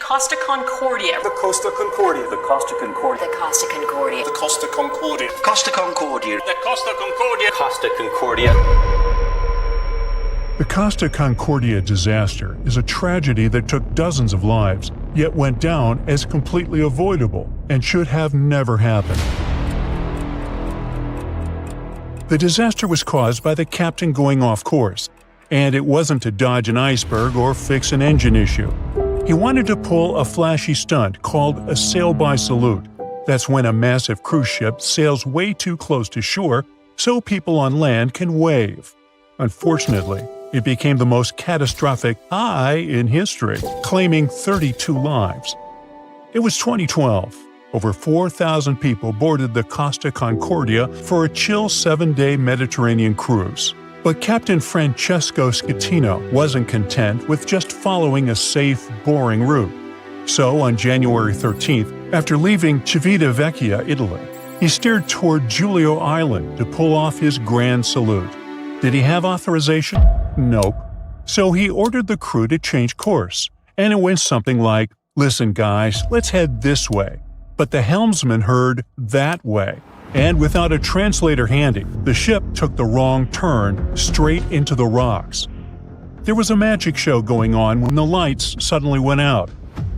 Costa Concordia. The Costa Concordia. The Costa Concordia. The Costa Concordia. The Costa Concordia. Costa Concordia. The Costa Concordia. Costa Concordia. The Costa Concordia disaster is a tragedy that took dozens of lives, yet went down as completely avoidable and should have never happened. The disaster was caused by the captain going off course, and it wasn't to dodge an iceberg or fix an engine issue. He wanted to pull a flashy stunt called a sail-by salute. That's when a massive cruise ship sails way too close to shore so people on land can wave. Unfortunately, it became the most catastrophic high in history, claiming 32 lives. It was 2012. Over 4,000 people boarded the Costa Concordia for a chill 7-day Mediterranean cruise. But Captain Francesco Schettino wasn't content with just following a safe, boring route. So on January 13th, after leaving Civitavecchia, Italy, he steered toward Giulio Island to pull off his grand salute. Did he have authorization? Nope. So he ordered the crew to change course, and it went something like, "Listen guys, let's head this way." But the helmsman heard "that way," and without a translator handy, the ship took the wrong turn straight into the rocks. There was a magic show going on when the lights suddenly went out.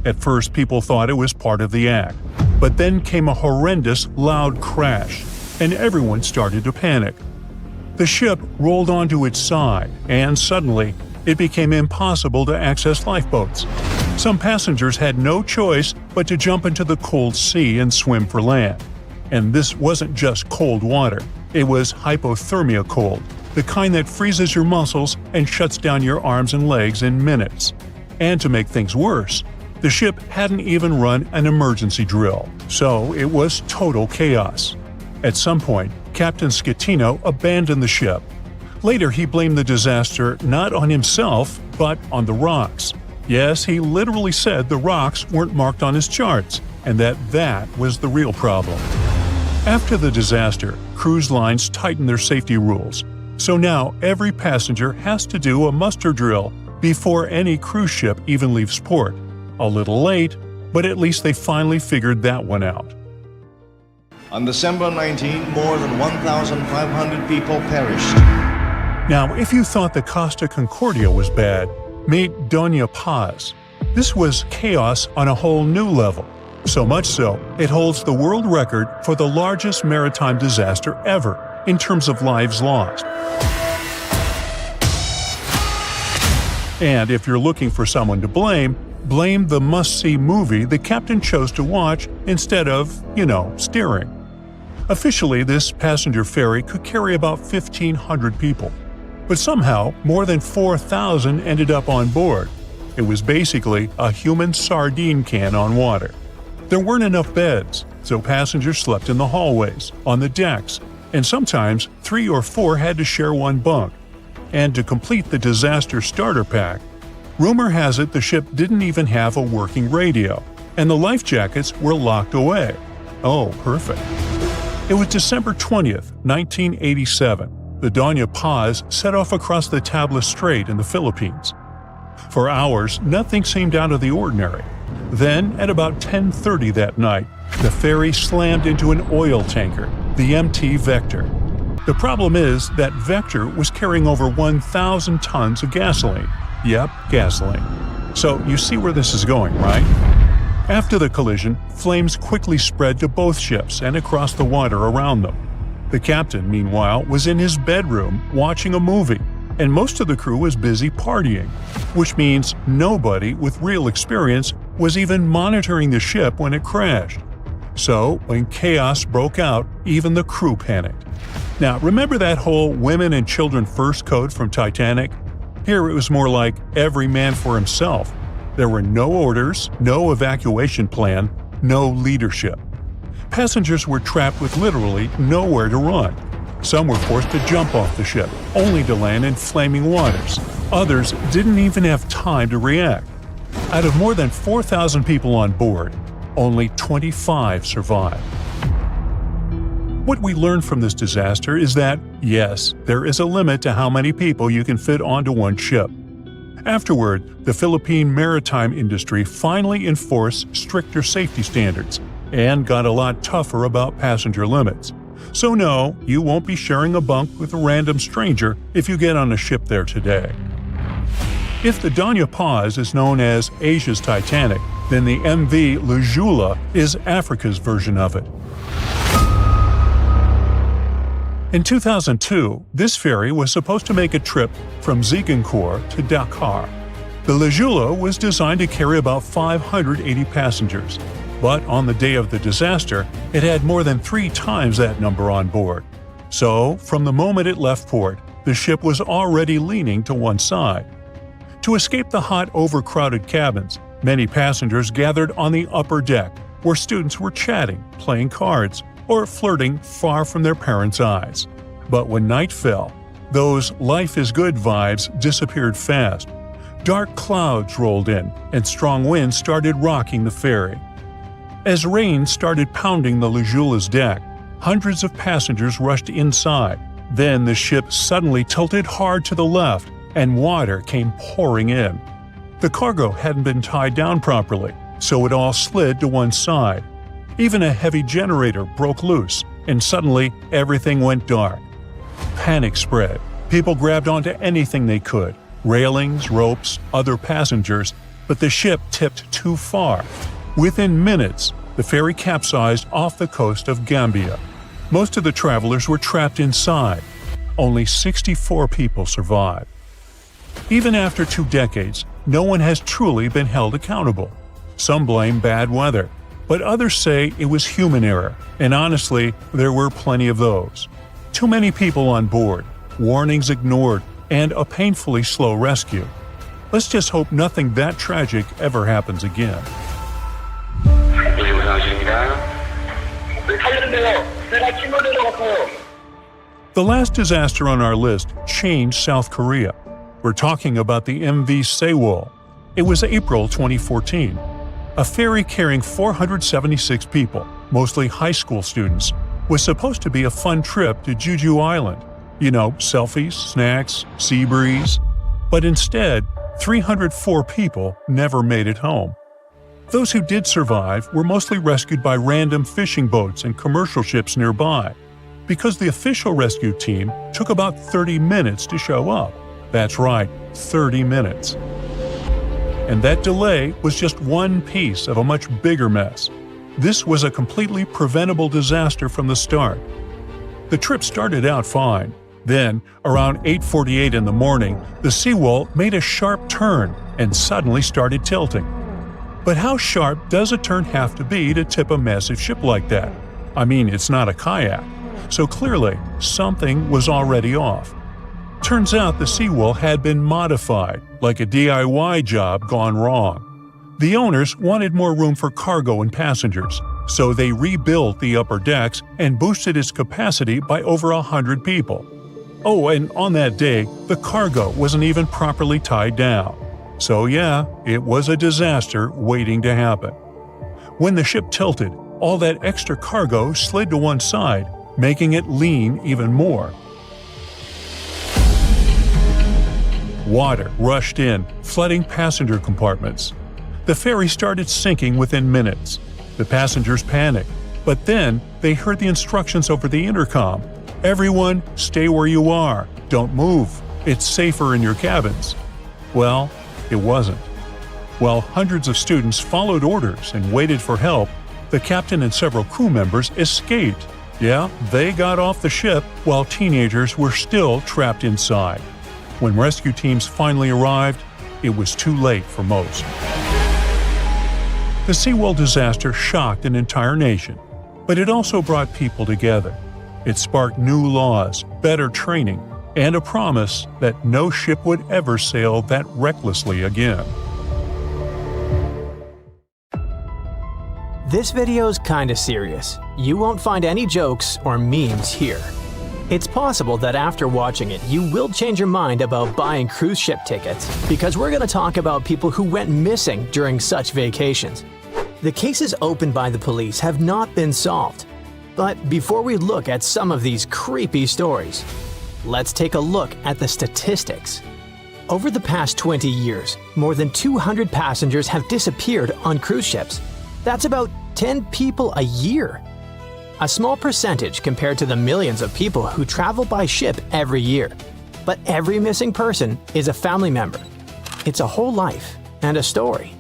At first, people thought it was part of the act, but then came a horrendous, loud crash, and everyone started to panic. The ship rolled onto its side, and suddenly, it became impossible to access lifeboats. Some passengers had no choice but to jump into the cold sea and swim for land. And this wasn't just cold water, it was hypothermia cold, the kind that freezes your muscles and shuts down your arms and legs in minutes. And to make things worse, the ship hadn't even run an emergency drill, so it was total chaos. At some point, Captain Schettino abandoned the ship. Later, he blamed the disaster not on himself, but on the rocks. Yes, he literally said the rocks weren't marked on his charts, and that was the real problem. After the disaster, cruise lines tightened their safety rules, so now every passenger has to do a muster drill before any cruise ship even leaves port. A little late, but at least they finally figured that one out. On December 19, more than 1,500 people perished. Now, if you thought the Costa Concordia was bad, meet Dona Paz. This was chaos on a whole new level. So much so, it holds the world record for the largest maritime disaster ever in terms of lives lost. And if you're looking for someone to blame the must-see movie the captain chose to watch instead of, steering. Officially, this passenger ferry could carry about 1,500 people. But somehow, more than 4,000 ended up on board. It was basically a human sardine can on water. There weren't enough beds, so passengers slept in the hallways, on the decks, and sometimes 3 or 4 had to share one bunk. And to complete the disaster starter pack, rumor has it the ship didn't even have a working radio, and the life jackets were locked away. Oh, perfect. It was December 20th, 1987. The Dona Paz set off across the Tabla Strait in the Philippines. For hours, nothing seemed out of the ordinary. Then, at about 10:30 that night, the ferry slammed into an oil tanker, the MT Vector. The problem is that Vector was carrying over 1,000 tons of gasoline. Yep, gasoline. So you see where this is going, right? After the collision, flames quickly spread to both ships and across the water around them. The captain, meanwhile, was in his bedroom watching a movie, and most of the crew was busy partying, which means nobody with real experience was even monitoring the ship when it crashed. So, when chaos broke out, even the crew panicked. Now, remember that whole women and children first code from Titanic? Here it was more like every man for himself. There were no orders, no evacuation plan, no leadership. Passengers were trapped with literally nowhere to run. Some were forced to jump off the ship, only to land in flaming waters. Others didn't even have time to react. Out of more than 4,000 people on board, only 25 survived. What we learned from this disaster is that, yes, there is a limit to how many people you can fit onto one ship. Afterward, the Philippine maritime industry finally enforced stricter safety standards and got a lot tougher about passenger limits. So no, you won't be sharing a bunk with a random stranger if you get on a ship there today. If the Danya Paz is known as Asia's Titanic, then the MV Lejula is Africa's version of it. In 2002, this ferry was supposed to make a trip from Ziguinchor to Dakar. The Lejula was designed to carry about 580 passengers, but on the day of the disaster, it had more than 3 times that number on board. So, from the moment it left port, the ship was already leaning to one side. To escape the hot, overcrowded cabins, many passengers gathered on the upper deck, where students were chatting, playing cards, or flirting far from their parents' eyes. But when night fell, those life-is-good vibes disappeared fast. Dark clouds rolled in, and strong winds started rocking the ferry. As rain started pounding the Lejula's deck, hundreds of passengers rushed inside. Then the ship suddenly tilted hard to the left, and water came pouring in. The cargo hadn't been tied down properly, so it all slid to one side. Even a heavy generator broke loose, and suddenly everything went dark. Panic spread. People grabbed onto anything they could, railings, ropes, other passengers, but the ship tipped too far. Within minutes, the ferry capsized off the coast of Gambia. Most of the travelers were trapped inside. Only 64 people survived. Even after 2 decades, no one has truly been held accountable. Some blame bad weather, but others say it was human error, and honestly, there were plenty of those. Too many people on board, warnings ignored, and a painfully slow rescue. Let's just hope nothing that tragic ever happens again. The last disaster on our list changed South Korea. We're talking about the MV Sewol. It was April 2014. A ferry carrying 476 people, mostly high school students, was supposed to be a fun trip to Jeju Island. You know, selfies, snacks, sea breeze. But instead, 304 people never made it home. Those who did survive were mostly rescued by random fishing boats and commercial ships nearby, because the official rescue team took about 30 minutes to show up. That's right, 30 minutes. And that delay was just one piece of a much bigger mess. This was a completely preventable disaster from the start. The trip started out fine. Then, around 8:48 in the morning, the Sewol made a sharp turn and suddenly started tilting. But how sharp does a turn have to be to tip a massive ship like that? I mean, it's not a kayak. So clearly, something was already off. Turns out the Sewol had been modified, like a DIY job gone wrong. The owners wanted more room for cargo and passengers, so they rebuilt the upper decks and boosted its capacity by over 100 people. Oh, and on that day, the cargo wasn't even properly tied down. So yeah, it was a disaster waiting to happen. When the ship tilted, all that extra cargo slid to one side, making it lean even more. Water rushed in, flooding passenger compartments. The ferry started sinking within minutes. The passengers panicked, but then they heard the instructions over the intercom. Everyone, stay where you are. Don't move. It's safer in your cabins. Well, it wasn't. While hundreds of students followed orders and waited for help, the captain and several crew members escaped. Yeah, they got off the ship while teenagers were still trapped inside. When rescue teams finally arrived, it was too late for most. The Sewol disaster shocked an entire nation, but it also brought people together. It sparked new laws, better training, and a promise that no ship would ever sail that recklessly again. This video's kinda serious. You won't find any jokes or memes here. It's possible that after watching it, you will change your mind about buying cruise ship tickets, because we're gonna talk about people who went missing during such vacations. The cases opened by the police have not been solved. But before we look at some of these creepy stories, let's take a look at the statistics. Over the past 20 years, more than 200 passengers have disappeared on cruise ships. That's about 10 people a year. A small percentage compared to the millions of people who travel by ship every year. But every missing person is a family member. It's a whole life and a story.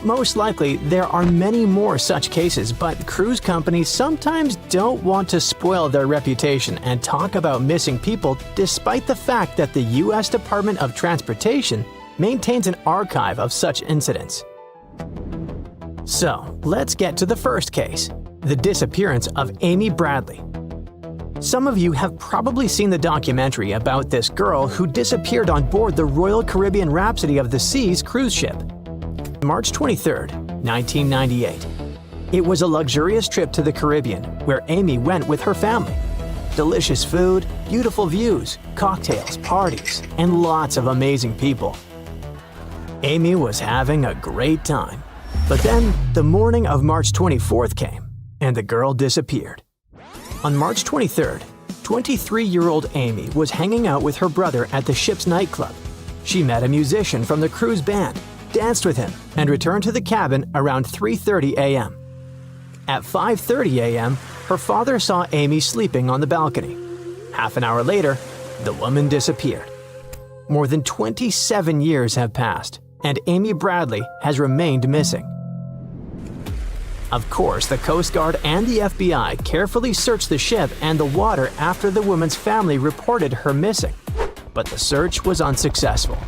Most likely, there are many more such cases, but cruise companies sometimes don't want to spoil their reputation and talk about missing people despite the fact that the U.S. Department of Transportation maintains an archive of such incidents. So, let's get to the first case, the disappearance of Amy Bradley. Some of you have probably seen the documentary about this girl who disappeared on board the Royal Caribbean Rhapsody of the Seas cruise ship. March 23, 1998. It was a luxurious trip to the Caribbean where Amy went with her family. Delicious food, beautiful views, cocktails, parties, and lots of amazing people. Amy was having a great time. But then, the morning of March 24th came, and the girl disappeared. On March 23rd, 23-year-old Amy was hanging out with her brother at the ship's nightclub. She met a musician from the cruise band, danced with him, and returned to the cabin around 3:30 a.m. At 5:30 a.m., her father saw Amy sleeping on the balcony. Half an hour later, the woman disappeared. More than 27 years have passed, and Amy Bradley has remained missing. Of course, the Coast Guard and the FBI carefully searched the ship and the water after the woman's family reported her missing, but the search was unsuccessful.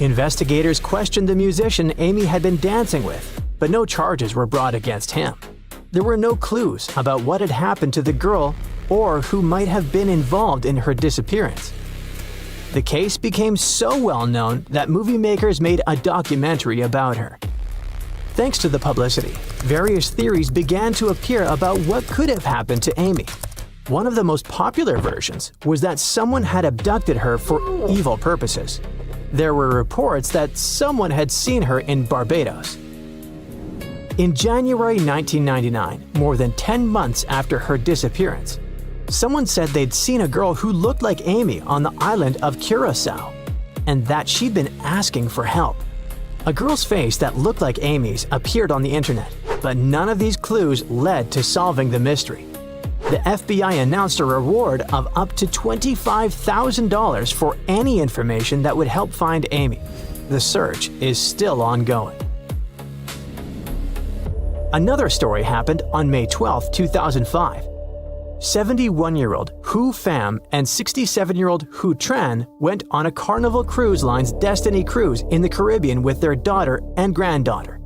Investigators questioned the musician Amy had been dancing with, but no charges were brought against him. There were no clues about what had happened to the girl or who might have been involved in her disappearance. The case became so well known that movie makers made a documentary about her. Thanks to the publicity, various theories began to appear about what could have happened to Amy. One of the most popular versions was that someone had abducted her for evil purposes. There were reports that someone had seen her in Barbados. In January 1999, more than 10 months after her disappearance, someone said they'd seen a girl who looked like Amy on the island of Curacao, and that she'd been asking for help. A girl's face that looked like Amy's appeared on the internet, but none of these clues led to solving the mystery. The FBI announced a reward of up to $25,000 for any information that would help find Amy. The search is still ongoing. Another story happened on May 12, 2005. 71-year-old Hu Pham and 67-year-old Hu Tran went on a Carnival Cruise Line's Destiny cruise in the Caribbean with their daughter and granddaughter.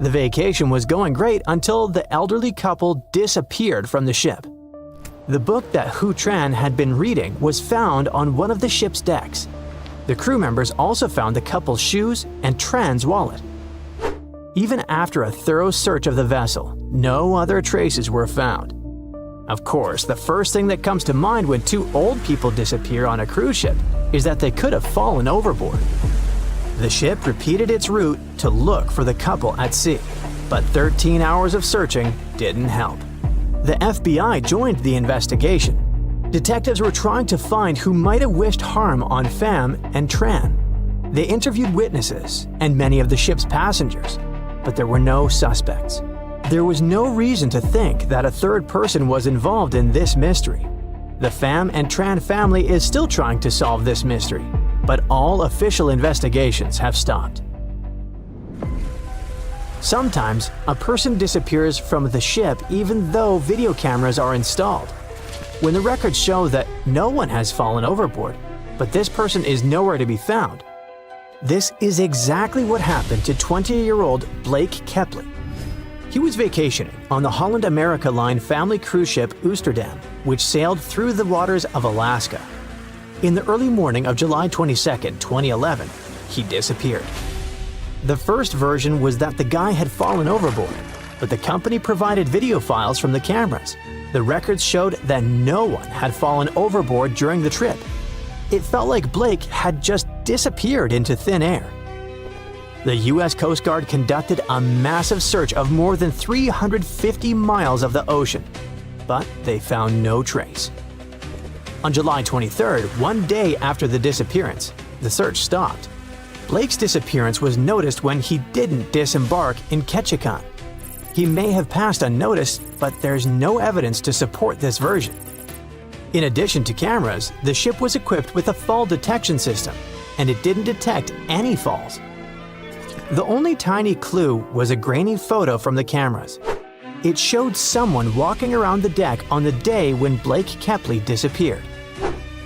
The vacation was going great until the elderly couple disappeared from the ship. The book that Hu Tran had been reading was found on one of the ship's decks. The crew members also found the couple's shoes and Tran's wallet. Even after a thorough search of the vessel, no other traces were found. Of course, the first thing that comes to mind when two old people disappear on a cruise ship is that they could have fallen overboard. The ship repeated its route to look for the couple at sea, but 13 hours of searching didn't help. The FBI joined the investigation. Detectives were trying to find who might have wished harm on Pham and Tran. They interviewed witnesses and many of the ship's passengers, but there were no suspects. There was no reason to think that a third person was involved in this mystery. The Pham and Tran family is still trying to solve this mystery, but all official investigations have stopped. Sometimes, a person disappears from the ship even though video cameras are installed. When the records show that no one has fallen overboard, but this person is nowhere to be found. This is exactly what happened to 20-year-old Blake Kepley. He was vacationing on the Holland America Line family cruise ship Oosterdam, which sailed through the waters of Alaska. In the early morning of July 22, 2011, he disappeared. The first version was that the guy had fallen overboard, but the company provided video files from the cameras. The records showed that no one had fallen overboard during the trip. It felt like Blake had just disappeared into thin air. The U.S. Coast Guard conducted a massive search of more than 350 miles of the ocean, but they found no trace. On July 23rd, one day after the disappearance, the search stopped. Blake's disappearance was noticed when he didn't disembark in Ketchikan. He may have passed unnoticed, but there's no evidence to support this version. In addition to cameras, the ship was equipped with a fall detection system, and it didn't detect any falls. The only tiny clue was a grainy photo from the cameras. It showed someone walking around the deck on the day when Blake Kepley disappeared.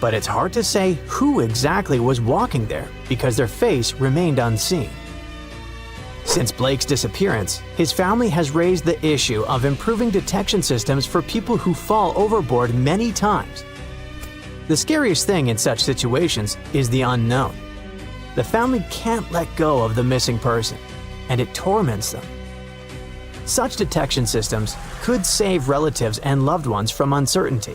But it's hard to say who exactly was walking there because their face remained unseen. Since Blake's disappearance, his family has raised the issue of improving detection systems for people who fall overboard many times. The scariest thing in such situations is the unknown. The family can't let go of the missing person, and it torments them. Such detection systems could save relatives and loved ones from uncertainty.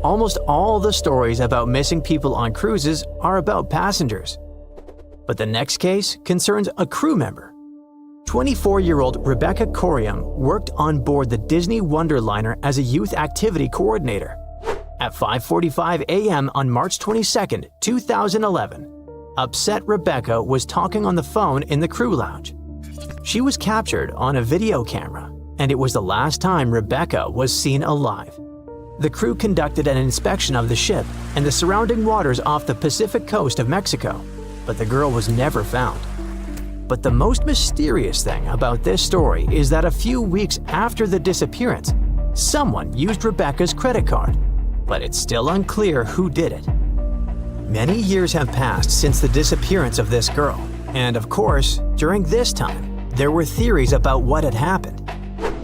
Almost all the stories about missing people on cruises are about passengers. But the next case concerns a crew member. 24-year-old Rebecca Corium worked on board the Disney Wonderliner as a youth activity coordinator. At 5:45 a.m. on March 22, 2011, upset Rebecca was talking on the phone in the crew lounge. She was captured on a video camera, and it was the last time Rebecca was seen alive. The crew conducted an inspection of the ship and the surrounding waters off the Pacific coast of Mexico, but the girl was never found. But the most mysterious thing about this story is that a few weeks after the disappearance, someone used Rebecca's credit card, but it's still unclear who did it. Many years have passed since the disappearance of this girl, and of course, during this time, there were theories about what had happened.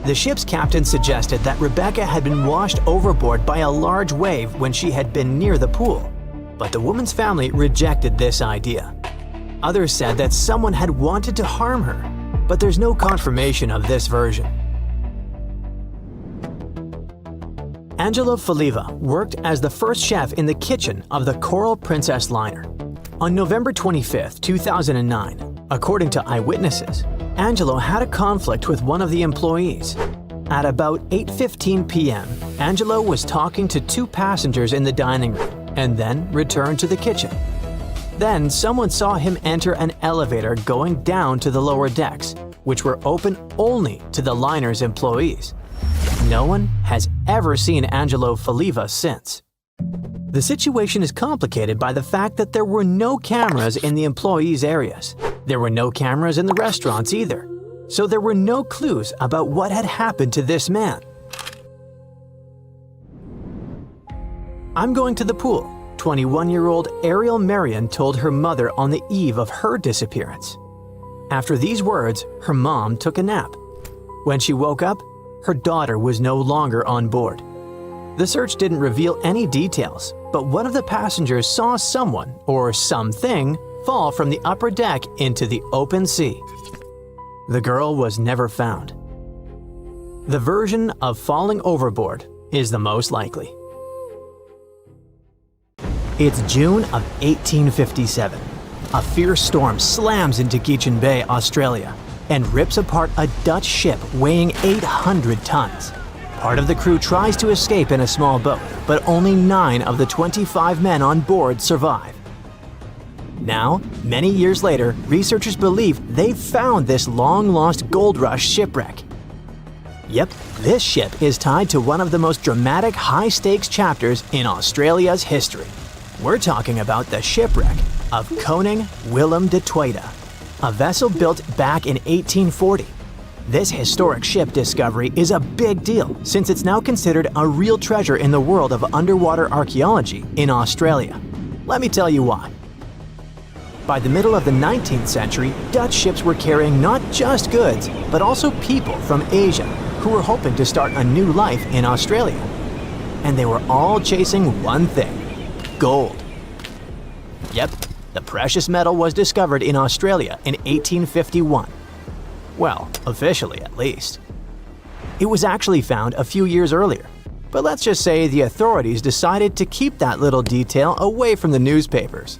The ship's captain suggested that Rebecca had been washed overboard by a large wave when she had been near the pool, but the woman's family rejected this idea. Others said that someone had wanted to harm her, but there's no confirmation of this version. Angelo Faliva worked as the first chef in the kitchen of the Coral Princess liner. On November 25, 2009, according to eyewitnesses, Angelo had a conflict with one of the employees. At about 8:15 p.m., Angelo was talking to two passengers in the dining room and then returned to the kitchen. Then someone saw him enter an elevator going down to the lower decks, which were open only to the liner's employees. No one has ever seen Angelo Faliva since. The situation is complicated by the fact that there were no cameras in the employees' areas. There were no cameras in the restaurants either, so there were no clues about what had happened to this man. "I'm going to the pool," 21-year-old Ariel Marion told her mother on the eve of her disappearance. After these words, her mom took a nap. When she woke up, her daughter was no longer on board. The search didn't reveal any details, but one of the passengers saw someone or something fall from the upper deck into the open sea. The girl was never found. The version of falling overboard is the most likely. It's June of 1857. A fierce storm slams into Gechen Bay, Australia, and rips apart a Dutch ship weighing 800 tons. Part of the crew tries to escape in a small boat, but only 9 of the 25 men on board survive. Now, many years later, researchers believe they've found this long-lost gold rush shipwreck. Yep, this ship is tied to one of the most dramatic high-stakes chapters in Australia's history. We're talking about the shipwreck of Koning Willem de Tweede, a vessel built back in 1840. This historic ship discovery is a big deal since it's now considered a real treasure in the world of underwater archaeology in Australia. Let me tell you why. By the middle of the 19th century, Dutch ships were carrying not just goods, but also people from Asia who were hoping to start a new life in Australia. And they were all chasing one thing: gold. Yep, the precious metal was discovered in Australia in 1851. Well, officially at least. It was actually found a few years earlier, but let's just say the authorities decided to keep that little detail away from the newspapers.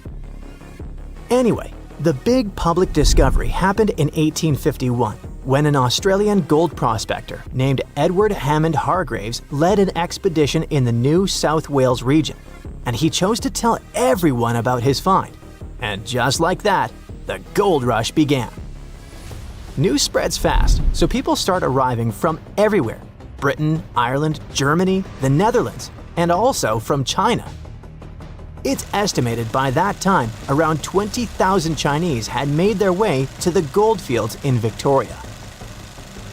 Anyway, the big public discovery happened in 1851 when an Australian gold prospector named Edward Hammond Hargraves led an expedition in the New South Wales region. and he chose to tell everyone about his find. And just like that, the gold rush began. News spreads fast, so people start arriving from everywhere: Britain, Ireland, Germany, the Netherlands, and also from China. It's estimated by that time around 20,000 Chinese had made their way to the goldfields in Victoria.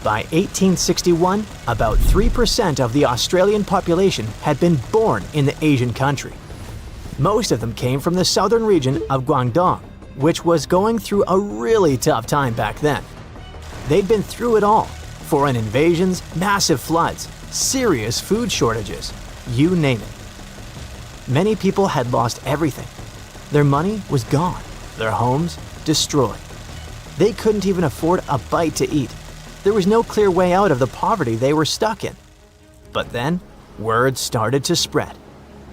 By 1861, about 3% of the Australian population had been born in the Asian country. Most of them came from the southern region of Guangdong, which was going through a really tough time back then. They'd been through it all: foreign invasions, massive floods, serious food shortages, you name it. Many people had lost everything. Their money was gone, their homes destroyed. They couldn't even afford a bite to eat. There was no clear way out of the poverty they were stuck in. But then, word started to spread.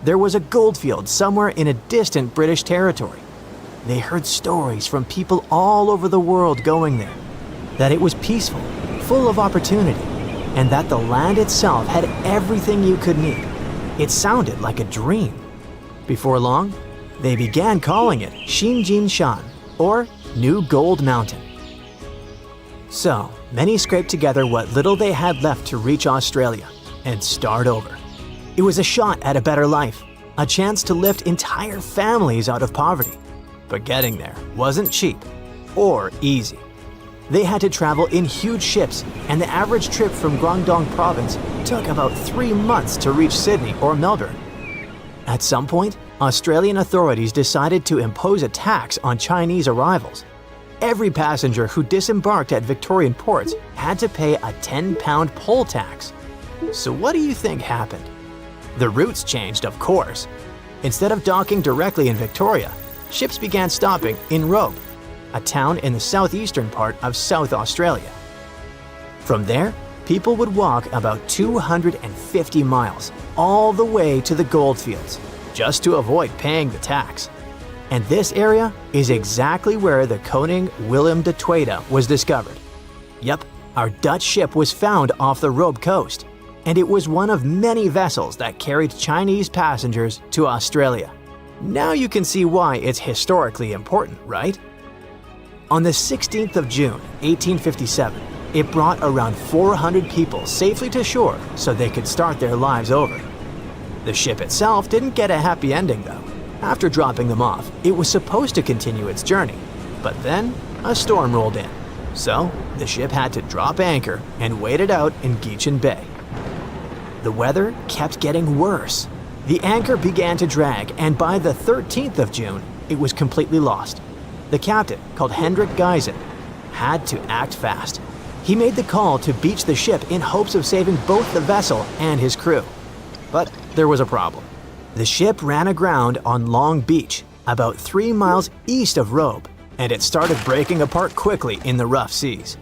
There was a goldfield somewhere in a distant British territory. They heard stories from people all over the world going there, that it was peaceful, full of opportunity, and that the land itself had everything you could need. It sounded like a dream. Before long, they began calling it Xinjin Shan, or New Gold Mountain. So, many scraped together what little they had left to reach Australia and start over. It was a shot at a better life, a chance to lift entire families out of poverty. But getting there wasn't cheap or easy. They had to travel in huge ships, and the average trip from Guangdong province took about 3 months to reach Sydney or Melbourne. At some point, Australian authorities decided to impose a tax on Chinese arrivals. Every passenger who disembarked at Victorian ports had to pay a £10 poll tax. So what do you think happened? The routes changed, of course. Instead of docking directly in Victoria, ships began stopping in Robe, a town in the southeastern part of South Australia. From there, people would walk about 250 miles all the way to the goldfields, just to avoid paying the tax. And this area is exactly where the Koning Willem de Tweede was discovered. Yep, our Dutch ship was found off the Robe coast, and it was one of many vessels that carried Chinese passengers to Australia. Now you can see why it's historically important, right? On the 16th of June, 1857, it brought around 400 people safely to shore so they could start their lives over. The ship itself didn't get a happy ending, though. After dropping them off, it was supposed to continue its journey, but then a storm rolled in. So, the ship had to drop anchor and wait it out in Geechin Bay. The weather kept getting worse. The anchor began to drag, and by the 13th of June, it was completely lost. The captain, called Hendrik Geisen, had to act fast. He made the call to beach the ship in hopes of saving both the vessel and his crew. But there was a problem. The ship ran aground on Long Beach, about 3 miles east of Robe, and it started breaking apart quickly in the rough seas.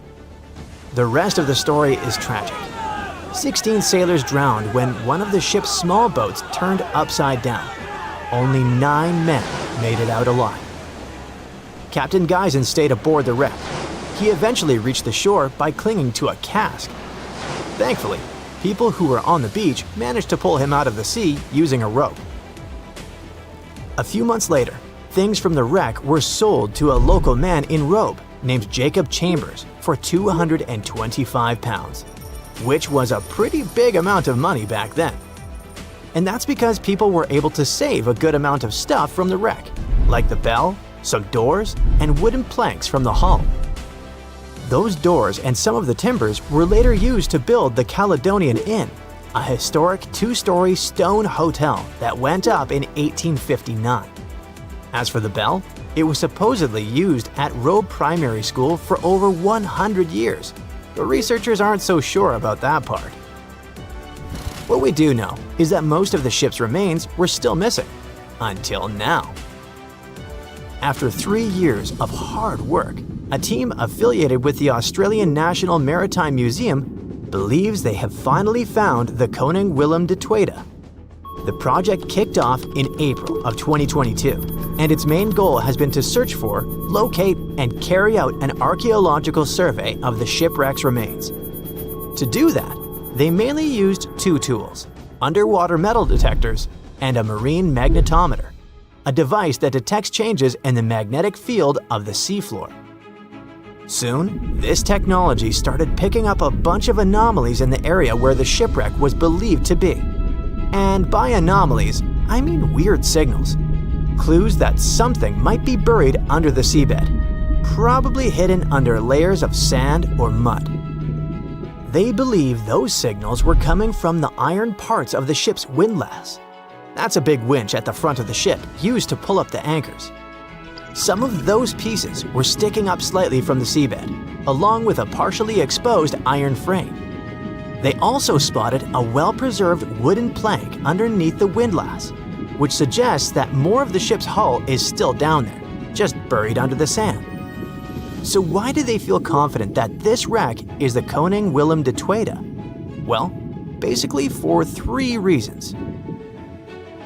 The rest of the story is tragic. 16 sailors drowned when one of the ship's small boats turned upside down. Only 9 men made it out alive. Captain Geisen stayed aboard the wreck. He eventually reached the shore by clinging to a cask. Thankfully, people who were on the beach managed to pull him out of the sea using a rope. A few months later, things from the wreck were sold to a local man in Robe named Jacob Chambers for £225, which was a pretty big amount of money back then. And that's because people were able to save a good amount of stuff from the wreck, like the bell, some doors, and wooden planks from the hull. Those doors and some of the timbers were later used to build the Caledonian Inn, a historic 2-story stone hotel that went up in 1859. As for the bell, it was supposedly used at Robe Primary School for over 100 years, but researchers aren't so sure about that part. What we do know is that most of the ship's remains were still missing, until now. After 3 years of hard work, a team affiliated with the Australian National Maritime Museum believes they have finally found the Koning Willem de Tweede. The project kicked off in April of 2022, and its main goal has been to search for, locate, and carry out an archaeological survey of the shipwreck's remains. To do that, they mainly used 2 tools: underwater metal detectors and a marine magnetometer, a device that detects changes in the magnetic field of the seafloor. Soon, this technology started picking up a bunch of anomalies in the area where the shipwreck was believed to be. And by anomalies, I mean weird signals. Clues that something might be buried under the seabed, probably hidden under layers of sand or mud. They believe those signals were coming from the iron parts of the ship's windlass. That's a big winch at the front of the ship used to pull up the anchors. Some of those pieces were sticking up slightly from the seabed, along with a partially exposed iron frame. They also spotted a well-preserved wooden plank underneath the windlass, which suggests that more of the ship's hull is still down there, just buried under the sand. So why do they feel confident that this wreck is the Koning Willem de Tweede? Well, basically for 3 reasons.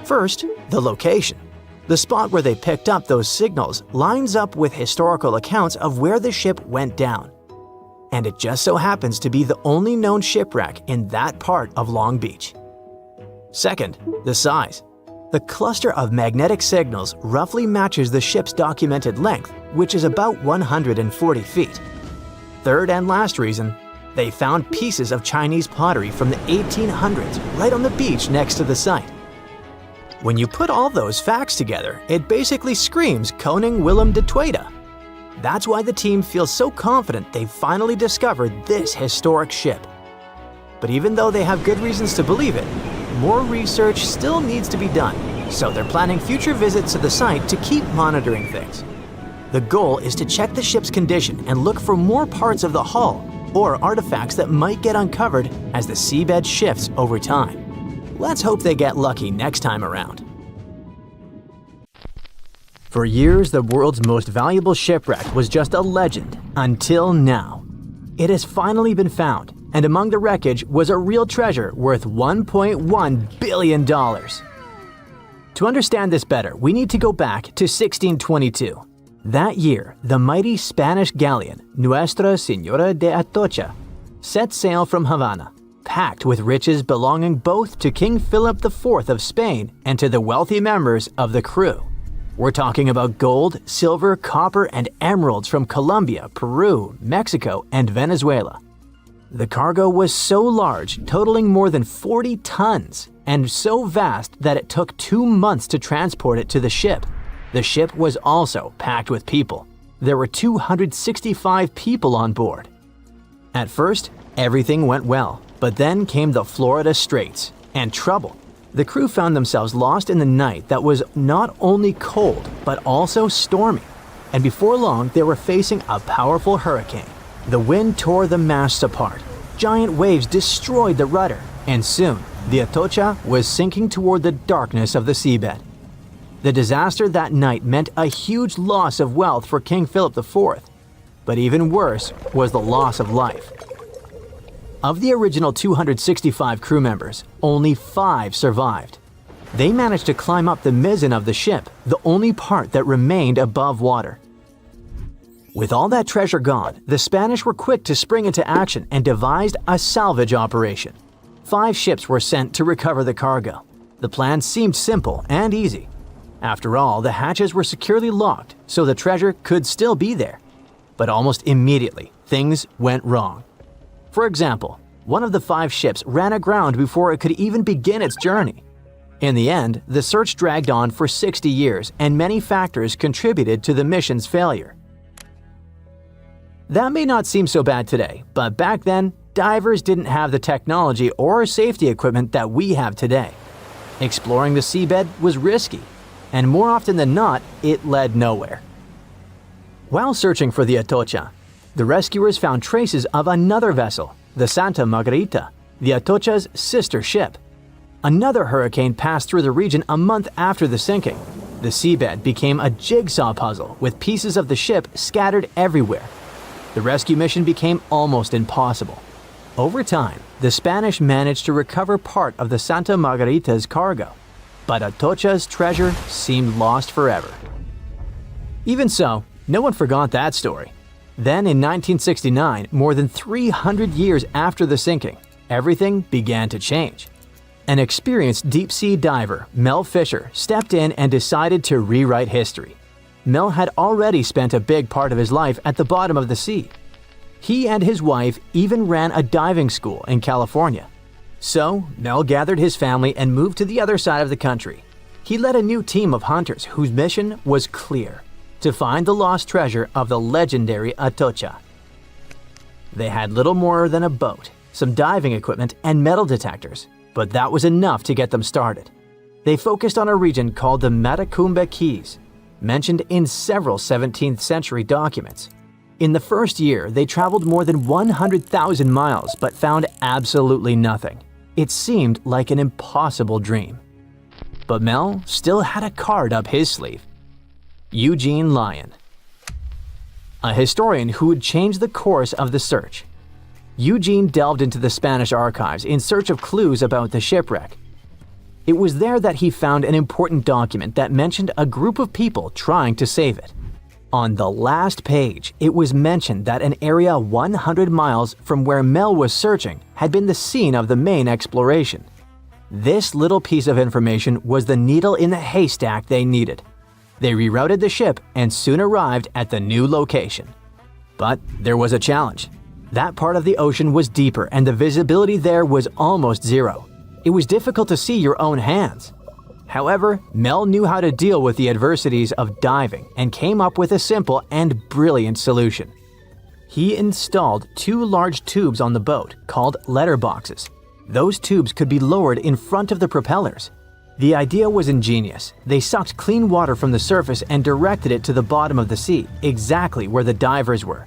First, the location. The spot where they picked up those signals lines up with historical accounts of where the ship went down. And it just so happens to be the only known shipwreck in that part of Long Beach. Second, the size. The cluster of magnetic signals roughly matches the ship's documented length, which is about 140 feet. Third and last reason, they found pieces of Chinese pottery from the 1800s right on the beach next to the site. When you put all those facts together, it basically screams Koning Willem de Tweede. That's why the team feels so confident they've finally discovered this historic ship. But even though they have good reasons to believe it, more research still needs to be done, so they're planning future visits to the site to keep monitoring things. The goal is to check the ship's condition and look for more parts of the hull or artifacts that might get uncovered as the seabed shifts over time. Let's hope they get lucky next time around. For years, the world's most valuable shipwreck was just a legend, until now. It has finally been found, and among the wreckage was a real treasure worth $1.1 billion. To understand this better, we need to go back to 1622. That year, the mighty Spanish galleon Nuestra Señora de Atocha set sail from Havana, packed with riches belonging both to King Philip IV of Spain and to the wealthy members of the crew. We're talking about gold, silver, copper, and emeralds from Colombia, Peru, Mexico, and Venezuela. The cargo was so large, totaling more than 40 tons, and so vast that it took 2 months to transport it to the ship. The ship was also packed with people. There were 265 people on board. At first, everything went well, but then came the Florida Straits and trouble. The crew found themselves lost in the night that was not only cold, but also stormy. And before long, they were facing a powerful hurricane. The wind tore the masts apart. Giant waves destroyed the rudder, and soon, the Atocha was sinking toward the darkness of the seabed. The disaster that night meant a huge loss of wealth for King Philip IV, but even worse was the loss of life. Of the original 265 crew members, only 5 survived. They managed to climb up the mizzen of the ship, the only part that remained above water. With all that treasure gone, the Spanish were quick to spring into action and devised a salvage operation. 5 ships were sent to recover the cargo. The plan seemed simple and easy. After all, the hatches were securely locked, so the treasure could still be there. But almost immediately, things went wrong. For example, one of the 5 ships ran aground before it could even begin its journey. In the end, the search dragged on for 60 years, and many factors contributed to the mission's failure. That may not seem so bad today, but back then, divers didn't have the technology or safety equipment that we have today. Exploring the seabed was risky, and more often than not, it led nowhere. While searching for the Atocha, the rescuers found traces of another vessel, the Santa Margarita, the Atocha's sister ship. Another hurricane passed through the region a month after the sinking. The seabed became a jigsaw puzzle with pieces of the ship scattered everywhere. The rescue mission became almost impossible. Over time, the Spanish managed to recover part of the Santa Margarita's cargo, but Atocha's treasure seemed lost forever. Even so, no one forgot that story. Then in 1969, more than 300 years after the sinking, everything began to change. An experienced deep-sea diver, Mel Fisher, stepped in and decided to rewrite history. Mel had already spent a big part of his life at the bottom of the sea. He and his wife even ran a diving school in California. So, Mel gathered his family and moved to the other side of the country. He led a new team of hunters whose mission was clear: to find the lost treasure of the legendary Atocha. They had little more than a boat, some diving equipment, and metal detectors, but that was enough to get them started. They focused on a region called the Matacumbe Keys, mentioned in several 17th century documents. In the first year, they traveled more than 100,000 miles but found absolutely nothing. It seemed like an impossible dream. But Mel still had a card up his sleeve: Eugene Lyon, a historian who would change the course of the search. Eugene delved into the Spanish archives in search of clues about the shipwreck. It was there that he found an important document that mentioned a group of people trying to save it. On the last page, it was mentioned that an area 100 miles from where Mel was searching had been the scene of the main exploration. This little piece of information was the needle in the haystack they needed. They rerouted the ship and soon arrived at the new location. But there was a challenge. That part of the ocean was deeper and the visibility there was almost zero. It was difficult to see your own hands. However, Mel knew how to deal with the adversities of diving and came up with a simple and brilliant solution. He installed 2 large tubes on the boat called letterboxes. Those tubes could be lowered in front of the propellers. The idea was ingenious. They sucked clean water from the surface and directed it to the bottom of the sea, exactly where the divers were.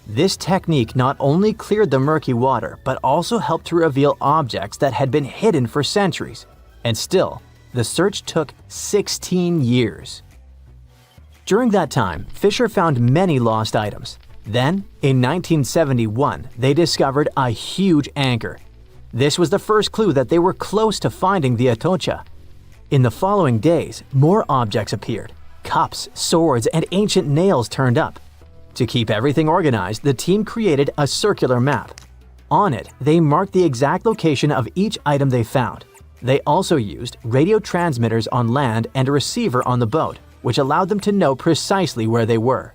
This technique not only cleared the murky water, but also helped to reveal objects that had been hidden for centuries. And still, the search took 16 years. During that time, Fisher found many lost items. Then, in 1971, they discovered a huge anchor. This was the first clue that they were close to finding the Atocha. In the following days, more objects appeared. Cups, swords, and ancient nails turned up. To keep everything organized, the team created a circular map. On it, they marked the exact location of each item they found. They also used radio transmitters on land and a receiver on the boat, which allowed them to know precisely where they were.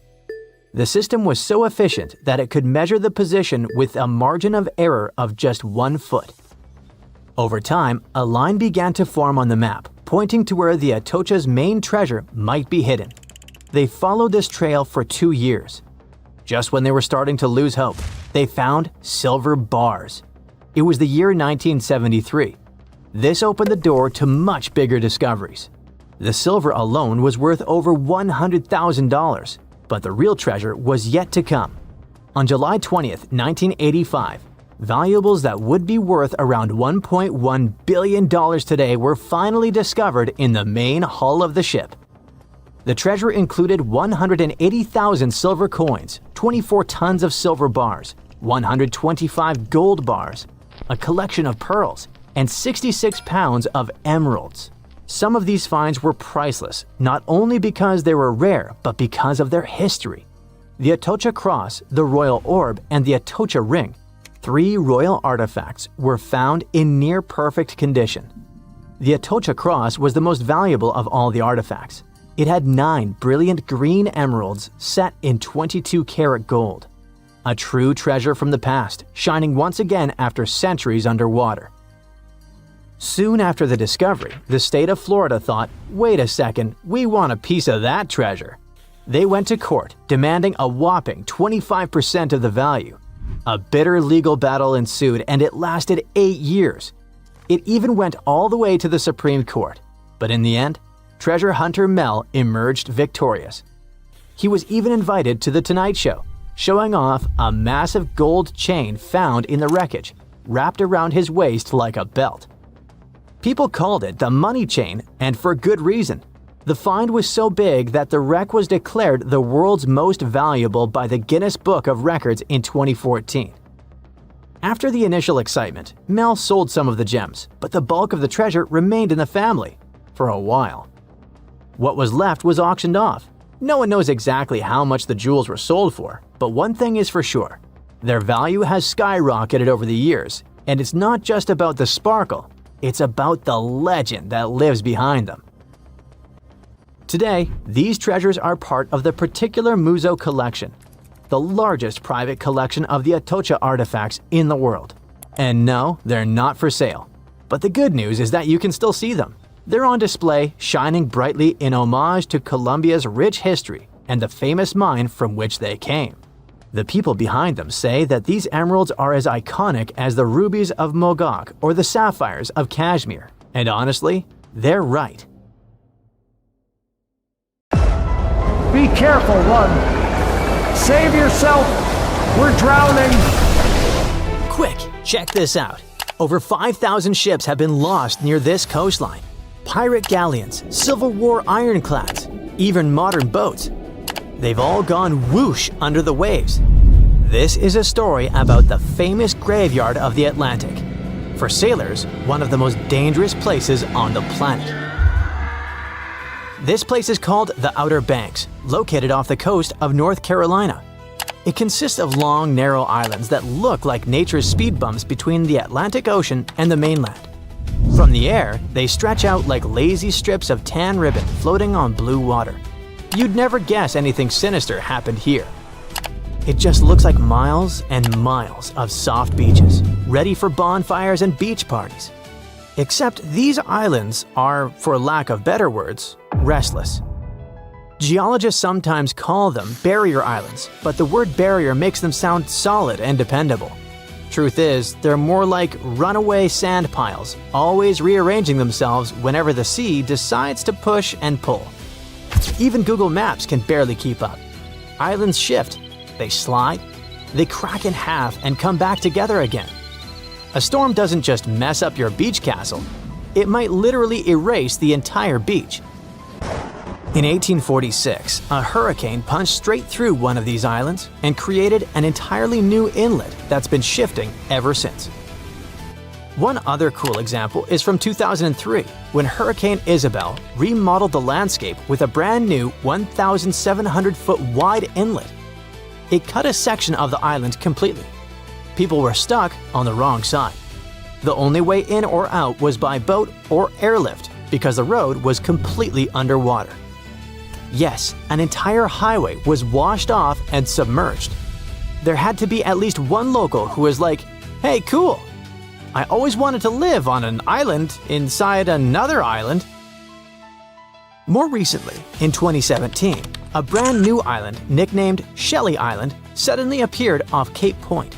The system was so efficient that it could measure the position with a margin of error of just 1 foot. Over time, a line began to form on the map, pointing to where the Atocha's main treasure might be hidden. They followed this trail for 2 years. Just when they were starting to lose hope, they found silver bars. It was the year 1973. This opened the door to much bigger discoveries. The silver alone was worth over $100,000, but the real treasure was yet to come. On July 20th, 1985, valuables that would be worth around $1.1 billion today were finally discovered in the main hull of the ship. The treasure included 180,000 silver coins, 24 tons of silver bars, 125 gold bars, a collection of pearls, and 66 pounds of emeralds. Some of these finds were priceless, not only because they were rare, but because of their history. The Atocha Cross, the Royal Orb, and the Atocha Ring, 3 royal artifacts, were found in near-perfect condition. The Atocha Cross was the most valuable of all the artifacts. It had 9 brilliant green emeralds set in 22-karat gold. A true treasure from the past, shining once again after centuries underwater. Soon after the discovery, the state of Florida thought, wait a second, we want a piece of that treasure. They went to court, demanding a whopping 25% of the value. A bitter legal battle ensued and it lasted 8 years. It even went all the way to the Supreme Court. But in the end, treasure hunter Mel emerged victorious. He was even invited to The Tonight Show, showing off a massive gold chain found in the wreckage, wrapped around his waist like a belt. People called it the money chain, and for good reason. The find was so big that the wreck was declared the world's most valuable by the Guinness Book of Records in 2014. After the initial excitement, Mel sold some of the gems, but the bulk of the treasure remained in the family for a while. What was left was auctioned off. No one knows exactly how much the jewels were sold for, but one thing is for sure. Their value has skyrocketed over the years, and it's not just about the sparkle. It's about the legend that lives behind them. Today, these treasures are part of the particular Museo collection, the largest private collection of the Atocha artifacts in the world. And no, they're not for sale. But the good news is that you can still see them. They're on display, shining brightly in homage to Colombia's rich history and the famous mine from which they came. The people behind them say that these emeralds are as iconic as the rubies of Mogok or the sapphires of Kashmir. And honestly, they're right. Be careful, one. Save yourself! We're drowning! Quick, check this out. Over 5,000 ships have been lost near this coastline. Pirate galleons, Civil War ironclads, even modern boats. They've all gone whoosh under the waves. This is a story about the famous graveyard of the Atlantic. For sailors, one of the most dangerous places on the planet. This place is called the Outer Banks, located off the coast of North Carolina. It consists of long, narrow islands that look like nature's speed bumps between the Atlantic Ocean and the mainland. From the air, they stretch out like lazy strips of tan ribbon floating on blue water. You'd never guess anything sinister happened here. It just looks like miles and miles of soft beaches, ready for bonfires and beach parties. Except these islands are, for lack of better words, restless. Geologists sometimes call them barrier islands, but the word barrier makes them sound solid and dependable. Truth is, they're more like runaway sand piles, always rearranging themselves whenever the sea decides to push and pull. Even Google Maps can barely keep up. Islands shift, they slide, they crack in half and come back together again. A storm doesn't just mess up your beach castle, it might literally erase the entire beach. In 1846, a hurricane punched straight through one of these islands and created an entirely new inlet that's been shifting ever since. One other cool example is from 2003, when Hurricane Isabel remodeled the landscape with a brand new 1,700-foot wide inlet. It cut a section of the island completely. People were stuck on the wrong side. The only way in or out was by boat or airlift because the road was completely underwater. Yes, an entire highway was washed off and submerged. There had to be at least one local who was like, "Hey, cool! I always wanted to live on an island inside another island." More recently, in 2017, a brand new island nicknamed Shelly Island suddenly appeared off Cape Point.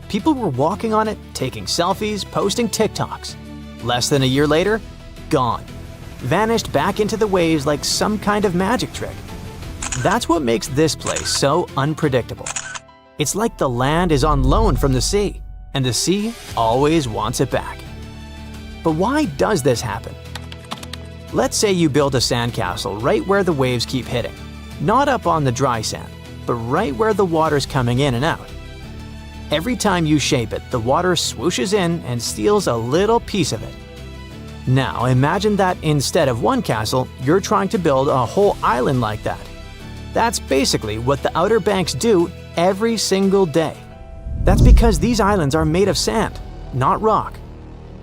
People were walking on it, taking selfies, posting TikToks. Less than a year later, gone. Vanished back into the waves like some kind of magic trick. That's what makes this place so unpredictable. It's like the land is on loan from the sea, and the sea always wants it back. But why does this happen? Let's say you build a sandcastle right where the waves keep hitting. Not up on the dry sand, but right where the water's coming in and out. Every time you shape it, the water swooshes in and steals a little piece of it. Now imagine that instead of one castle, you're trying to build a whole island like that. That's basically what the Outer Banks do every single day. That's because these islands are made of sand, not rock.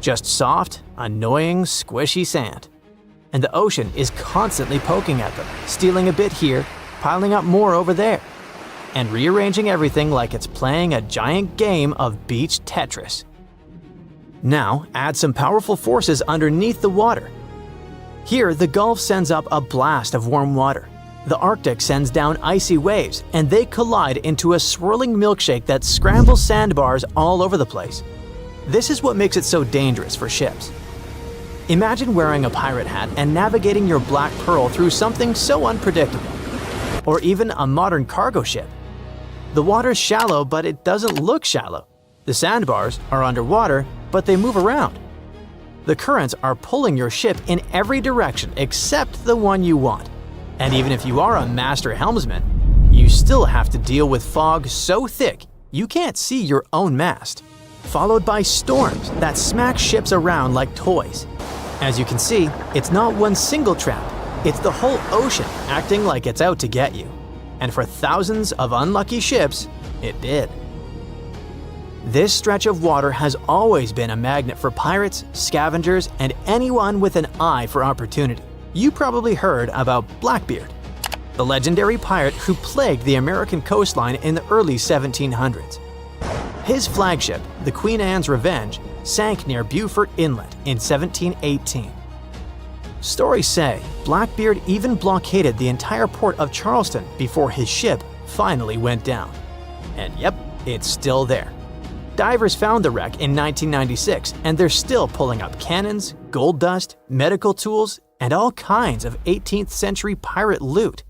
Just soft, annoying, squishy sand. And the ocean is constantly poking at them, stealing a bit here, piling up more over there, and rearranging everything like it's playing a giant game of beach Tetris. Now, add some powerful forces underneath the water. Here, the Gulf sends up a blast of warm water. The Arctic sends down icy waves, and they collide into a swirling milkshake that scrambles sandbars all over the place. This is what makes it so dangerous for ships. Imagine wearing a pirate hat and navigating your Black Pearl through something so unpredictable. Or even a modern cargo ship. The water's shallow, but it doesn't look shallow. The sandbars are underwater, but they move around. The currents are pulling your ship in every direction except the one you want. And even if you are a master helmsman, you still have to deal with fog so thick you can't see your own mast, followed by storms that smack ships around like toys. As you can see, it's not one single trap, it's the whole ocean acting like it's out to get you. And for thousands of unlucky ships, it did. This stretch of water has always been a magnet for pirates, scavengers, and anyone with an eye for opportunity. You probably heard about Blackbeard, the legendary pirate who plagued the American coastline in the early 1700s. His flagship, the Queen Anne's Revenge, sank near Beaufort Inlet in 1718. Stories say Blackbeard even blockaded the entire port of Charleston before his ship finally went down. And yep, it's still there. Divers found the wreck in 1996, and they're still pulling up cannons, gold dust, medical tools, and all kinds of 18th century pirate loot.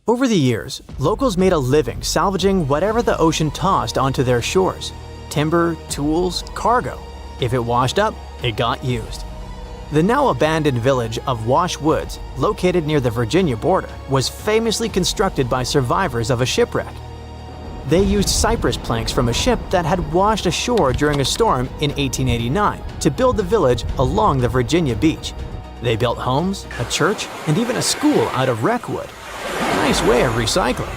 Over the years, locals made a living salvaging whatever the ocean tossed onto their shores: timber, tools, cargo. If it washed up, it got used. The now abandoned village of Wash Woods, located near the Virginia border, was famously constructed by survivors of a shipwreck. They used cypress planks from a ship that had washed ashore during a storm in 1889 to build the village along the Virginia beach. They built homes, a church, and even a school out of wreckwood. Nice way of recycling.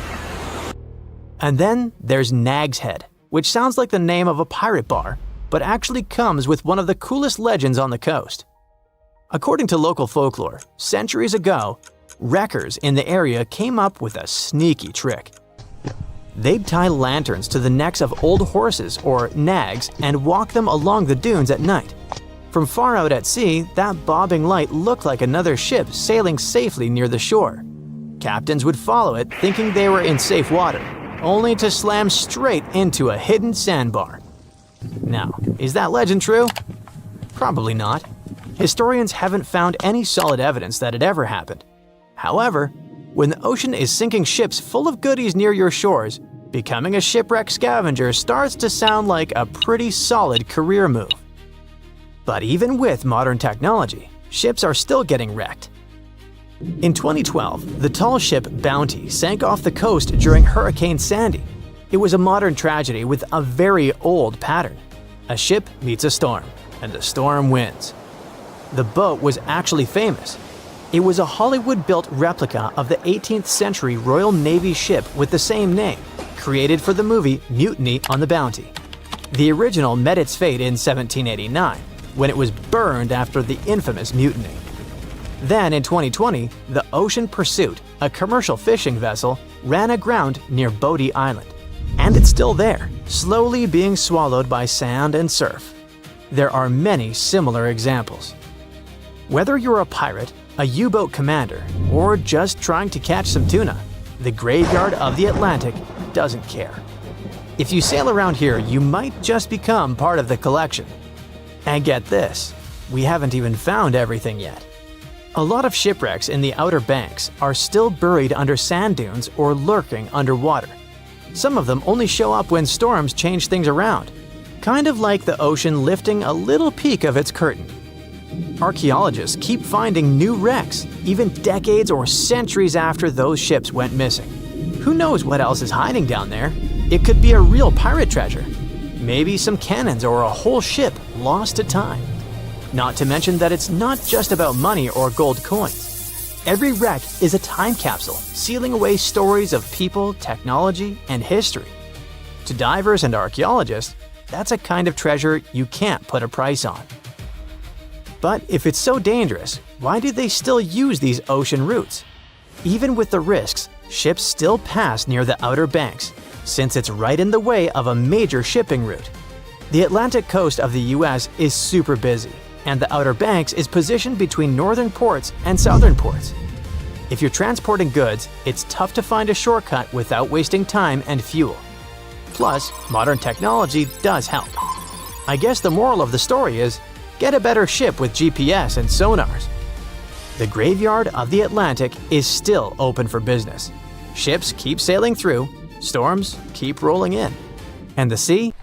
And then there's Nag's Head, which sounds like the name of a pirate bar, but actually comes with one of the coolest legends on the coast. According to local folklore, centuries ago, wreckers in the area came up with a sneaky trick. They'd tie lanterns to the necks of old horses, or nags, and walk them along the dunes at night. From far out at sea, that bobbing light looked like another ship sailing safely near the shore. Captains would follow it thinking they were in safe water, only to slam straight into a hidden sandbar. Now, is that legend true? Probably not. Historians haven't found any solid evidence that it ever happened. However, when the ocean is sinking ships full of goodies near your shores, becoming a shipwreck scavenger starts to sound like a pretty solid career move. But even with modern technology, ships are still getting wrecked. In 2012, the tall ship Bounty sank off the coast during Hurricane Sandy. It was a modern tragedy with a very old pattern. A ship meets a storm, and the storm wins. The boat was actually famous. It was a Hollywood-built replica of the 18th century Royal Navy ship with the same name, created for the movie Mutiny on the Bounty. The original met its fate in 1789, when it was burned after the infamous mutiny. Then in 2020, the Ocean Pursuit, a commercial fishing vessel, ran aground near Bodie Island. And it's still there, slowly being swallowed by sand and surf. There are many similar examples. Whether you're a pirate, a U-boat commander, or just trying to catch some tuna, the graveyard of the Atlantic doesn't care. If you sail around here, you might just become part of the collection. And get this, we haven't even found everything yet. A lot of shipwrecks in the Outer Banks are still buried under sand dunes or lurking underwater. Some of them only show up when storms change things around, kind of like the ocean lifting a little peek of its curtain. Archaeologists keep finding new wrecks, even decades or centuries after those ships went missing. Who knows what else is hiding down there? It could be a real pirate treasure. Maybe some cannons or a whole ship lost to time. Not to mention that it's not just about money or gold coins. Every wreck is a time capsule, sealing away stories of people, technology, and history. To divers and archaeologists, that's a kind of treasure you can't put a price on. But if it's so dangerous, why do they still use these ocean routes? Even with the risks, ships still pass near the Outer Banks, since it's right in the way of a major shipping route. The Atlantic coast of the US is super busy, and the Outer Banks is positioned between northern ports and southern ports. If you're transporting goods, it's tough to find a shortcut without wasting time and fuel. Plus, modern technology does help. I guess the moral of the story is, get a better ship with GPS and sonars. The graveyard of the Atlantic is still open for business. Ships keep sailing through, storms keep rolling in. And the sea?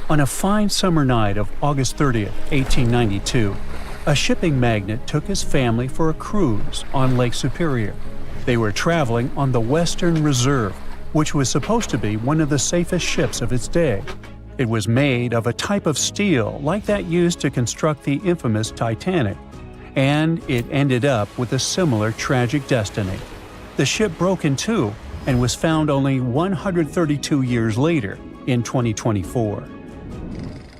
On a fine summer night of August 30th, 1892, a shipping magnate took his family for a cruise on Lake Superior. They were traveling on the Western Reserve, which was supposed to be one of the safest ships of its day. It was made of a type of steel like that used to construct the infamous Titanic, and it ended up with a similar tragic destiny. The ship broke in two and was found only 132 years later, in 2024.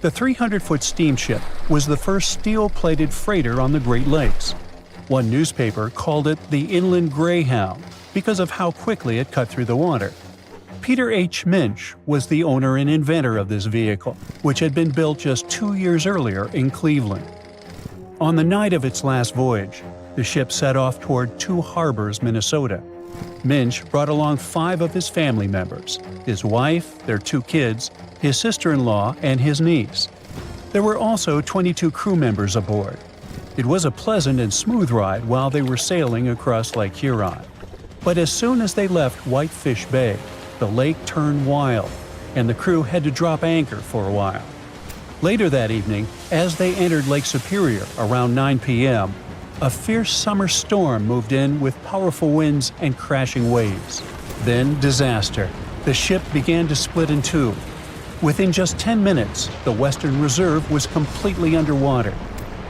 The 300-foot steamship was the first steel-plated freighter on the Great Lakes. One newspaper called it the Inland Greyhound because of how quickly it cut through the water. Peter H. Minch was the owner and inventor of this vehicle, which had been built just 2 years earlier in Cleveland. On the night of its last voyage, the ship set off toward Two Harbors, Minnesota. Minch brought along 5 of his family members: his wife, their 2 kids, his sister-in-law, and his niece. There were also 22 crew members aboard. It was a pleasant and smooth ride while they were sailing across Lake Huron. But as soon as they left Whitefish Bay, the lake turned wild, and the crew had to drop anchor for a while. Later that evening, as they entered Lake Superior around 9 p.m., a fierce summer storm moved in with powerful winds and crashing waves. Then disaster. The ship began to split in two. Within just 10 minutes, the Western Reserve was completely underwater.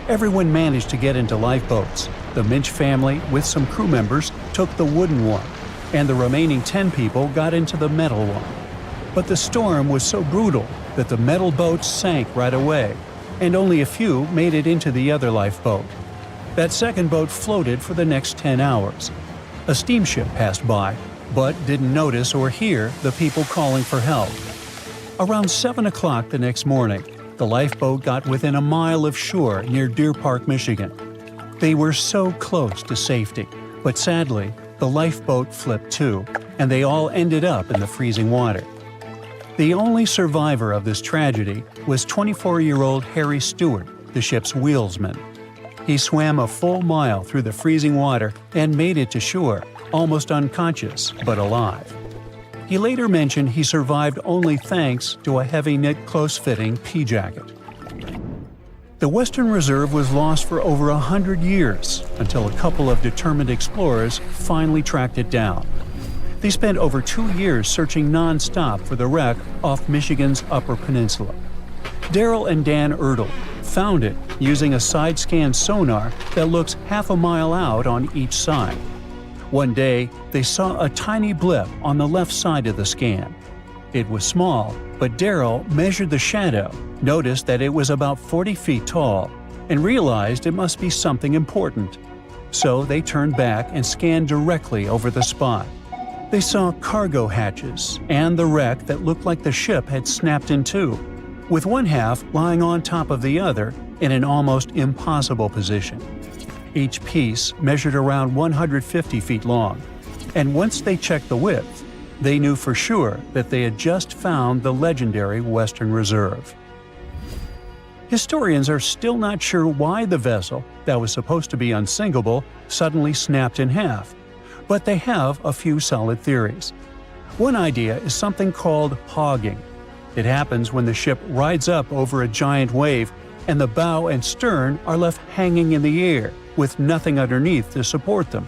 Everyone managed to get into lifeboats. The Minch family, with some crew members, took the wooden one, and the remaining 10 people got into the metal one. But the storm was so brutal that the metal boats sank right away, and only a few made it into the other lifeboat. That second boat floated for the next 10 hours. A steamship passed by, but didn't notice or hear the people calling for help. Around 7 o'clock the next morning, the lifeboat got within a mile of shore near Deer Park, Michigan. They were so close to safety, but sadly, the lifeboat flipped too, and they all ended up in the freezing water. The only survivor of this tragedy was 24-year-old Harry Stewart, the ship's wheelsman. He swam a full mile through the freezing water and made it to shore, almost unconscious but alive. He later mentioned he survived only thanks to a heavy-knit, close-fitting pea jacket. The Western Reserve was lost for over 100 years until a couple of determined explorers finally tracked it down. They spent over 2 years searching non-stop for the wreck off Michigan's Upper Peninsula. Daryl and Dan Ertl found it using a side-scan sonar that looks half a mile out on each side. One day, they saw a tiny blip on the left side of the scan. It was small, but Daryl measured the shadow, noticed that it was about 40 feet tall, and realized it must be something important. So they turned back and scanned directly over the spot. They saw cargo hatches and the wreck that looked like the ship had snapped in two, with one half lying on top of the other in an almost impossible position. Each piece measured around 150 feet long, and once they checked the width, they knew for sure that they had just found the legendary Western Reserve. Historians are still not sure why the vessel, that was supposed to be unsinkable, suddenly snapped in half, but they have a few solid theories. One idea is something called hogging. It happens when the ship rides up over a giant wave and the bow and stern are left hanging in the air with nothing underneath to support them.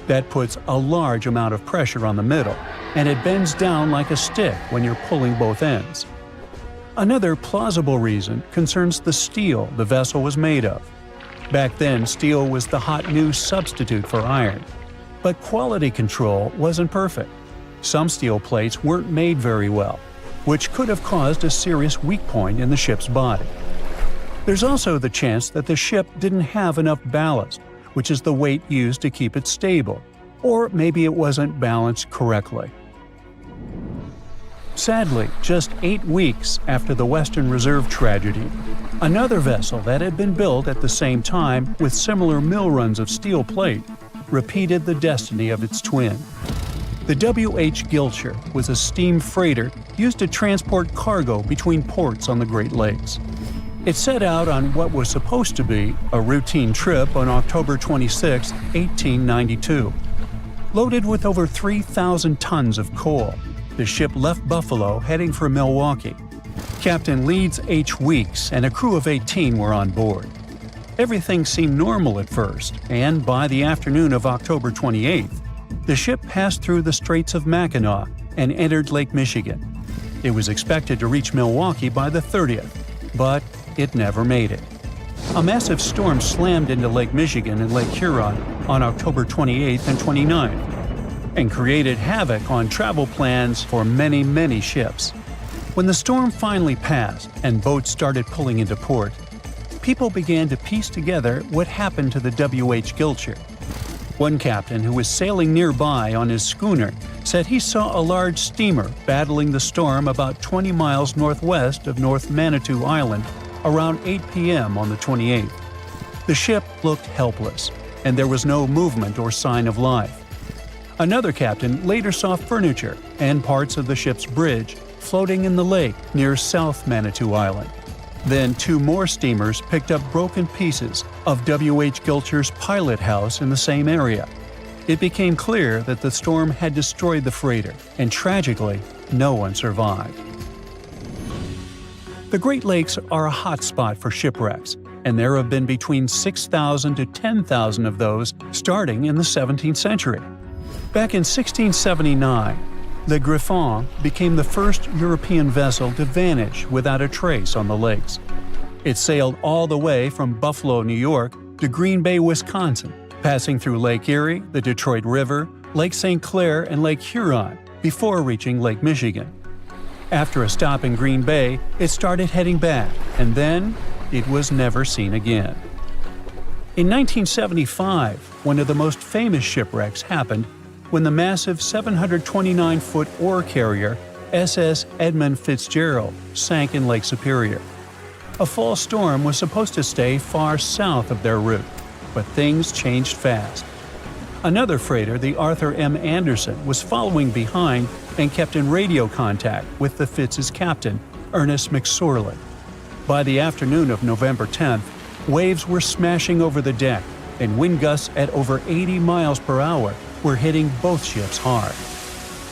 That puts a large amount of pressure on the middle, and it bends down like a stick when you're pulling both ends. Another plausible reason concerns the steel the vessel was made of. Back then, steel was the hot new substitute for iron. But quality control wasn't perfect. Some steel plates weren't made very well, which could have caused a serious weak point in the ship's body. There's also the chance that the ship didn't have enough ballast, which is the weight used to keep it stable, or maybe it wasn't balanced correctly. Sadly, just 8 weeks after the Western Reserve tragedy, another vessel that had been built at the same time with similar mill runs of steel plate repeated the destiny of its twin. The W.H. Gilcher was a steam freighter used to transport cargo between ports on the Great Lakes. It set out on what was supposed to be a routine trip on October 26, 1892. Loaded with over 3,000 tons of coal, the ship left Buffalo heading for Milwaukee. Captain Leeds H. Weeks and a crew of 18 were on board. Everything seemed normal at first, and by the afternoon of October 28th, the ship passed through the Straits of Mackinac and entered Lake Michigan. It was expected to reach Milwaukee by the 30th, but it never made it. A massive storm slammed into Lake Michigan and Lake Huron on October 28th and 29th, and created havoc on travel plans for many ships. When the storm finally passed and boats started pulling into port, people began to piece together what happened to the W.H. Gilcher. One captain who was sailing nearby on his schooner said he saw a large steamer battling the storm about 20 miles northwest of North Manitou Island around 8 p.m. on the 28th. The ship looked helpless, and there was no movement or sign of life. Another captain later saw furniture and parts of the ship's bridge floating in the lake near South Manitou Island. Then 2 more steamers picked up broken pieces of W.H. Gilcher's pilot house in the same area. It became clear that the storm had destroyed the freighter, and tragically, no one survived. The Great Lakes are a hot spot for shipwrecks, and there have been between 6,000 to 10,000 of those starting in the 17th century. Back in 1679, the Griffon became the first European vessel to vanish without a trace on the lakes. It sailed all the way from Buffalo, New York, to Green Bay, Wisconsin, passing through Lake Erie, the Detroit River, Lake St. Clair, and Lake Huron before reaching Lake Michigan. After a stop in Green Bay, it started heading back, and then it was never seen again. In 1975, one of the most famous shipwrecks happened when the massive 729-foot ore carrier SS Edmund Fitzgerald sank in Lake Superior. A fall storm was supposed to stay far south of their route, but things changed fast. Another freighter, the Arthur M. Anderson, was following behind and kept in radio contact with the Fitz's captain, Ernest McSorley. By the afternoon of November 10th, waves were smashing over the deck, and wind gusts at over 80 miles per hour were hitting both ships hard.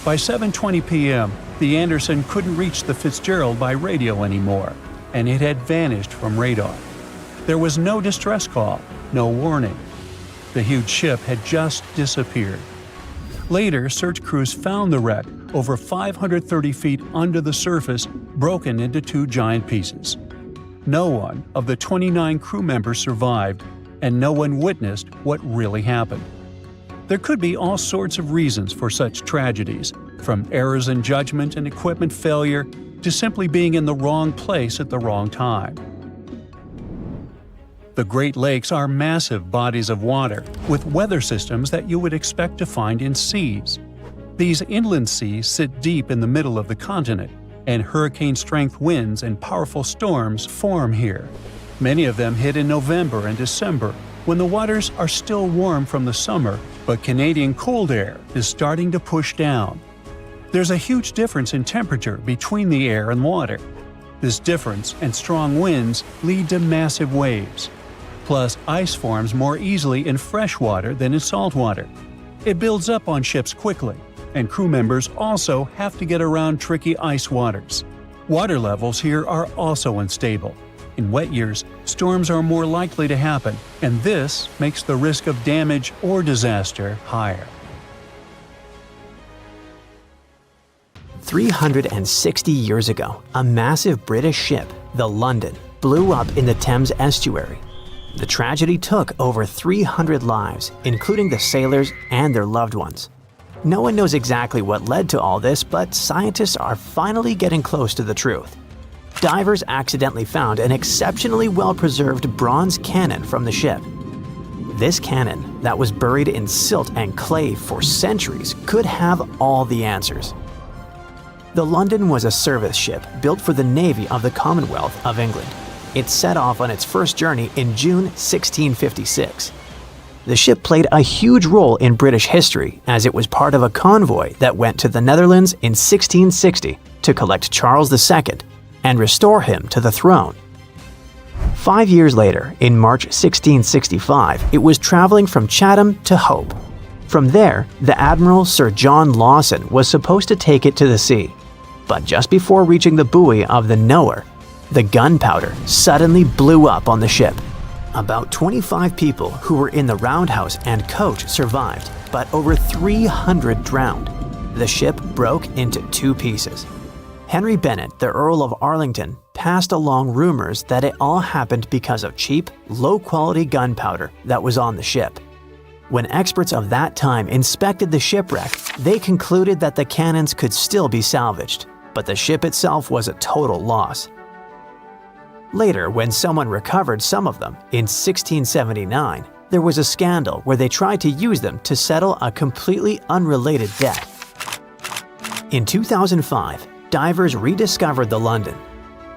By 7:20 p.m., the Anderson couldn't reach the Fitzgerald by radio anymore, and it had vanished from radar. There was no distress call, no warning. The huge ship had just disappeared. Later, search crews found the wreck over 530 feet under the surface, broken into 2 giant pieces. No one of the 29 crew members survived, and no one witnessed what really happened. There could be all sorts of reasons for such tragedies, from errors in judgment and equipment failure to simply being in the wrong place at the wrong time. The Great Lakes are massive bodies of water with weather systems that you would expect to find in seas. These inland seas sit deep in the middle of the continent, and hurricane-strength winds and powerful storms form here. Many of them hit in November and December, when the waters are still warm from the summer, but Canadian cold air is starting to push down. There's a huge difference in temperature between the air and water. This difference and strong winds lead to massive waves. Plus, ice forms more easily in fresh water than in salt water. It builds up on ships quickly, and crew members also have to get around tricky ice waters. Water levels here are also unstable. In wet years, storms are more likely to happen, and this makes the risk of damage or disaster higher. 360 years ago, a massive British ship, the London, blew up in the Thames estuary. The tragedy took over 300 lives, including the sailors and their loved ones. No one knows exactly what led to all this, but scientists are finally getting close to the truth. Divers accidentally found an exceptionally well-preserved bronze cannon from the ship. This cannon, that was buried in silt and clay for centuries, could have all the answers. The London was a service ship built for the Navy of the Commonwealth of England. It set off on its first journey in June 1656. The ship played a huge role in British history as it was part of a convoy that went to the Netherlands in 1660 to collect Charles II and restore him to the throne. 5 years later, in March 1665, it was traveling from Chatham to Hope. From there, the Admiral Sir John Lawson was supposed to take it to the sea. But just before reaching the buoy of the Knower, the gunpowder suddenly blew up on the ship. About 25 people who were in the roundhouse and coach survived, but over 300 drowned. The ship broke into 2 pieces. Henry Bennett, the Earl of Arlington, passed along rumors that it all happened because of cheap, low-quality gunpowder that was on the ship. When experts of that time inspected the shipwreck, they concluded that the cannons could still be salvaged. but the ship itself was a total loss. Later, when someone recovered some of them in 1679, there was a scandal where they tried to use them to settle a completely unrelated debt. In 2005, divers rediscovered the London.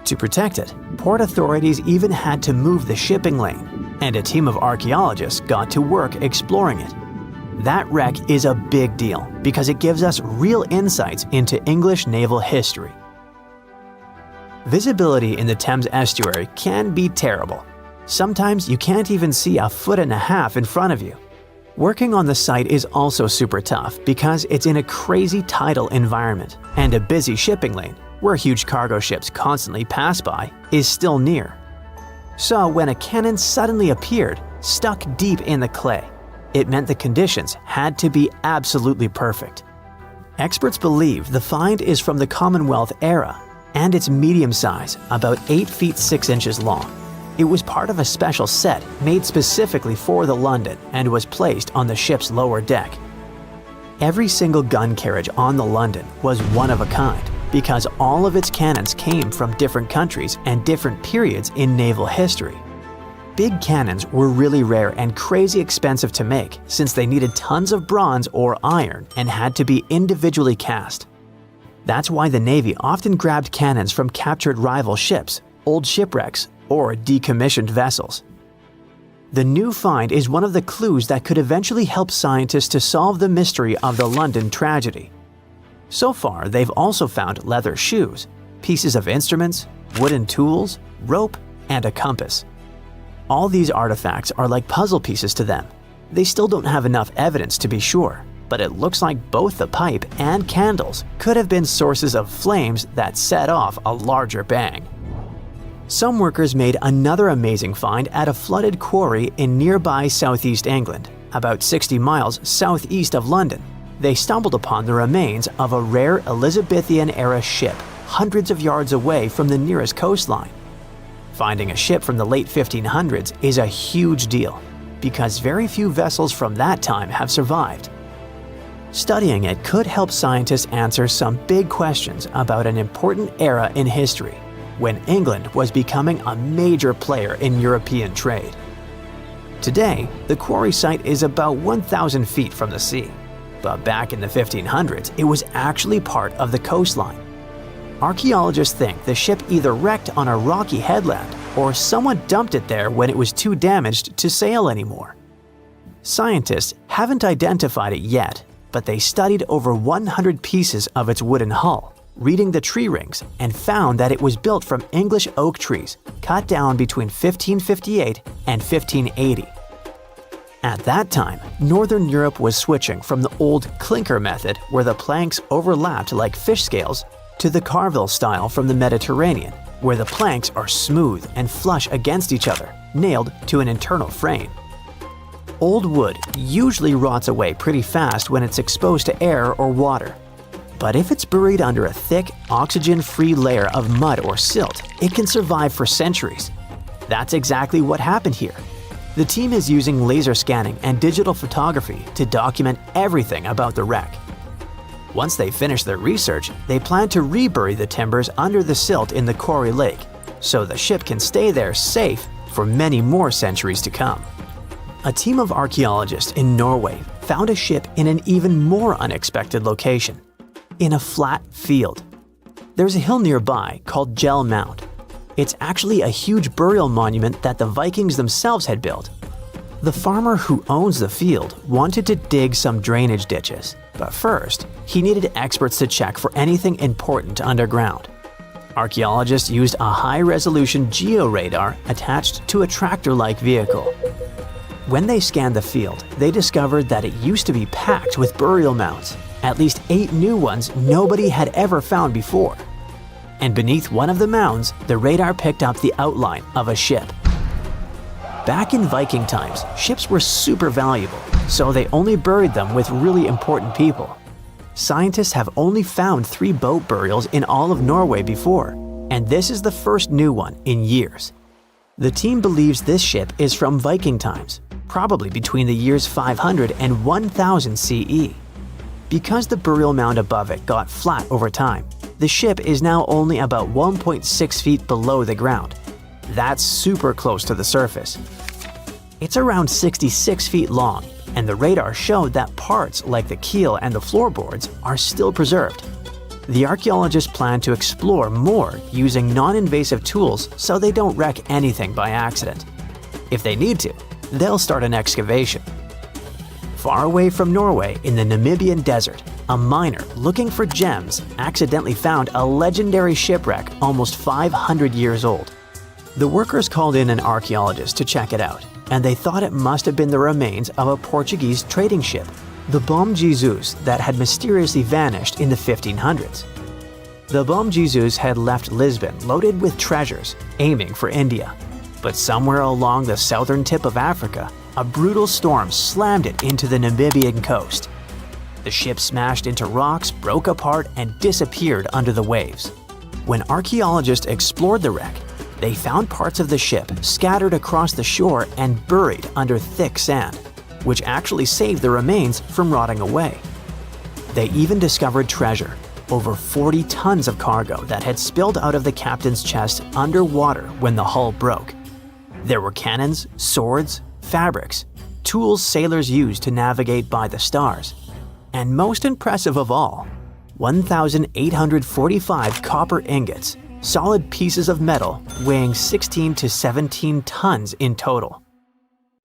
To protect it, port authorities even had to move the shipping lane, and a team of archaeologists got to work exploring it. That wreck is a big deal because it gives us real insights into English naval history. Visibility in the Thames estuary can be terrible. Sometimes you can't even see a foot and a half in front of you. Working on the site is also super tough because it's in a crazy tidal environment, and a busy shipping lane, where huge cargo ships constantly pass by, is still near. So when a cannon suddenly appeared, stuck deep in the clay, it meant the conditions had to be absolutely perfect. Experts believe the find is from the Commonwealth era, and it's medium size, about 8 feet 6 inches long. It was part of a special set made specifically for the London and was placed on the ship's lower deck. Every single gun carriage on the London was one of a kind because all of its cannons came from different countries and different periods in naval history. Big cannons were really rare and crazy expensive to make since they needed tons of bronze or iron and had to be individually cast. That's why the Navy often grabbed cannons from captured rival ships, old shipwrecks, or decommissioned vessels. The new find is one of the clues that could eventually help scientists to solve the mystery of the London tragedy. So far, they've also found leather shoes, pieces of instruments, wooden tools, rope, and a compass. All these artifacts are like puzzle pieces to them. They still don't have enough evidence to be sure, but it looks like both the pipe and candles could have been sources of flames that set off a larger bang. Some workers made another amazing find at a flooded quarry in nearby southeast England, about 60 miles southeast of London. They stumbled upon the remains of a rare Elizabethan-era ship hundreds of yards away from the nearest coastline. Finding a ship from the late 1500s is a huge deal, because very few vessels from that time have survived. Studying it could help scientists answer some big questions about an important era in history, when England was becoming a major player in European trade. Today, the quarry site is about 1,000 feet from the sea, but back in the 1500s, it was actually part of the coastline. Archaeologists think the ship either wrecked on a rocky headland or someone dumped it there when it was too damaged to sail anymore. Scientists haven't identified it yet, but they studied over 100 pieces of its wooden hull, reading the tree rings, and found that it was built from English oak trees cut down between 1558 and 1580. At that time, Northern Europe was switching from the old clinker method where the planks overlapped like fish scales to the carvel style from the Mediterranean, where the planks are smooth and flush against each other, nailed to an internal frame. Old wood usually rots away pretty fast when it's exposed to air or water. But if it's buried under a thick, oxygen-free layer of mud or silt, it can survive for centuries. That's exactly what happened here. The team is using laser scanning and digital photography to document everything about the wreck. Once they finish their research, they plan to rebury the timbers under the silt in the Quarry Lake, so the ship can stay there safe for many more centuries to come. A team of archaeologists in Norway found a ship in an even more unexpected location, in a flat field. There's a hill nearby called Gel Mound. It's actually a huge burial monument that the Vikings themselves had built. The farmer who owns the field wanted to dig some drainage ditches, but first, he needed experts to check for anything important underground. Archaeologists used a high-resolution georadar attached to a tractor-like vehicle. When they scanned the field, they discovered that it used to be packed with burial mounds, at least 8 new ones nobody had ever found before. And beneath one of the mounds, the radar picked up the outline of a ship. Back in Viking times, ships were super valuable, so they only buried them with really important people. Scientists have only found 3 boat burials in all of Norway before, and this is the first new one in years. The team believes this ship is from Viking times, probably between the years 500 and 1000 CE. Because the burial mound above it got flat over time, The ship is now only about 1.6 feet below the ground. That's super close to the surface. It's around 66 feet long, and the radar showed that parts like the keel and the floorboards are still preserved. The archaeologists plan to explore more using non-invasive tools so they don't wreck anything by accident. If they need to, they'll start an excavation. Far away from Norway in the Namibian desert, a miner looking for gems accidentally found a legendary shipwreck almost 500 years old. The workers called in an archaeologist to check it out, and they thought it must have been the remains of a Portuguese trading ship, the Bom Jesus, that had mysteriously vanished in the 1500s. The Bom Jesus had left Lisbon loaded with treasures, aiming for India. But somewhere along the southern tip of Africa, a brutal storm slammed it into the Namibian coast. The ship smashed into rocks, broke apart, and disappeared under the waves. When archaeologists explored the wreck, they found parts of the ship scattered across the shore and buried under thick sand, which actually saved the remains from rotting away. They even discovered treasure, over 40 tons of cargo that had spilled out of the captain's chest underwater when the hull broke. There were cannons, swords, fabrics, tools sailors used to navigate by the stars, and most impressive of all, 1,845 copper ingots, solid pieces of metal weighing 16 to 17 tons in total.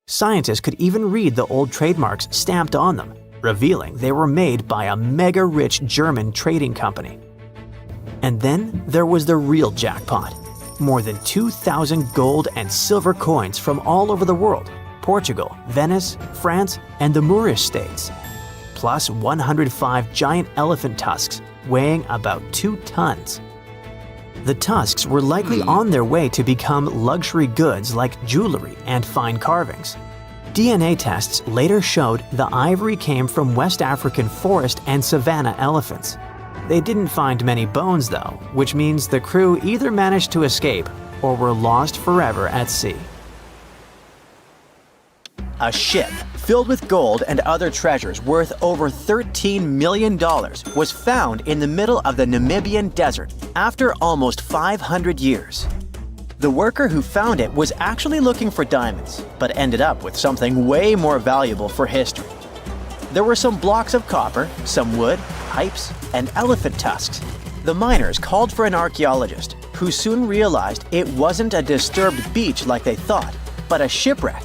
Scientists could even read the old trademarks stamped on them, revealing they were made by a mega-rich German trading company. And then there was the real jackpot. More than 2,000 gold and silver coins from all over the world, Portugal, Venice, France, and the Moorish states, plus 105 giant elephant tusks weighing about 2 tons. The tusks were likely on their way to become luxury goods like jewelry and fine carvings. DNA tests later showed the ivory came from West African forest and savanna elephants. They didn't find many bones though, which means the crew either managed to escape or were lost forever at sea. A ship filled with gold and other treasures worth over $13 million was found in the middle of the Namibian desert after almost 500 years. The worker who found it was actually looking for diamonds, but ended up with something way more valuable for history. There were some blocks of copper, some wood, pipes, and elephant tusks. The miners called for an archaeologist, who soon realized it wasn't a disturbed beach like they thought, but a shipwreck.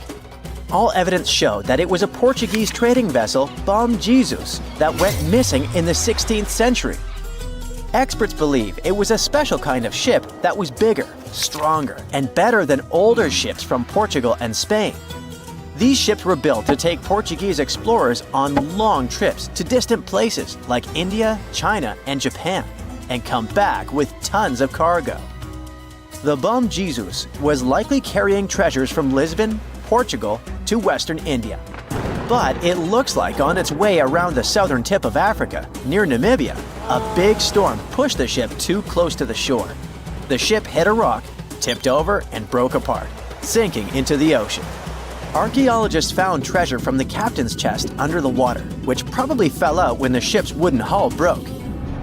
All evidence showed that it was a Portuguese trading vessel, Bom Jesus, that went missing in the 16th century. Experts believe it was a special kind of ship that was bigger, stronger, and better than older ships from Portugal and Spain. These ships were built to take Portuguese explorers on long trips to distant places like India, China, and Japan, and come back with tons of cargo. The Bom Jesus was likely carrying treasures from Lisbon, Portugal, to Western India. But it looks like on its way around the southern tip of Africa, near Namibia, a big storm pushed the ship too close to the shore. The ship hit a rock, tipped over, and broke apart, sinking into the ocean. Archaeologists found treasure from the captain's chest under the water, which probably fell out when the ship's wooden hull broke.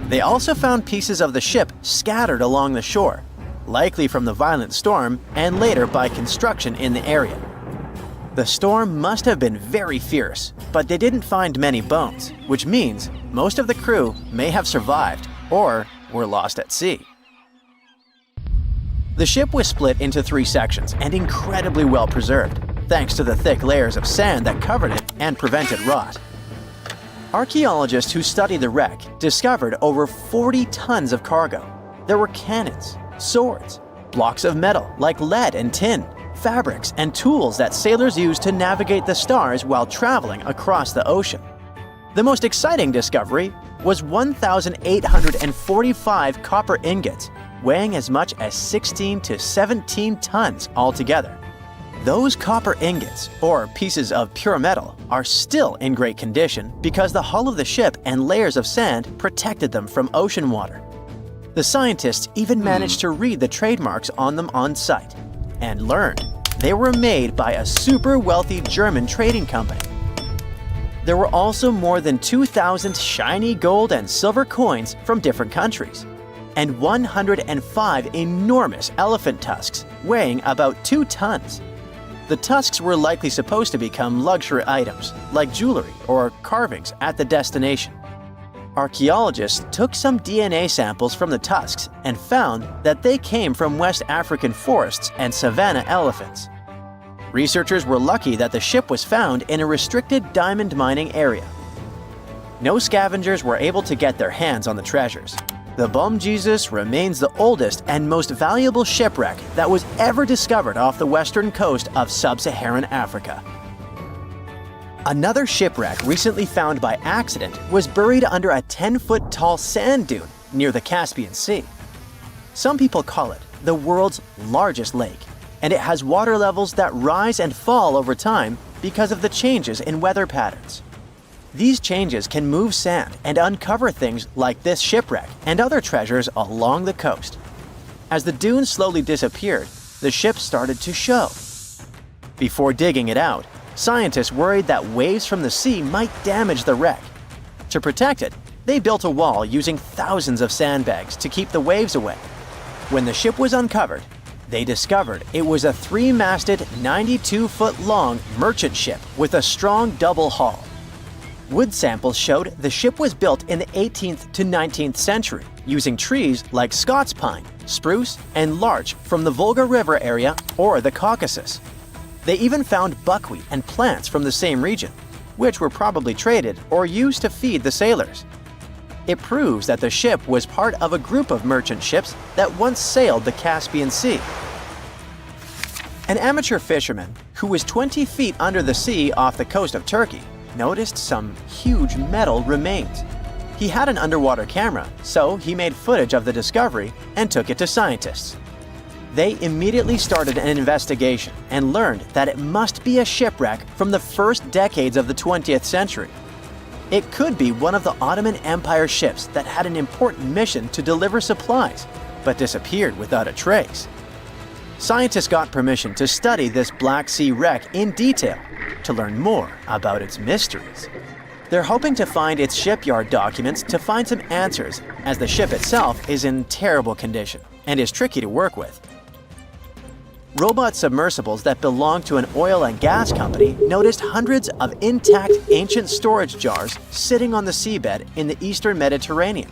They also found pieces of the ship scattered along the shore, likely from the violent storm and later by construction in the area. The storm must have been very fierce, but they didn't find many bones, which means most of the crew may have survived or were lost at sea. The ship was split into 3 sections and incredibly well preserved, thanks to the thick layers of sand that covered it and prevented rot. Archaeologists who studied the wreck discovered over 40 tons of cargo. There were cannons, swords, blocks of metal like lead and tin, fabrics, and tools that sailors used to navigate the stars while traveling across the ocean. The most exciting discovery was 1,845 copper ingots, weighing as much as 16 to 17 tons altogether. Those copper ingots, or pieces of pure metal, are still in great condition because the hull of the ship and layers of sand protected them from ocean water. The scientists even managed to read the trademarks on them on site and learned they were made by a super wealthy German trading company. There were also more than 2,000 shiny gold and silver coins from different countries. and 105 enormous elephant tusks weighing about 2 tons. The tusks were likely supposed to become luxury items, like jewelry or carvings at the destination. Archaeologists took some DNA samples from the tusks and found that they came from West African forests and savanna elephants. Researchers were lucky that the ship was found in a restricted diamond mining area. No scavengers were able to get their hands on the treasures. The Bom Jesus remains the oldest and most valuable shipwreck that was ever discovered off the western coast of sub-Saharan Africa. Another shipwreck recently found by accident was buried under a 10-foot tall sand dune near the Caspian Sea. Some people call it the world's largest lake, and it has water levels that rise and fall over time because of the changes in weather patterns. These changes can move sand and uncover things like this shipwreck and other treasures along the coast. As the dune slowly disappeared, the ship started to show. Before digging it out, scientists worried that waves from the sea might damage the wreck. To protect it, they built a wall using thousands of sandbags to keep the waves away. When the ship was uncovered, they discovered it was a 3-masted, 92-foot-long merchant ship with a strong double hull. Wood samples showed the ship was built in the 18th to 19th century using trees like Scots pine, spruce, and larch from the Volga River area or the Caucasus. They even found buckwheat and plants from the same region, which were probably traded or used to feed the sailors. It proves that the ship was part of a group of merchant ships that once sailed the Caspian Sea. An amateur fisherman who was 20 feet under the sea off the coast of Turkey noticed some huge metal remains. He had an underwater camera, so he made footage of the discovery and took it to scientists. They immediately started an investigation and learned that it must be a shipwreck from the first decades of the 20th century. It could be one of the Ottoman Empire ships that had an important mission to deliver supplies, but disappeared without a trace. Scientists got permission to study this Black Sea wreck in detail to learn more about its mysteries. They're hoping to find its shipyard documents to find some answers, as the ship itself is in terrible condition and is tricky to work with. Robot submersibles that belong to an oil and gas company noticed hundreds of intact ancient storage jars sitting on the seabed in the eastern Mediterranean.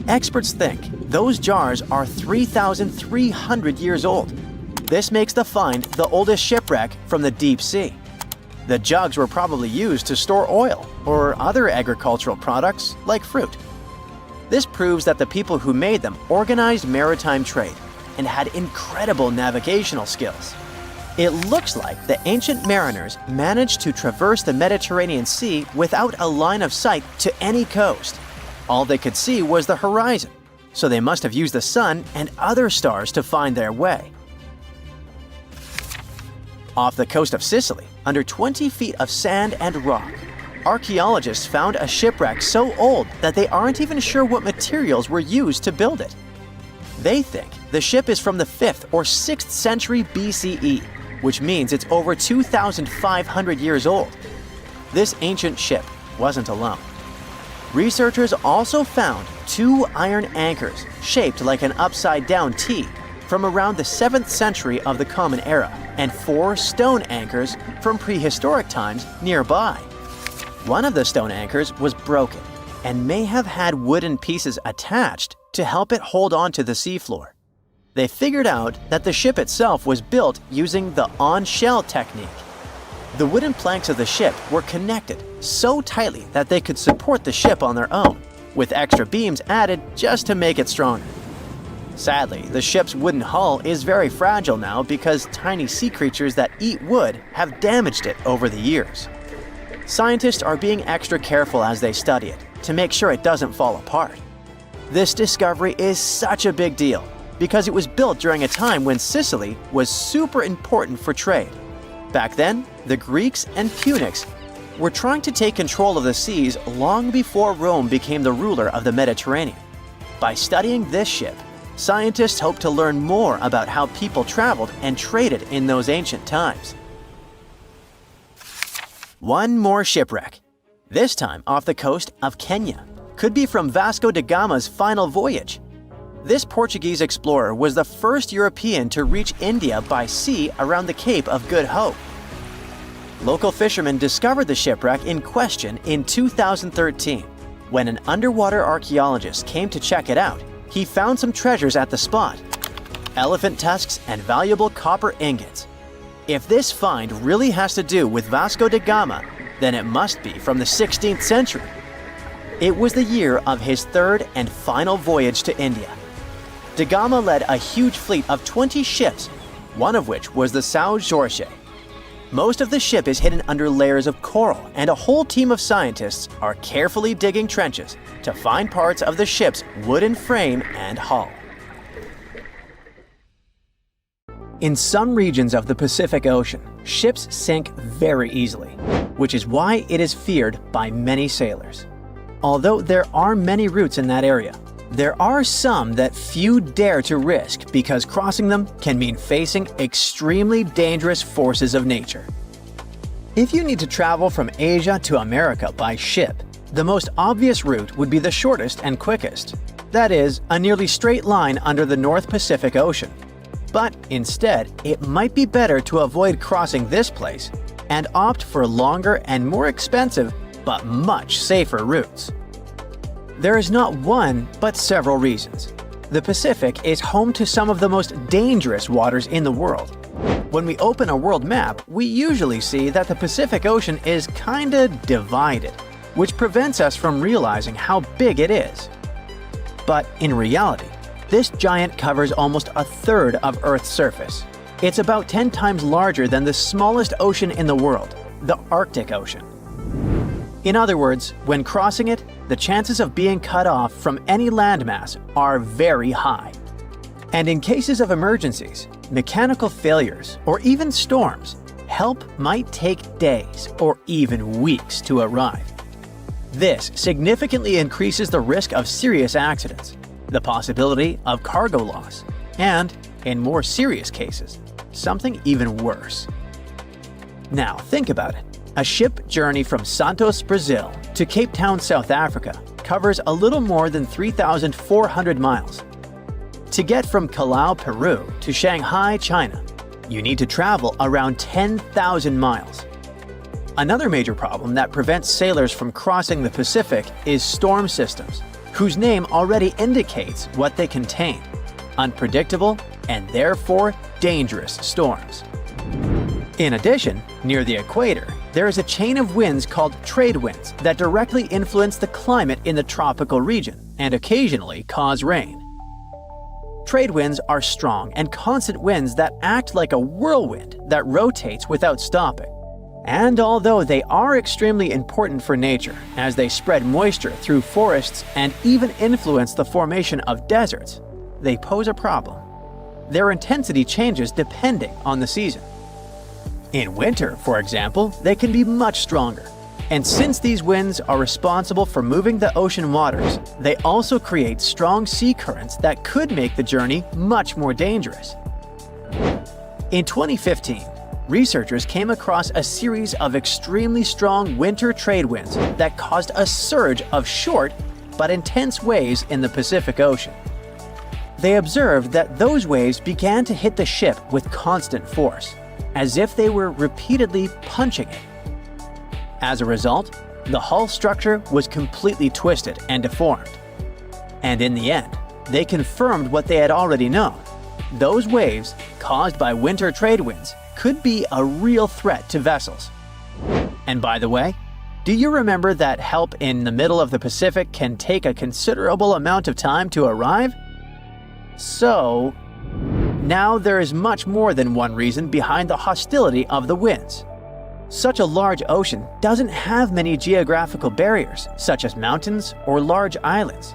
Experts think those jars are 3,300 years old. This makes the find the oldest shipwreck from the deep sea. The jugs were probably used to store oil or other agricultural products like fruit. This proves that the people who made them organized maritime trade and had incredible navigational skills. It looks like the ancient mariners managed to traverse the Mediterranean Sea without a line of sight to any coast. All they could see was the horizon, so they must have used the sun and other stars to find their way. Off the coast of Sicily, under 20 feet of sand and rock, archaeologists found a shipwreck so old that they aren't even sure what materials were used to build it. They think the ship is from the 5th or 6th century BCE, which means it's over 2,500 years old. This ancient ship wasn't alone. Researchers also found 2 iron anchors shaped like an upside-down T from around the 7th century of the Common Era, and 4 stone anchors from prehistoric times nearby. One of the stone anchors was broken and may have had wooden pieces attached to help it hold on to the seafloor. They figured out that the ship itself was built using the on-shell technique. The wooden planks of the ship were connected so tightly that they could support the ship on their own, with extra beams added just to make it stronger. Sadly, the ship's wooden hull is very fragile now because tiny sea creatures that eat wood have damaged it over the years. Scientists are being extra careful as they study it to make sure it doesn't fall apart. This discovery is such a big deal because it was built during a time when Sicily was super important for trade. Back then, the Greeks and Punics were trying to take control of the seas long before Rome became the ruler of the Mediterranean. By studying this ship, scientists hope to learn more about how people traveled and traded in those ancient times. One more shipwreck, this time off the coast of Kenya. Could be from Vasco da Gama's final voyage. This Portuguese explorer was the first European to reach India by sea around the Cape of Good Hope. Local fishermen discovered the shipwreck in question in 2013. When an underwater archaeologist came to check it out, he found some treasures at the spot: elephant tusks and valuable copper ingots. If this find really has to do with Vasco da Gama, then it must be from the 16th century. It was the year of his third and final voyage to India. Da Gama led a huge fleet of 20 ships, one of which was the São Jorge. Most of the ship is hidden under layers of coral, and a whole team of scientists are carefully digging trenches to find parts of the ship's wooden frame and hull. In some regions of the Pacific Ocean, ships sink very easily, which is why it is feared by many sailors. Although there are many routes in that area, there are some that few dare to risk because crossing them can mean facing extremely dangerous forces of nature. If you need to travel from Asia to America by ship, the most obvious route would be the shortest and quickest. That is, a nearly straight line under the North Pacific Ocean. But instead, it might be better to avoid crossing this place and opt for longer and more expensive but much safer routes. There is not one, but several reasons. The Pacific is home to some of the most dangerous waters in the world. When we open a world map, we usually see that the Pacific Ocean is kinda divided, which prevents us from realizing how big it is. But in reality, this giant covers almost a third of Earth's surface. It's about 10 times larger than the smallest ocean in the world, the Arctic Ocean. In other words, when crossing it, the chances of being cut off from any landmass are very high. And in cases of emergencies, mechanical failures, or even storms, help might take days or even weeks to arrive. This significantly increases the risk of serious accidents, the possibility of cargo loss, and, in more serious cases, something even worse. Now think about it. A ship journey from Santos, Brazil to Cape Town, South Africa covers a little more than 3,400 miles. To get from Callao, Peru to Shanghai, China, you need to travel around 10,000 miles. Another major problem that prevents sailors from crossing the Pacific is storm systems, whose name already indicates what they contain: unpredictable and therefore dangerous storms. In addition, near the equator, there is a chain of winds called trade winds that directly influence the climate in the tropical region and occasionally cause rain. Trade winds are strong and constant winds that act like a whirlwind that rotates without stopping. And although they are extremely important for nature, as they spread moisture through forests and even influence the formation of deserts, they pose a problem. Their intensity changes depending on the season. In winter, for example, they can be much stronger. And since these winds are responsible for moving the ocean waters, they also create strong sea currents that could make the journey much more dangerous. In 2015, researchers came across a series of extremely strong winter trade winds that caused a surge of short but intense waves in the Pacific Ocean. They observed that those waves began to hit the ship with constant force, as if they were repeatedly punching it. As a result, the hull structure was completely twisted and deformed. And in the end, they confirmed what they had already known. Those waves, caused by winter trade winds, could be a real threat to vessels. And by the way, do you remember that help in the middle of the Pacific can take a considerable amount of time to arrive? So, now there is much more than one reason behind the hostility of the winds. Such a large ocean doesn't have many geographical barriers, such as mountains or large islands.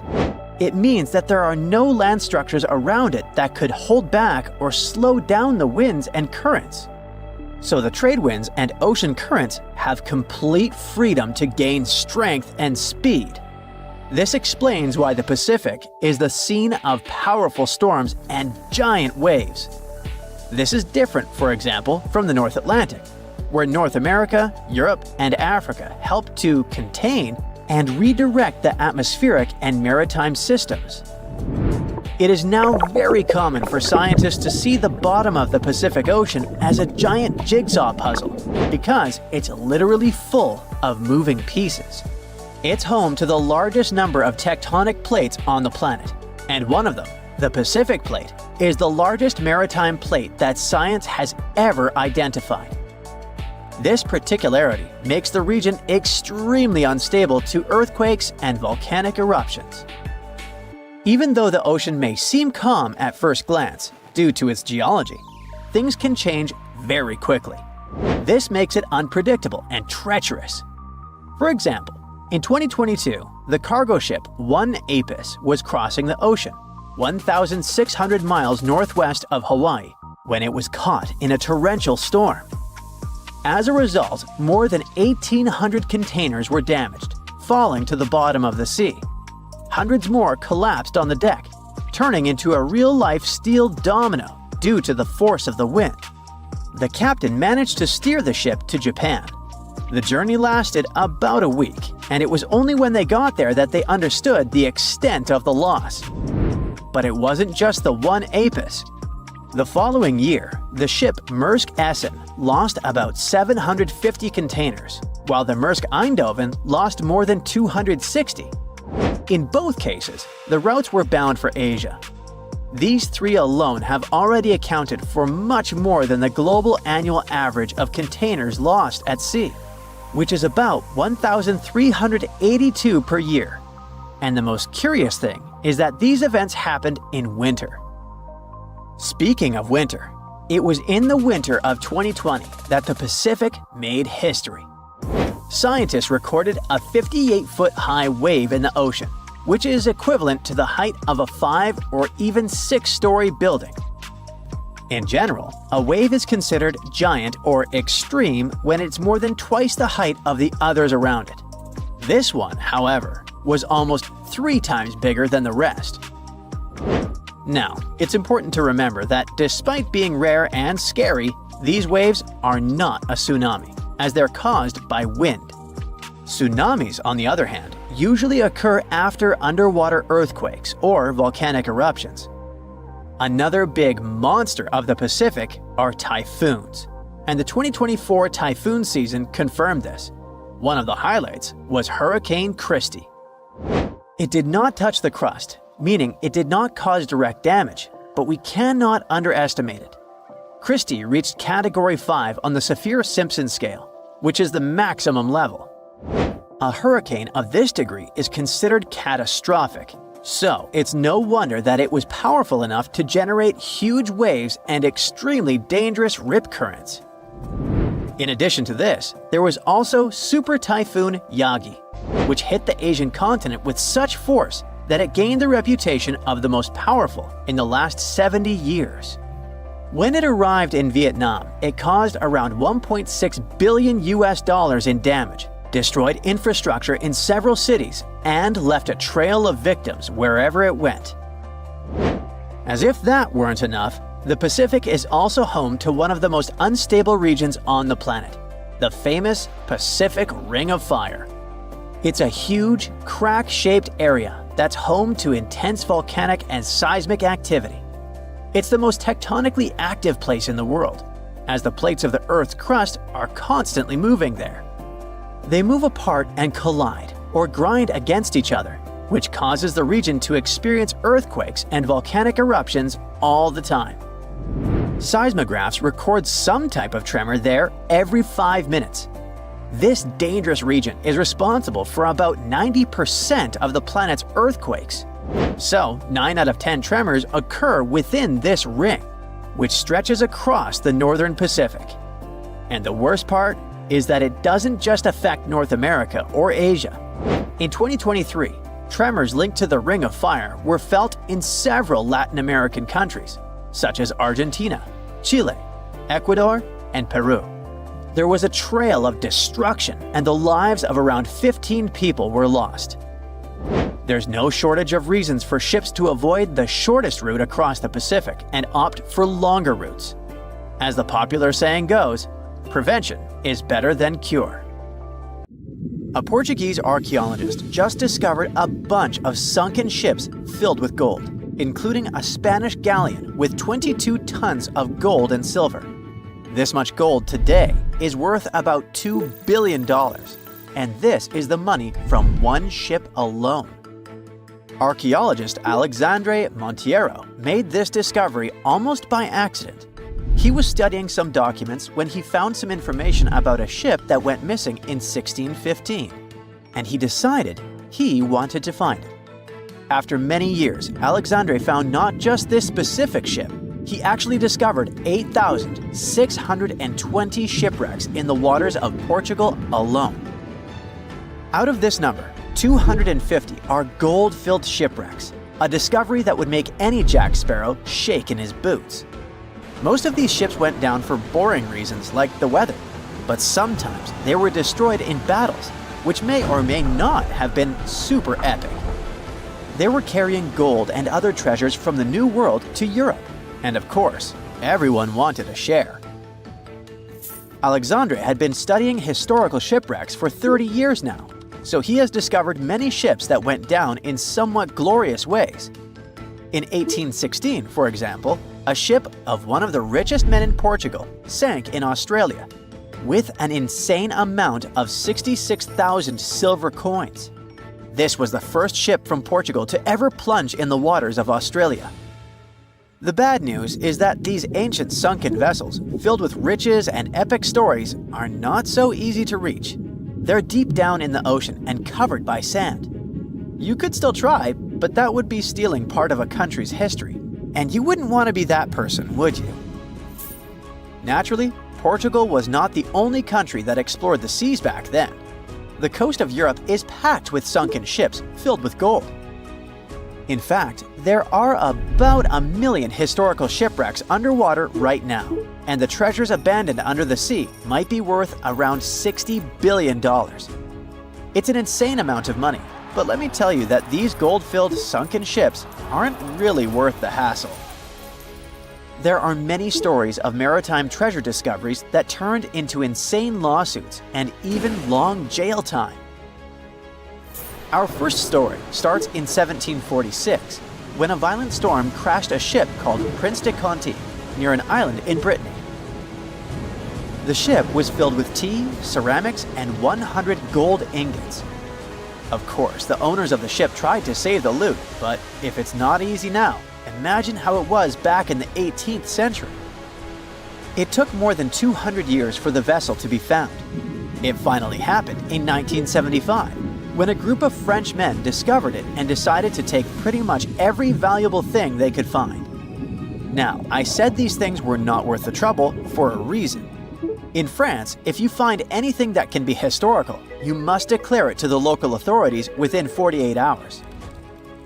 It means that there are no land structures around it that could hold back or slow down the winds and currents. So the trade winds and ocean currents have complete freedom to gain strength and speed. This explains why the Pacific is the scene of powerful storms and giant waves. This is different, for example, from the North Atlantic, where North America, Europe, and Africa help to contain and redirect the atmospheric and maritime systems. It is now very common for scientists to see the bottom of the Pacific Ocean as a giant jigsaw puzzle because it's literally full of moving pieces. It's home to the largest number of tectonic plates on the planet, and one of them, the Pacific Plate, is the largest maritime plate that science has ever identified. This particularity makes the region extremely unstable to earthquakes and volcanic eruptions. Even though the ocean may seem calm at first glance due to its geology, things can change very quickly. This makes it unpredictable and treacherous. For example, in 2022, the cargo ship 1 Apis was crossing the ocean, 1,600 miles northwest of Hawaii, when it was caught in a torrential storm. As a result, more than 1,800 containers were damaged, falling to the bottom of the sea. Hundreds more collapsed on the deck, turning into a real-life steel domino due to the force of the wind. The captain managed to steer the ship to Japan. The journey lasted about a week, and it was only when they got there that they understood the extent of the loss. But it wasn't just the 1 Apis. The following year, the ship Maersk Essen lost about 750 containers, while the Maersk Eindhoven lost more than 260. In both cases, the routes were bound for Asia. These three alone have already accounted for much more than the global annual average of containers lost at sea, which is about 1,382 per year. And the most curious thing is that these events happened in winter. Speaking of winter, it was in the winter of 2020 that the Pacific made history. Scientists recorded a 58-foot-high wave in the ocean, which is equivalent to the height of a 5 or even 6-story building. In general, a wave is considered giant or extreme when it's more than twice the height of the others around it. This one, however, was almost 3 times bigger than the rest. Now, it's important to remember that despite being rare and scary, these waves are not a tsunami, as they're caused by wind. Tsunamis, on the other hand, usually occur after underwater earthquakes or volcanic eruptions. Another big monster of the Pacific are typhoons, and the 2024 typhoon season confirmed this. One of the highlights was Hurricane Christy. It did not touch the crust, meaning it did not cause direct damage, but we cannot underestimate it. Christy reached Category 5 on the Saffir-Simpson scale, which is the maximum level. A hurricane of this degree is considered catastrophic, so it's no wonder that it was powerful enough to generate huge waves and extremely dangerous rip currents. In addition to this, there was also Super Typhoon Yagi, which hit the Asian continent with such force that it gained the reputation of the most powerful in the last 70 years. When it arrived in Vietnam, it caused around $1.6 billion in damage, destroyed infrastructure in several cities, and left a trail of victims wherever it went. As if that weren't enough, the Pacific is also home to one of the most unstable regions on the planet, the famous Pacific Ring of Fire. It's a huge, crack-shaped area that's home to intense volcanic and seismic activity. It's the most tectonically active place in the world, as the plates of the Earth's crust are constantly moving there. They move apart and collide, or grind against each other, which causes the region to experience earthquakes and volcanic eruptions all the time. Seismographs record some type of tremor there every 5 minutes. This dangerous region is responsible for about 90% of the planet's earthquakes. So, 9 out of 10 tremors occur within this ring, which stretches across the northern Pacific. And the worst part is that it doesn't just affect North America or Asia. In 2023, tremors linked to the Ring of Fire were felt in several Latin American countries, such as Argentina, Chile, Ecuador, and Peru. There was a trail of destruction, and the lives of around 15 people were lost. There's no shortage of reasons for ships to avoid the shortest route across the Pacific and opt for longer routes. As the popular saying goes, prevention is better than cure. A Portuguese archaeologist just discovered a bunch of sunken ships filled with gold, including a Spanish galleon with 22 tons of gold and silver. This much gold today is worth about $2 billion, and this is the money from one ship alone. Archaeologist Alexandre Monteiro made this discovery almost by accident. He was studying some documents when he found some information about a ship that went missing in 1615, and he decided he wanted to find it. After many years, Alexandre found not just this specific ship, he actually discovered 8,620 shipwrecks in the waters of Portugal alone. Out of this number, 250 are gold-filled shipwrecks, a discovery that would make any Jack Sparrow shake in his boots. Most of these ships went down for boring reasons like the weather, but sometimes they were destroyed in battles, which may or may not have been super epic. They were carrying gold and other treasures from the New World to Europe, and of course, everyone wanted a share. Alexandre had been studying historical shipwrecks for 30 years now, so he has discovered many ships that went down in somewhat glorious ways. In 1816, for example, a ship of one of the richest men in Portugal sank in Australia, with an insane amount of 66,000 silver coins. This was the first ship from Portugal to ever plunge in the waters of Australia. The bad news is that these ancient sunken vessels, filled with riches and epic stories, are not so easy to reach. They're deep down in the ocean and covered by sand. You could still try, but that would be stealing part of a country's history, and you wouldn't want to be that person, would you? Naturally, Portugal was not the only country that explored the seas back then. The coast of Europe is packed with sunken ships filled with gold. In fact, there are about 1 million historical shipwrecks underwater right now, and the treasures abandoned under the sea might be worth around $60 billion. It's an insane amount of money, but let me tell you that these gold-filled sunken ships aren't really worth the hassle. There are many stories of maritime treasure discoveries that turned into insane lawsuits and even long jail time. Our first story starts in 1746, when a violent storm crashed a ship called Prince de Conti near an island in Brittany. The ship was filled with tea, ceramics, and 100 gold ingots. Of course, the owners of the ship tried to save the loot, but if it's not easy now, imagine how it was back in the 18th century. It took more than 200 years for the vessel to be found. It finally happened in 1975, when a group of French men discovered it and decided to take pretty much every valuable thing they could find. Now, I said these things were not worth the trouble for a reason. In France, if you find anything that can be historical, you must declare it to the local authorities within 48 hours.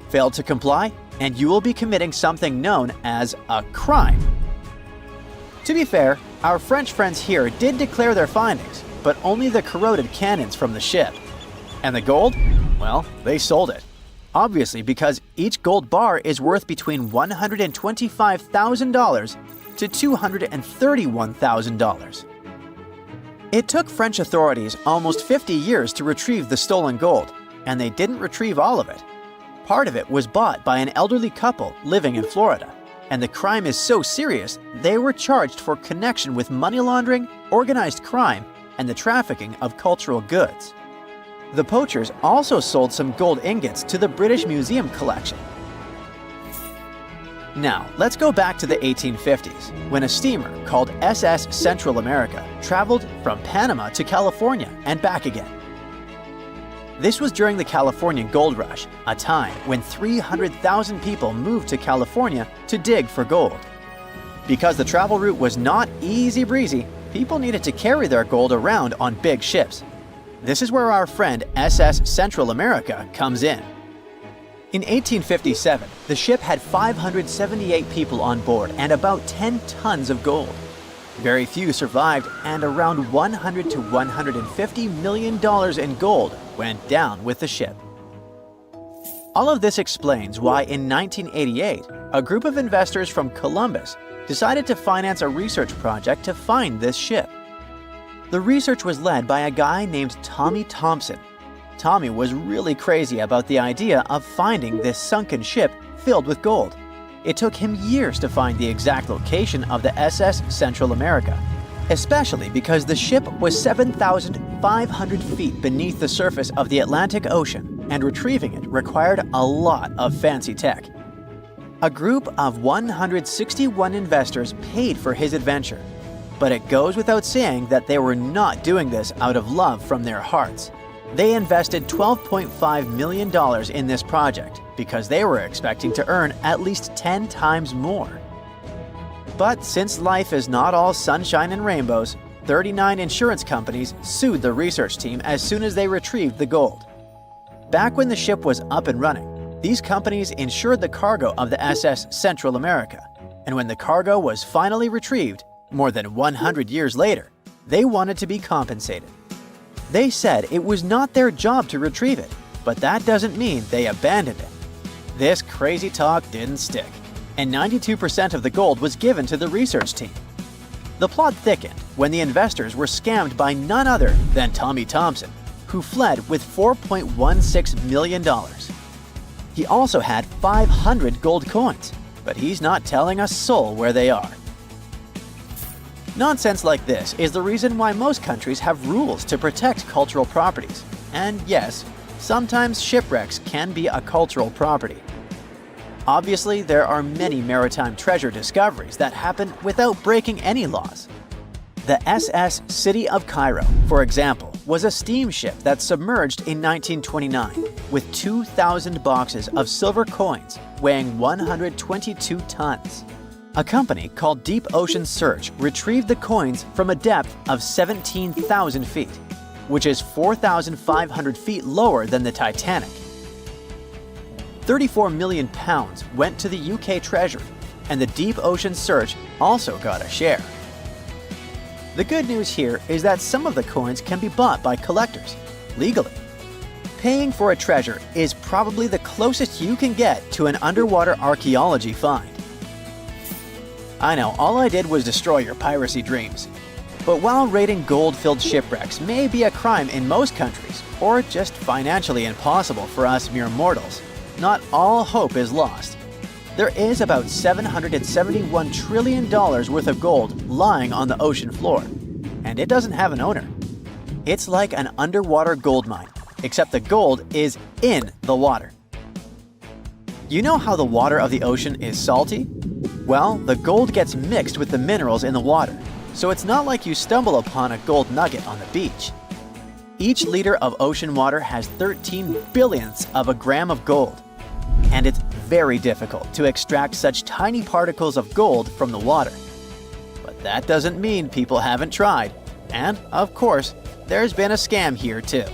Fail to comply, and you will be committing something known as a crime. To be fair, our French friends here did declare their findings, but only the corroded cannons from the ship. And the gold? Well, they sold it. Obviously, because each gold bar is worth between $125,000 to $231,000. It took French authorities almost 50 years to retrieve the stolen gold, and they didn't retrieve all of it. Part of it was bought by an elderly couple living in Florida, and the crime is so serious they were charged for connection with money laundering, organized crime, and the trafficking of cultural goods. The poachers also sold some gold ingots to the British Museum collection. Now, let's go back to the 1850s, when a steamer called SS Central America traveled from Panama to California and back again. This was during the California Gold Rush, a time when 300,000 people moved to California to dig for gold. Because the travel route was not easy breezy, people needed to carry their gold around on big ships. This is where our friend SS Central America comes in. In 1857, the ship had 578 people on board and about 10 tons of gold. Very few survived, and around $100 to $150 million in gold went down with the ship. All of this explains why in 1988, a group of investors from Columbus decided to finance a research project to find this ship. The research was led by a guy named Tommy Thompson. Tommy was really crazy about the idea of finding this sunken ship filled with gold, It took him years to find the exact location of the SS Central America, especially because the ship was 7,500 feet beneath the surface of the Atlantic Ocean, and retrieving it required a lot of fancy tech. A group of 161 investors paid for his adventure, but it goes without saying that they were not doing this out of love from their hearts. They invested $12.5 million in this project because they were expecting to earn at least 10 times more. But since life is not all sunshine and rainbows, 39 insurance companies sued the research team as soon as they retrieved the gold. Back when the ship was up and running, these companies insured the cargo of the SS Central America, and when the cargo was finally retrieved, more than 100 years later, they wanted to be compensated. They said it was not their job to retrieve it, but that doesn't mean they abandoned it. This crazy talk didn't stick, and 92% of the gold was given to the research team. The plot thickened when the investors were scammed by none other than Tommy Thompson, who fled with $4.16 million. He also had 500 gold coins, but he's not telling a soul where they are. Nonsense like this is the reason why most countries have rules to protect cultural properties. And yes, sometimes shipwrecks can be a cultural property. Obviously, there are many maritime treasure discoveries that happen without breaking any laws. The SS City of Cairo, for example, was a steamship that submerged in 1929 with 2,000 boxes of silver coins weighing 122 tons. A company called Deep Ocean Search retrieved the coins from a depth of 17,000 feet, which is 4,500 feet lower than the Titanic. 34 million pounds went to the UK Treasury, and the Deep Ocean Search also got a share. The good news here is that some of the coins can be bought by collectors, legally. Paying for a treasure is probably the closest you can get to an underwater archaeology find. I know, all I did was destroy your piracy dreams. But while raiding gold-filled shipwrecks may be a crime in most countries, or just financially impossible for us mere mortals, not all hope is lost. There is about $771 trillion worth of gold lying on the ocean floor, and it doesn't have an owner. It's like an underwater gold mine, except the gold is in the water. You know how the water of the ocean is salty? Well, the gold gets mixed with the minerals in the water, so it's not like you stumble upon a gold nugget on the beach. Each liter of ocean water has 13 billionths of a gram of gold, and it's very difficult to extract such tiny particles of gold from the water. But that doesn't mean people haven't tried, and of course, there's been a scam here too.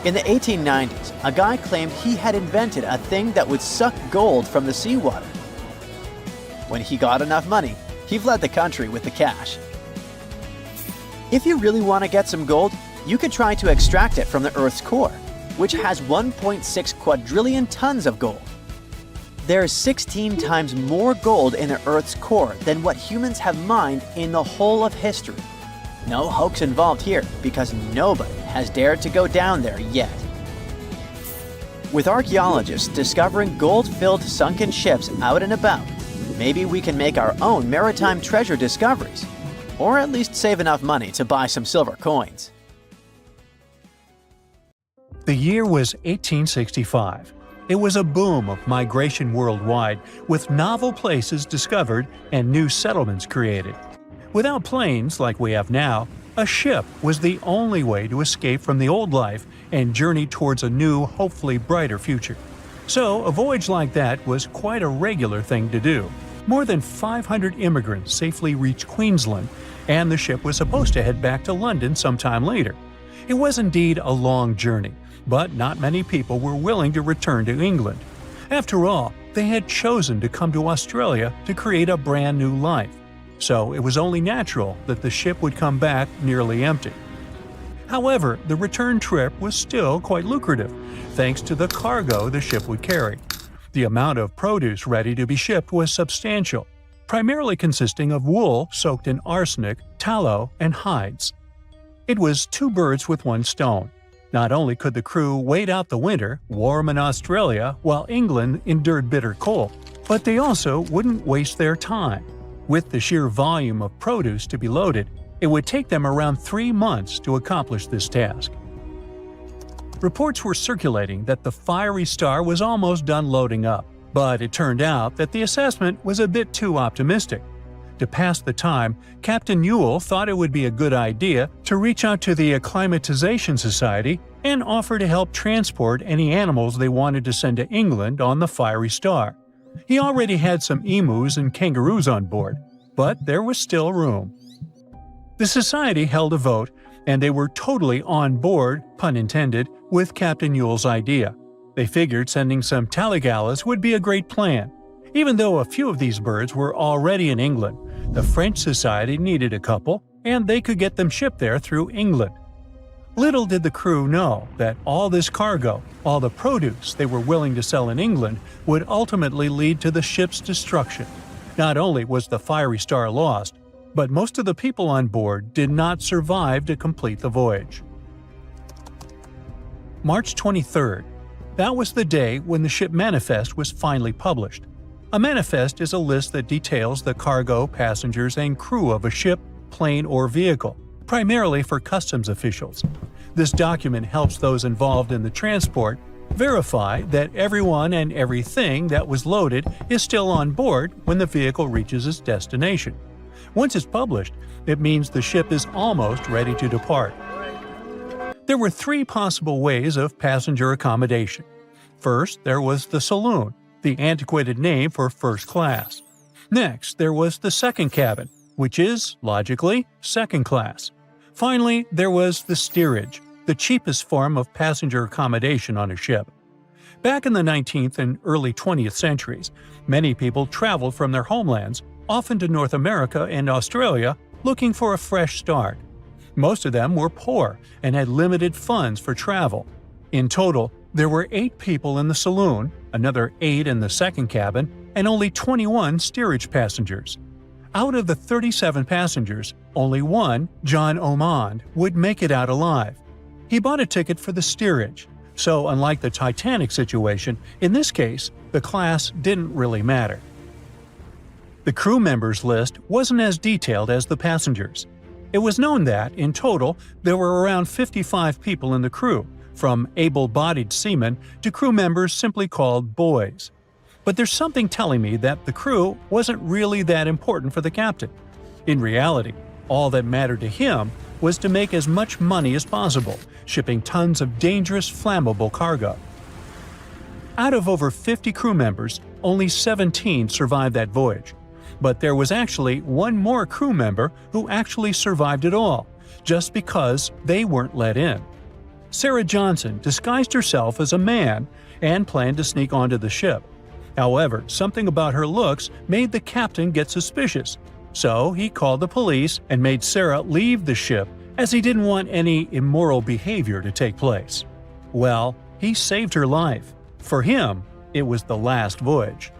In the 1890s, a guy claimed he had invented a thing that would suck gold from the seawater. When he got enough money, he fled the country with the cash. If you really want to get some gold, you could try to extract it from the Earth's core, which has 1.6 quadrillion tons of gold. There's 16 times more gold in the Earth's core than what humans have mined in the whole of history. No hoax involved here, because nobody has dared to go down there yet. With archaeologists discovering gold-filled sunken ships out and about, maybe we can make our own maritime treasure discoveries, or at least save enough money to buy some silver coins. The year was 1865. It was a boom of migration worldwide, with novel places discovered and new settlements created. Without planes like we have now, a ship was the only way to escape from the old life and journey towards a new, hopefully brighter future. So a voyage like that was quite a regular thing to do. More than 500 immigrants safely reached Queensland, and the ship was supposed to head back to London sometime later. It was indeed a long journey, but not many people were willing to return to England. After all, they had chosen to come to Australia to create a brand new life. So it was only natural that the ship would come back nearly empty. However, the return trip was still quite lucrative, thanks to the cargo the ship would carry. The amount of produce ready to be shipped was substantial, primarily consisting of wool soaked in arsenic, tallow, and hides. It was two birds with one stone. Not only could the crew wait out the winter, warm in Australia, while England endured bitter cold, But they also wouldn't waste their time. With the sheer volume of produce to be loaded, it would take them around 3 months to accomplish this task. Reports were circulating that the Fiery Star was almost done loading up, but it turned out that the assessment was a bit too optimistic. To pass the time, Captain Ewell thought it would be a good idea to reach out to the Acclimatization Society and offer to help transport any animals they wanted to send to England on the Fiery Star. He already had some emus and kangaroos on board, but there was still room. The society held a vote, and they were totally on board, pun intended, with Captain Ewell's idea. They figured sending some Taligalas would be a great plan. Even though a few of these birds were already in England, the French Society needed a couple, and they could get them shipped there through England. Little did the crew know that all this cargo, all the produce they were willing to sell in England, would ultimately lead to the ship's destruction. Not only was the Fiery Star lost, but most of the people on board did not survive to complete the voyage. March 23rd. That was the day when the ship manifest was finally published. A manifest is a list that details the cargo, passengers, and crew of a ship, plane, or vehicle, primarily for customs officials. This document helps those involved in the transport verify that everyone and everything that was loaded is still on board when the vehicle reaches its destination. Once it's published, it means the ship is almost ready to depart. There were 3 possible ways of passenger accommodation. First, there was the saloon, the antiquated name for first class. Next, there was the second cabin, which is, logically, second class. Finally, there was the steerage, the cheapest form of passenger accommodation on a ship. Back in the 19th and early 20th centuries, many people traveled from their homelands, often to North America and Australia, looking for a fresh start. Most of them were poor and had limited funds for travel. In total, there were 8 people in the saloon, another 8 in the second cabin, and only 21 steerage passengers. Out of the 37 passengers, only one, John Omond, would make it out alive. He bought a ticket for the steerage, so unlike the Titanic situation, in this case, the class didn't really matter. The crew members list wasn't as detailed as the passengers. It was known that, in total, there were around 55 people in the crew, from able-bodied seamen to crew members simply called boys. But there's something telling me that the crew wasn't really that important for the captain. In reality, all that mattered to him was to make as much money as possible, shipping tons of dangerous, flammable cargo. Out of over 50 crew members, only 17 survived that voyage. But there was actually one more crew member who actually survived it all, just because they weren't let in. Sarah Johnson disguised herself as a man and planned to sneak onto the ship. However, something about her looks made the captain get suspicious, so he called the police and made Sarah leave the ship as he didn't want any immoral behavior to take place. Well, he saved her life. For him, it was the last voyage.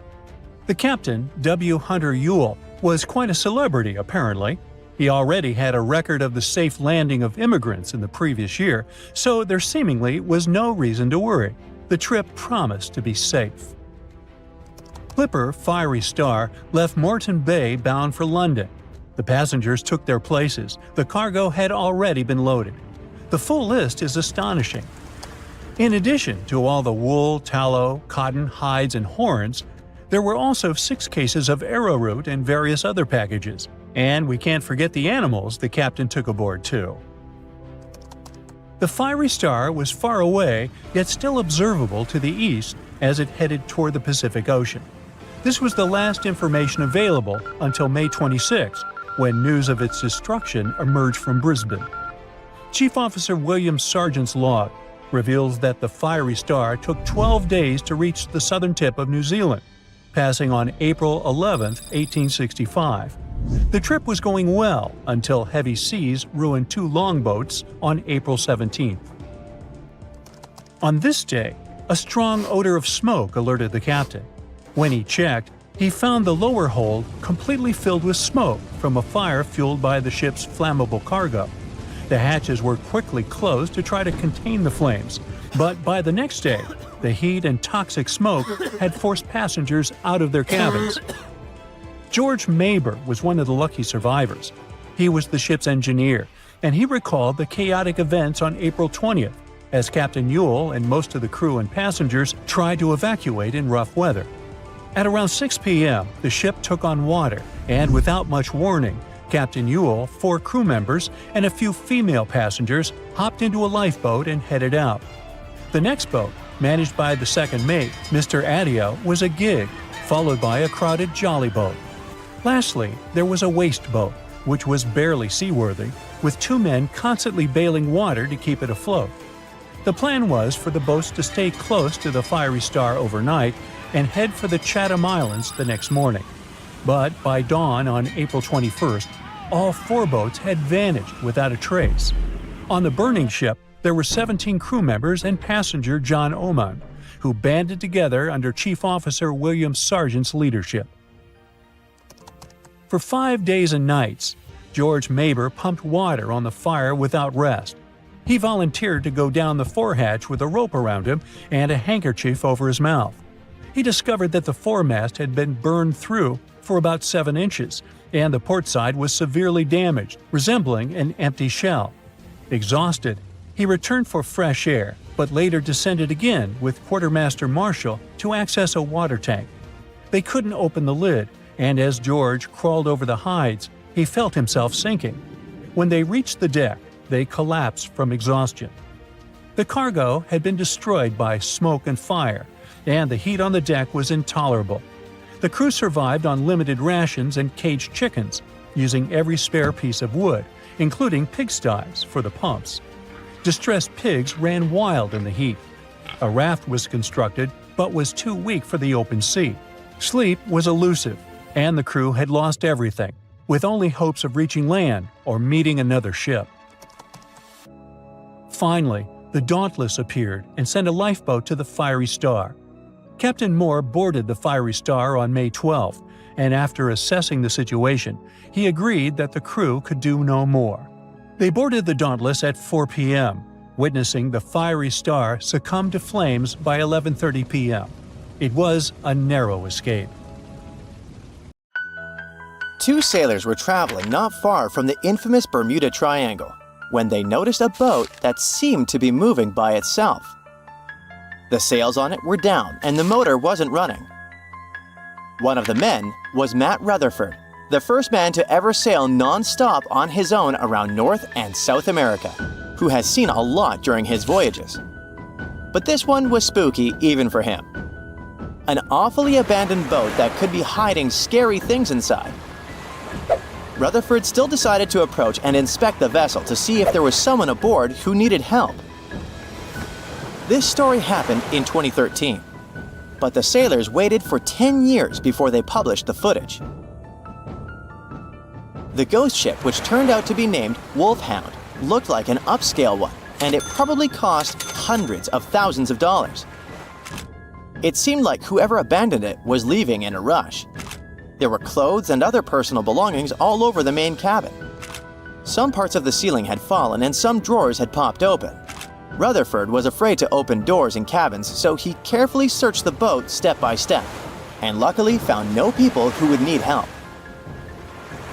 The captain, W. Hunter Ewell, was quite a celebrity apparently. He already had a record of the safe landing of immigrants in the previous year, so there seemingly was no reason to worry. The trip promised to be safe. Clipper Fiery Star left Moreton Bay bound for London. The passengers took their places. The cargo had already been loaded. The full list is astonishing. In addition to all the wool, tallow, cotton, hides, and horns, there were also 6 cases of arrowroot and various other packages. And we can't forget the animals the captain took aboard too. The Fiery Star was far away, yet still observable to the east as it headed toward the Pacific Ocean. This was the last information available until May 26, when news of its destruction emerged from Brisbane. Chief Officer William Sargent's log reveals that the Fiery Star took 12 days to reach the southern tip of New Zealand, passing on April 11, 1865. The trip was going well until heavy seas ruined 2 longboats on April 17th. On this day, a strong odor of smoke alerted the captain. When he checked, he found the lower hold completely filled with smoke from a fire fueled by the ship's flammable cargo. The hatches were quickly closed to try to contain the flames, But by the next day, the heat and toxic smoke had forced passengers out of their cabins. George Maber was one of the lucky survivors. He was the ship's engineer, and he recalled the chaotic events on April 20th, as Captain Ewell and most of the crew and passengers tried to evacuate in rough weather. At around 6 p.m., the ship took on water, and without much warning, Captain Ewell, 4 crew members, and a few female passengers hopped into a lifeboat and headed out. The next boat, managed by the second mate, Mr. Adio, was a gig, followed by a crowded jolly boat. Lastly, there was a waste boat, which was barely seaworthy, with 2 men constantly bailing water to keep it afloat. The plan was for the boats to stay close to the Fiery Star overnight and head for the Chatham Islands the next morning. But by dawn on April 21st, all 4 boats had vanished without a trace. On the burning ship, there were 17 crew members and passenger John Oman, who banded together under Chief Officer William Sargent's leadership. For 5 days and nights, George Maber pumped water on the fire without rest. He volunteered to go down the forehatch with a rope around him and a handkerchief over his mouth. He discovered that the foremast had been burned through for about 7 inches, and the port side was severely damaged, resembling an empty shell. Exhausted, he returned for fresh air, but later descended again with Quartermaster Marshall to access a water tank. They couldn't open the lid, and as George crawled over the hides, he felt himself sinking. When they reached the deck, they collapsed from exhaustion. The cargo had been destroyed by smoke and fire, and the heat on the deck was intolerable. The crew survived on limited rations and caged chickens, using every spare piece of wood, including pigsties for the pumps. Distressed pigs ran wild in the heat. A raft was constructed, but was too weak for the open sea. Sleep was elusive, and the crew had lost everything, with only hopes of reaching land or meeting another ship. Finally, the Dauntless appeared and sent a lifeboat to the Fiery Star. Captain Moore boarded the Fiery Star on May 12th, and after assessing the situation, he agreed that the crew could do no more. They boarded the Dauntless at 4 p.m., witnessing the Fiery Star succumb to flames by 11:30 p.m. It was a narrow escape. 2 sailors were traveling not far from the infamous Bermuda Triangle when they noticed a boat that seemed to be moving by itself. The sails on it were down and the motor wasn't running. One of the men was Matt Rutherford, the first man to ever sail non-stop on his own around North and South America, who has seen a lot during his voyages. But this one was spooky even for him. An awfully abandoned boat that could be hiding scary things inside. Rutherford still decided to approach and inspect the vessel to see if there was someone aboard who needed help. This story happened in 2013, but the sailors waited for 10 years before they published the footage. The ghost ship, which turned out to be named Wolfhound, looked like an upscale one, and it probably cost hundreds of thousands of dollars. It seemed like whoever abandoned it was leaving in a rush. There were clothes and other personal belongings all over the main cabin. Some parts of the ceiling had fallen and some drawers had popped open. Rutherford was afraid to open doors in cabins, so he carefully searched the boat step by step, and luckily found no people who would need help.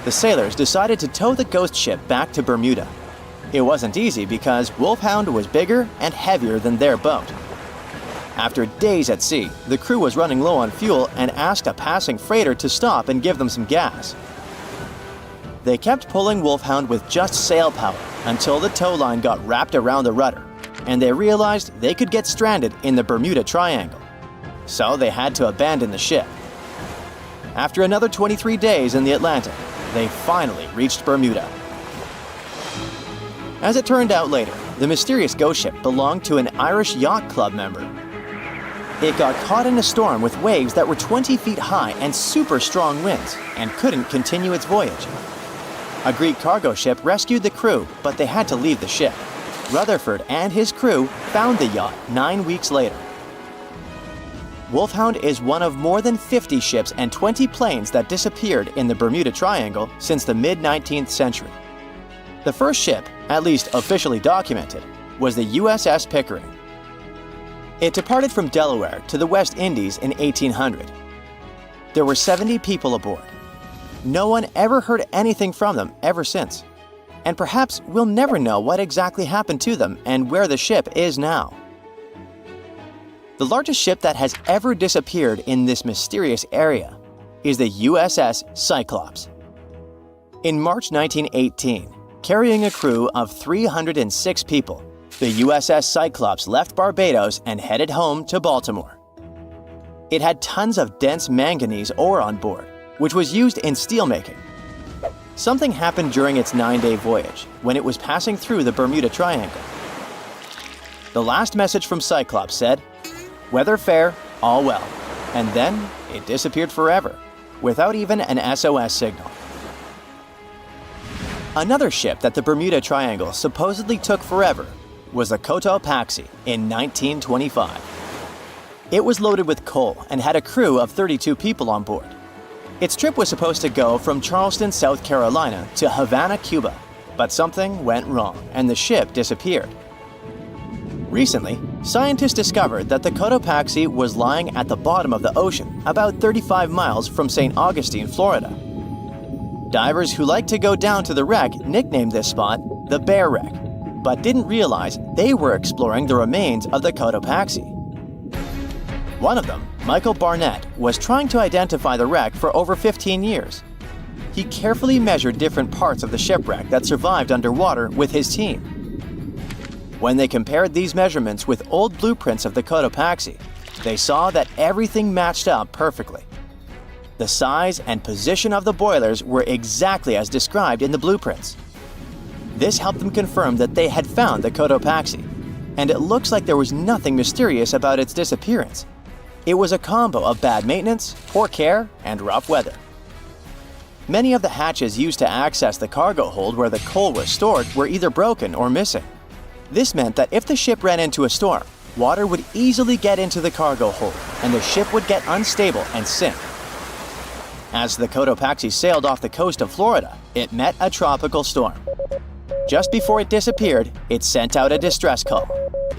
The sailors decided to tow the ghost ship back to Bermuda. It wasn't easy because Wolfhound was bigger and heavier than their boat. After days at sea, the crew was running low on fuel and asked a passing freighter to stop and give them some gas. They kept pulling Wolfhound with just sail power until the tow line got wrapped around the rudder, and they realized they could get stranded in the Bermuda Triangle. So they had to abandon the ship. After another 23 days in the Atlantic, they finally reached Bermuda. As it turned out later, the mysterious ghost ship belonged to an Irish yacht club member. It got caught in a storm with waves that were 20 feet high and super strong winds, and couldn't continue its voyage. A Greek cargo ship rescued the crew, but they had to leave the ship. Rutherford and his crew found the yacht 9 weeks later. Wolfhound is one of more than 50 ships and 20 planes that disappeared in the Bermuda Triangle since the mid-19th century. The first ship, at least officially documented, was the USS Pickering. It departed from Delaware to the West Indies in 1800. There were 70 people aboard. No one ever heard anything from them ever since. And perhaps we'll never know what exactly happened to them and where the ship is now. The largest ship that has ever disappeared in this mysterious area is the USS Cyclops. In March 1918, carrying a crew of 306 people, the USS Cyclops left Barbados and headed home to Baltimore. It had tons of dense manganese ore on board, which was used in steelmaking. Something happened during its 9-day voyage when it was passing through the Bermuda Triangle. The last message from Cyclops said, "Weather fair, all well," and then it disappeared forever, without even an SOS signal. Another ship that the Bermuda Triangle supposedly took forever was the Cotopaxi in 1925. It was loaded with coal and had a crew of 32 people on board. Its trip was supposed to go from Charleston, South Carolina to Havana, Cuba, but something went wrong and the ship disappeared. Recently, scientists discovered that the Cotopaxi was lying at the bottom of the ocean about 35 miles from St. Augustine, Florida. Divers who like to go down to the wreck nicknamed this spot the Bear Wreck, but didn't realize they were exploring the remains of the Cotopaxi. One of them, Michael Barnett, was trying to identify the wreck for over 15 years. He carefully measured different parts of the shipwreck that survived underwater with his team. When they compared these measurements with old blueprints of the Cotopaxi, they saw that everything matched up perfectly. The size and position of the boilers were exactly as described in the blueprints. This helped them confirm that they had found the Cotopaxi, and it looks like there was nothing mysterious about its disappearance. It was a combo of bad maintenance, poor care, and rough weather. Many of the hatches used to access the cargo hold where the coal was stored were either broken or missing. This meant that if the ship ran into a storm, water would easily get into the cargo hold, and the ship would get unstable and sink. As the Cotopaxi sailed off the coast of Florida, it met a tropical storm. Just before it disappeared, it sent out a distress call.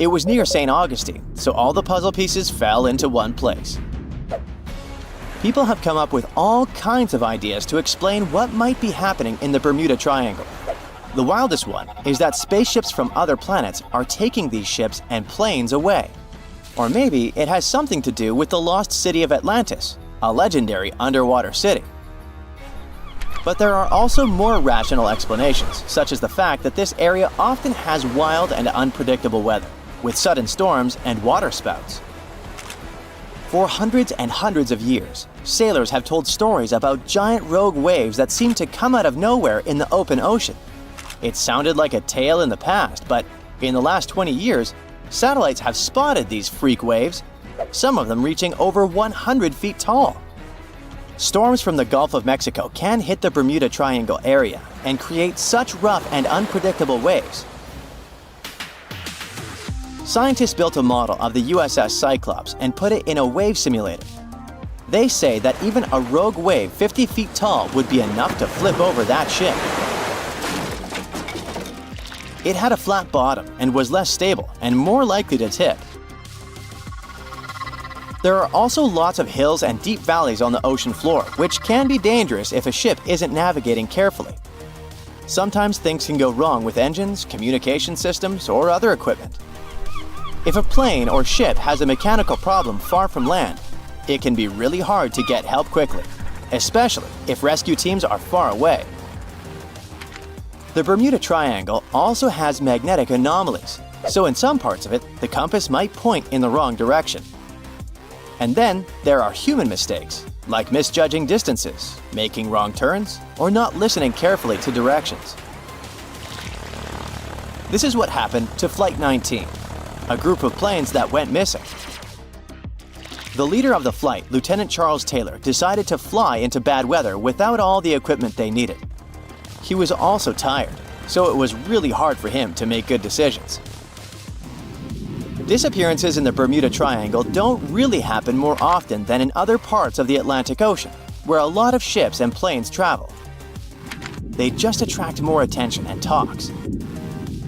It was near St. Augustine, so all the puzzle pieces fell into one place. People have come up with all kinds of ideas to explain what might be happening in the Bermuda Triangle. The wildest one is that spaceships from other planets are taking these ships and planes away. Or maybe it has something to do with the lost city of Atlantis, a legendary underwater city. But there are also more rational explanations, such as the fact that this area often has wild and unpredictable weather, with sudden storms and water spouts. For hundreds and hundreds of years, sailors have told stories about giant rogue waves that seem to come out of nowhere in the open ocean. It sounded like a tale in the past, but in the last 20 years, satellites have spotted these freak waves, some of them reaching over 100 feet tall. Storms from the Gulf of Mexico can hit the Bermuda Triangle area and create such rough and unpredictable waves. Scientists built a model of the USS Cyclops and put it in a wave simulator. They say that even a rogue wave 50 feet tall would be enough to flip over that ship. It had a flat bottom and was less stable and more likely to tip. There are also lots of hills and deep valleys on the ocean floor, which can be dangerous if a ship isn't navigating carefully. Sometimes things can go wrong with engines, communication systems, or other equipment. If a plane or ship has a mechanical problem far from land, it can be really hard to get help quickly, especially if rescue teams are far away. The Bermuda Triangle also has magnetic anomalies, so in some parts of it, the compass might point in the wrong direction. And then there are human mistakes, like misjudging distances, making wrong turns, or not listening carefully to directions. This is what happened to Flight 19, a group of planes that went missing. The leader of the flight, Lieutenant Charles Taylor, decided to fly into bad weather without all the equipment they needed. He was also tired, so it was really hard for him to make good decisions. Disappearances in the Bermuda Triangle don't really happen more often than in other parts of the Atlantic Ocean, where a lot of ships and planes travel. They just attract more attention and talks.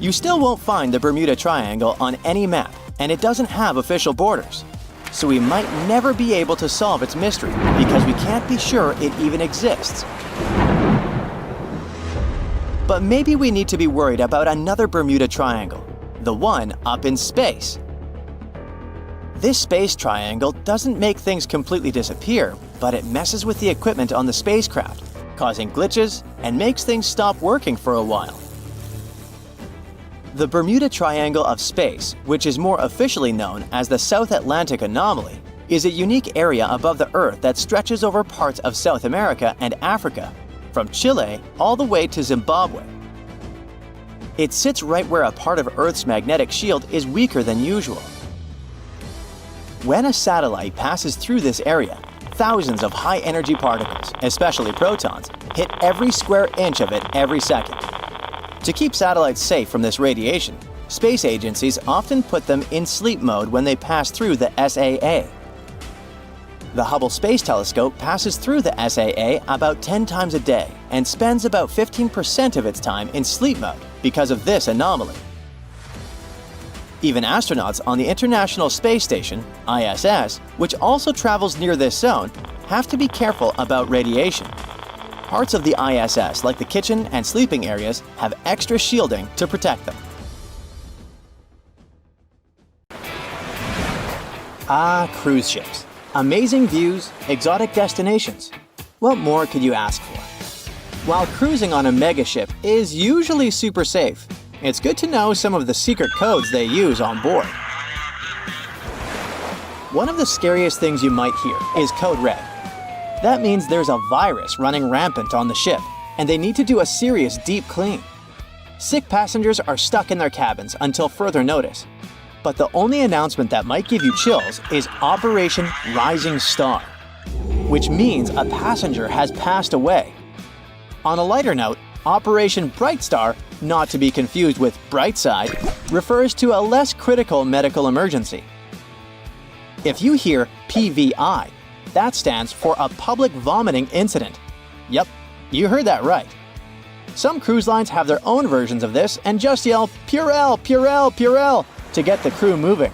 You still won't find the Bermuda Triangle on any map, and it doesn't have official borders. So we might never be able to solve its mystery because we can't be sure it even exists. But maybe we need to be worried about another Bermuda Triangle, the one up in space. This space triangle doesn't make things completely disappear, but it messes with the equipment on the spacecraft, causing glitches and makes things stop working for a while. The Bermuda Triangle of Space, which is more officially known as the South Atlantic Anomaly, is a unique area above the Earth that stretches over parts of South America and Africa, from Chile all the way to Zimbabwe. It sits right where a part of Earth's magnetic shield is weaker than usual. When a satellite passes through this area, thousands of high-energy particles, especially protons, hit every square inch of it every second. To keep satellites safe from this radiation, space agencies often put them in sleep mode when they pass through the SAA. The Hubble Space Telescope passes through the SAA about 10 times a day and spends about 15% of its time in sleep mode because of this anomaly. Even astronauts on the International Space Station, ISS, which also travels near this zone, have to be careful about radiation. Parts of the ISS, like the kitchen and sleeping areas, have extra shielding to protect them. Ah, cruise ships. Amazing views, exotic destinations. What more could you ask for? While cruising on a megaship is usually super safe, it's good to know some of the secret codes they use on board. One of the scariest things you might hear is Code Red. That means there's a virus running rampant on the ship, and they need to do a serious deep clean. Sick passengers are stuck in their cabins until further notice. But the only announcement that might give you chills is Operation Rising Star, which means a passenger has passed away. On a lighter note, Operation Bright Star, not to be confused with Brightside, refers to a less critical medical emergency. If you hear PVI, that stands for a public vomiting incident. Yep, you heard that right. Some cruise lines have their own versions of this and just yell Purell, Purell, Purell to get the crew moving.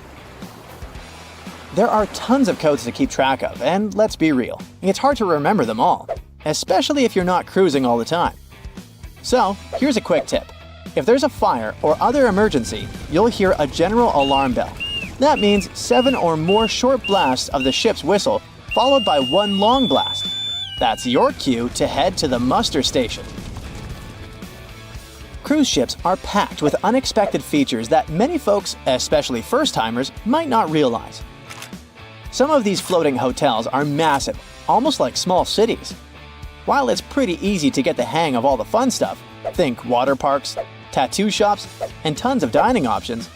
There are tons of codes to keep track of, and let's be real, it's hard to remember them all, especially if you're not cruising all the time. So, here's a quick tip. If there's a fire or other emergency, you'll hear a general alarm bell. That means 7 or more short blasts of the ship's whistle, followed by one long blast. That's your cue to head to the muster station. Cruise ships are packed with unexpected features that many folks, especially first-timers, might not realize. Some of these floating hotels are massive, almost like small cities. While it's pretty easy to get the hang of all the fun stuff, think water parks, tattoo shops, and tons of dining options,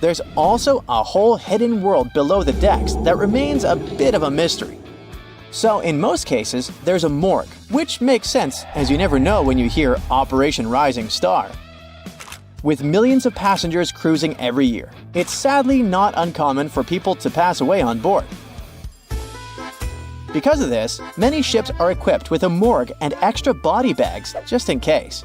there's also a whole hidden world below the decks that remains a bit of a mystery. So in most cases, there's a morgue, which makes sense as you never know when you hear Operation Rising Star. With millions of passengers cruising every year, it's sadly not uncommon for people to pass away on board. Because of this, many ships are equipped with a morgue and extra body bags just in case.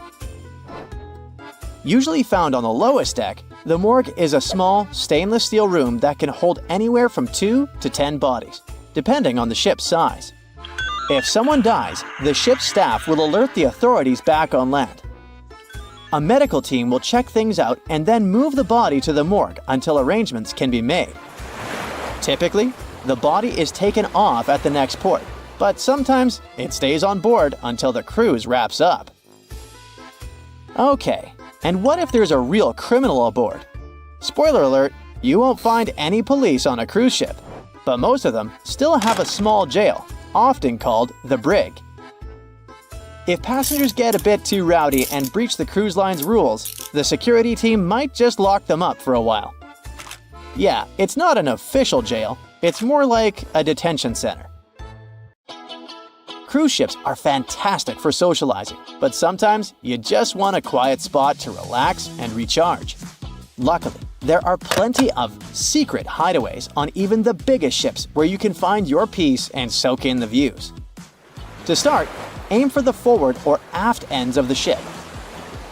Usually found on the lowest deck, the morgue is a small, stainless steel room that can hold anywhere from 2 to 10 bodies, depending on the ship's size. If someone dies, the ship's staff will alert the authorities back on land. A medical team will check things out and then move the body to the morgue until arrangements can be made. Typically, the body is taken off at the next port, but sometimes it stays on board until the cruise wraps up. Okay, and what if there's a real criminal aboard? Spoiler alert, you won't find any police on a cruise ship, but most of them still have a small jail, often called the brig. If passengers get a bit too rowdy and breach the cruise line's rules, the security team might just lock them up for a while. Yeah, it's not an official jail, it's more like a detention center. Cruise ships are fantastic for socializing, but sometimes you just want a quiet spot to relax and recharge. Luckily, there are plenty of secret hideaways on even the biggest ships where you can find your peace and soak in the views. To start, aim for the forward or aft ends of the ship.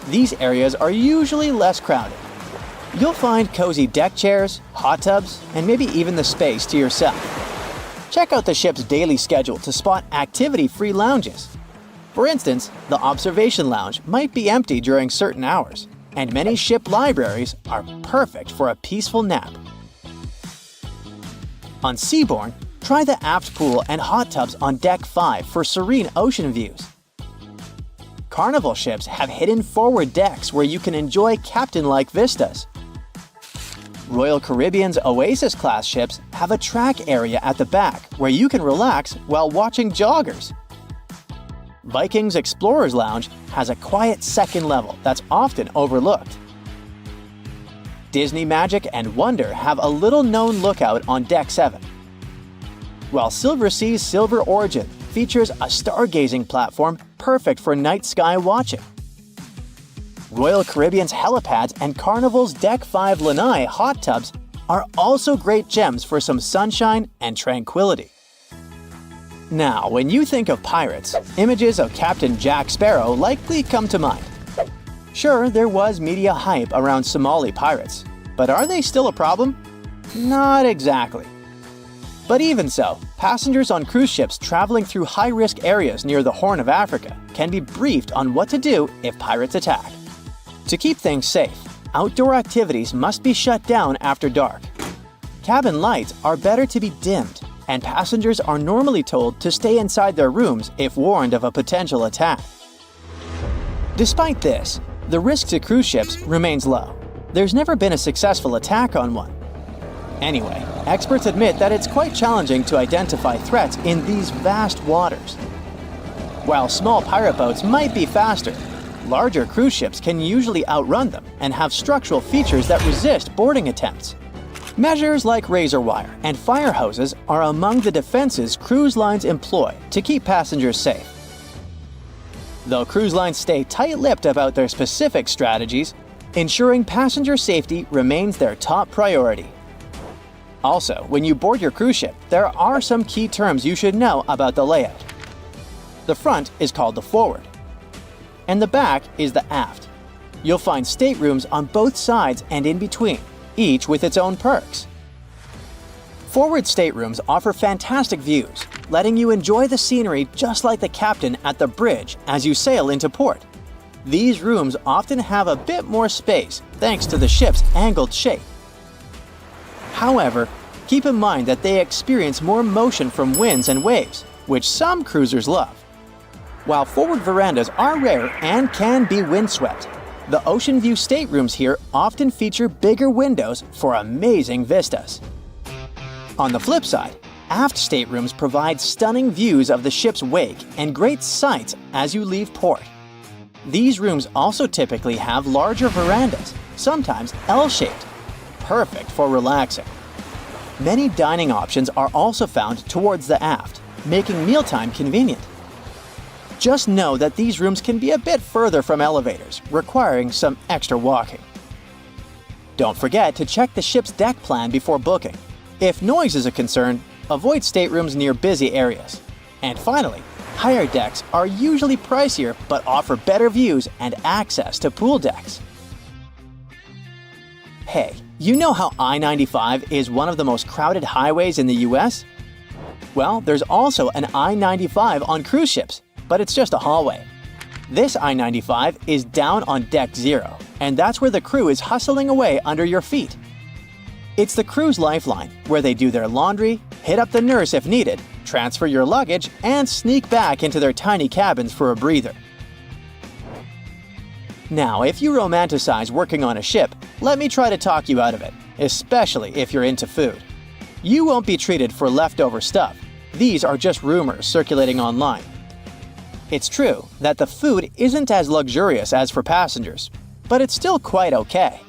These areas are usually less crowded. You'll find cozy deck chairs, hot tubs, and maybe even the space to yourself. Check out the ship's daily schedule to spot activity-free lounges. For instance, the observation lounge might be empty during certain hours, and many ship libraries are perfect for a peaceful nap. On Seabourn, try the aft pool and hot tubs on Deck 5 for serene ocean views. Carnival ships have hidden forward decks where you can enjoy captain-like vistas. Royal Caribbean's Oasis-class ships have a track area at the back where you can relax while watching joggers. Viking's Explorer's Lounge has a quiet second level that's often overlooked. Disney Magic and Wonder have a little-known lookout on Deck 7. While Silversea's Silver Origin features a stargazing platform perfect for night sky watching. Royal Caribbean's helipads and Carnival's Deck 5 Lanai hot tubs are also great gems for some sunshine and tranquility. Now, when you think of pirates, images of Captain Jack Sparrow likely come to mind. Sure, there was media hype around Somali pirates, but are they still a problem? Not exactly. But even so, passengers on cruise ships traveling through high-risk areas near the Horn of Africa can be briefed on what to do if pirates attack. To keep things safe, outdoor activities must be shut down after dark. Cabin lights are better to be dimmed, and passengers are normally told to stay inside their rooms if warned of a potential attack. Despite this, the risk to cruise ships remains low. There's never been a successful attack on one. Anyway, experts admit that it's quite challenging to identify threats in these vast waters. While small pirate boats might be faster, larger cruise ships can usually outrun them and have structural features that resist boarding attempts. Measures like razor wire and fire hoses are among the defenses cruise lines employ to keep passengers safe. Though cruise lines stay tight-lipped about their specific strategies, ensuring passenger safety remains their top priority. Also, when you board your cruise ship, there are some key terms you should know about the layout. The front is called the forward, and the back is the aft. You'll find staterooms on both sides and in between, each with its own perks. Forward staterooms offer fantastic views, letting you enjoy the scenery just like the captain at the bridge as you sail into port. These rooms often have a bit more space thanks to the ship's angled shape. However, keep in mind that they experience more motion from winds and waves, which some cruisers love. While forward verandas are rare and can be windswept, the ocean view staterooms here often feature bigger windows for amazing vistas. On the flip side, aft staterooms provide stunning views of the ship's wake and great sights as you leave port. These rooms also typically have larger verandas, sometimes L-shaped, perfect for relaxing. Many dining options are also found towards the aft, making mealtime convenient. Just know that these rooms can be a bit further from elevators, requiring some extra walking. Don't forget to check the ship's deck plan before booking. If noise is a concern, avoid staterooms near busy areas. And finally, higher decks are usually pricier but offer better views and access to pool decks. Hey, you know how I-95 is one of the most crowded highways in the US? Well, there's also an I-95 on cruise ships, but it's just a hallway. This I-95 is down on Deck 0, and that's where the crew is hustling away under your feet. It's the crew's lifeline, where they do their laundry, hit up the nurse if needed, transfer your luggage, and sneak back into their tiny cabins for a breather. Now, if you romanticize working on a ship, let me try to talk you out of it, especially if you're into food. You won't be treated for leftover stuff. These are just rumors circulating online. It's true that the food isn't as luxurious as for passengers, but it's still quite okay.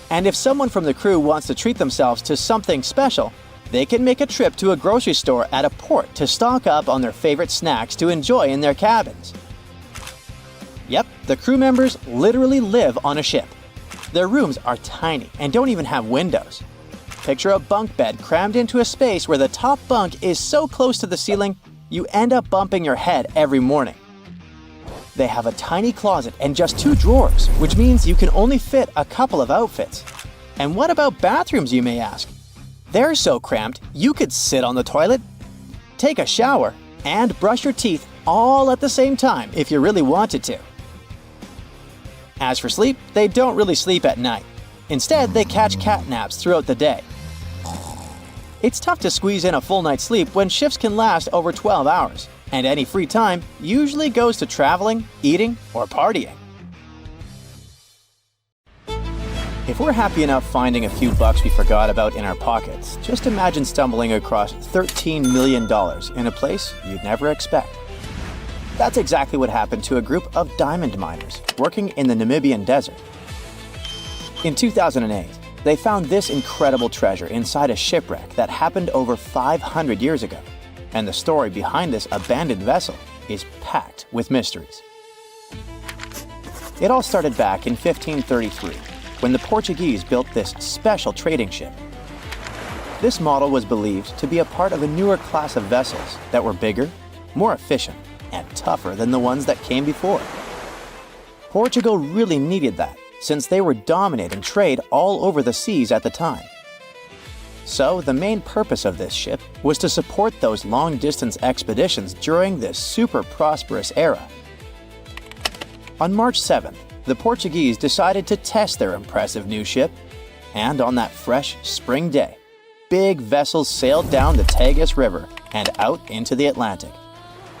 And if someone from the crew wants to treat themselves to something special, they can make a trip to a grocery store at a port to stock up on their favorite snacks to enjoy in their cabins. Yep, the crew members literally live on a ship. Their rooms are tiny and don't even have windows. Picture a bunk bed crammed into a space where the top bunk is so close to the ceiling, you end up bumping your head every morning. They have a tiny closet and just 2 drawers, which means you can only fit a couple of outfits. And what about bathrooms, you may ask? They're so cramped, you could sit on the toilet, take a shower, and brush your teeth all at the same time if you really wanted to. As for sleep, they don't really sleep at night. Instead, they catch cat naps throughout the day. It's tough to squeeze in a full night's sleep when shifts can last over 12 hours, and any free time usually goes to traveling, eating, or partying. If we're happy enough finding a few bucks we forgot about in our pockets, just imagine stumbling across $13 million in a place you'd never expect. That's exactly what happened to a group of diamond miners working in the Namibian desert. In 2008, they found this incredible treasure inside a shipwreck that happened over 500 years ago, and the story behind this abandoned vessel is packed with mysteries. It all started back in 1533, when the Portuguese built this special trading ship. This model was believed to be a part of a newer class of vessels that were bigger, more efficient, and tougher than the ones that came before. Portugal really needed that, since they were dominating trade all over the seas at the time. So the main purpose of this ship was to support those long-distance expeditions during this super prosperous era. On March 7th, the Portuguese decided to test their impressive new ship, and on that fresh spring day, big vessels sailed down the Tagus River and out into the Atlantic,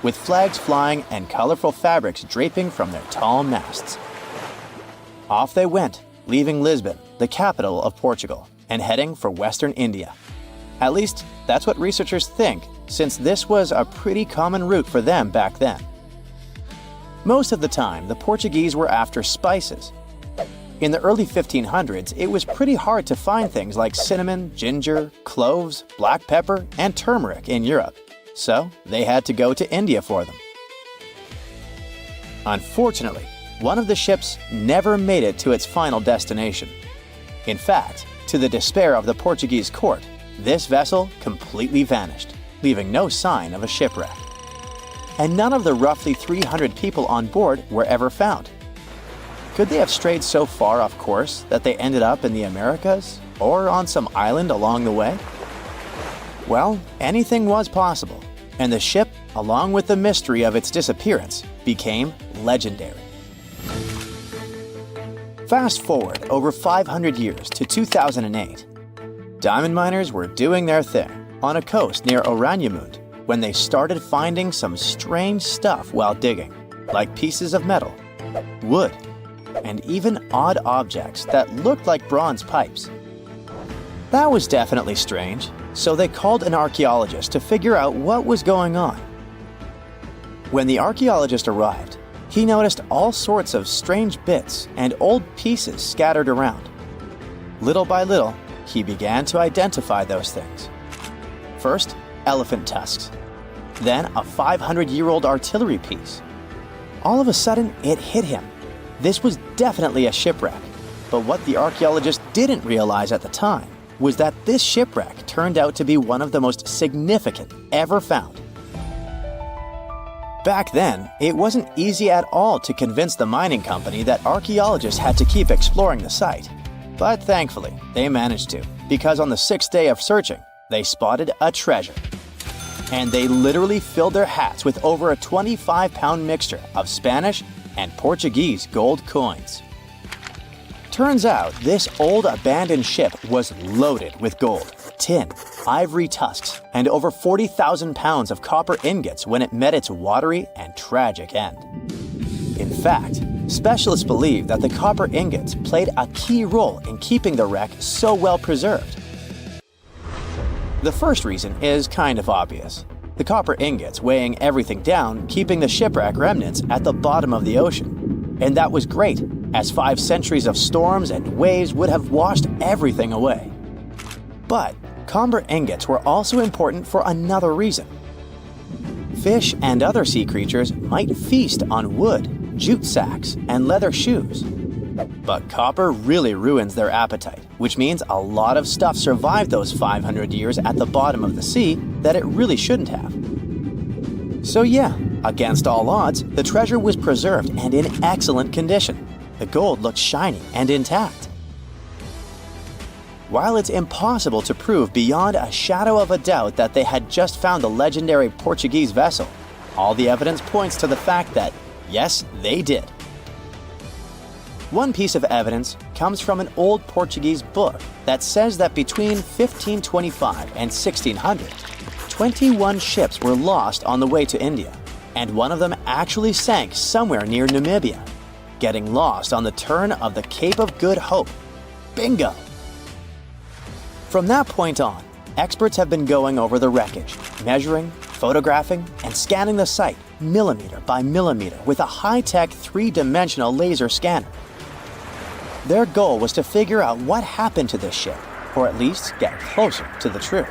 with flags flying and colorful fabrics draping from their tall masts. Off they went, leaving Lisbon, the capital of Portugal, and heading for Western India. At least, that's what researchers think, since this was a pretty common route for them back then. Most of the time, the Portuguese were after spices. In the early 1500s, it was pretty hard to find things like cinnamon, ginger, cloves, black pepper, and turmeric in Europe, so they had to go to India for them. Unfortunately, one of the ships never made it to its final destination. In fact, to the despair of the Portuguese court, this vessel completely vanished, leaving no sign of a shipwreck. And none of the roughly 300 people on board were ever found. Could they have strayed so far off course that they ended up in the Americas or on some island along the way? Well, anything was possible, and the ship, along with the mystery of its disappearance, became legendary. Fast forward over 500 years to 2008. Diamond miners were doing their thing on a coast near Oranjemund when they started finding some strange stuff while digging, like pieces of metal, wood, and even odd objects that looked like bronze pipes. That was definitely strange, so they called an archaeologist to figure out what was going on. When the archaeologist arrived, he noticed all sorts of strange bits and old pieces scattered around. Little by little, he began to identify those things. First, elephant tusks. Then a 500-year-old artillery piece. All of a sudden, it hit him. This was definitely a shipwreck. But what the archaeologist didn't realize at the time was that this shipwreck turned out to be one of the most significant ever found. Back then, it wasn't easy at all to convince the mining company that archaeologists had to keep exploring the site. But thankfully, they managed to, because on the 6th day of searching, they spotted a treasure. And they literally filled their hats with over a 25-pound mixture of Spanish and Portuguese gold coins. Turns out, this old abandoned ship was loaded with gold, tin, ivory tusks, and over 40,000 pounds of copper ingots when it met its watery and tragic end. In fact, specialists believe that the copper ingots played a key role in keeping the wreck so well preserved. The first reason is kind of obvious. The copper ingots weighing everything down, keeping the shipwreck remnants at the bottom of the ocean. And that was great, as 5 centuries of storms and waves would have washed everything away. But copper ingots were also important for another reason. Fish and other sea creatures might feast on wood, jute sacks, and leather shoes. But copper really ruins their appetite, which means a lot of stuff survived those 500 years at the bottom of the sea that it really shouldn't have. So yeah, Against all odds, the treasure was preserved and in excellent condition. The gold looked shiny and intact. While it's impossible to prove beyond a shadow of a doubt that they had just found the legendary Portuguese vessel, all the evidence points to the fact that, yes, they did. One piece of evidence comes from an old Portuguese book that says that between 1525 and 1600, 21 ships were lost on the way to India, and one of them actually sank somewhere near Namibia, getting lost on the turn of the Cape of Good Hope. Bingo! From that point on, experts have been going over the wreckage, measuring, photographing, and scanning the site millimeter by millimeter with a high-tech three-dimensional laser scanner. Their goal was to figure out what happened to this ship, or at least get closer to the truth.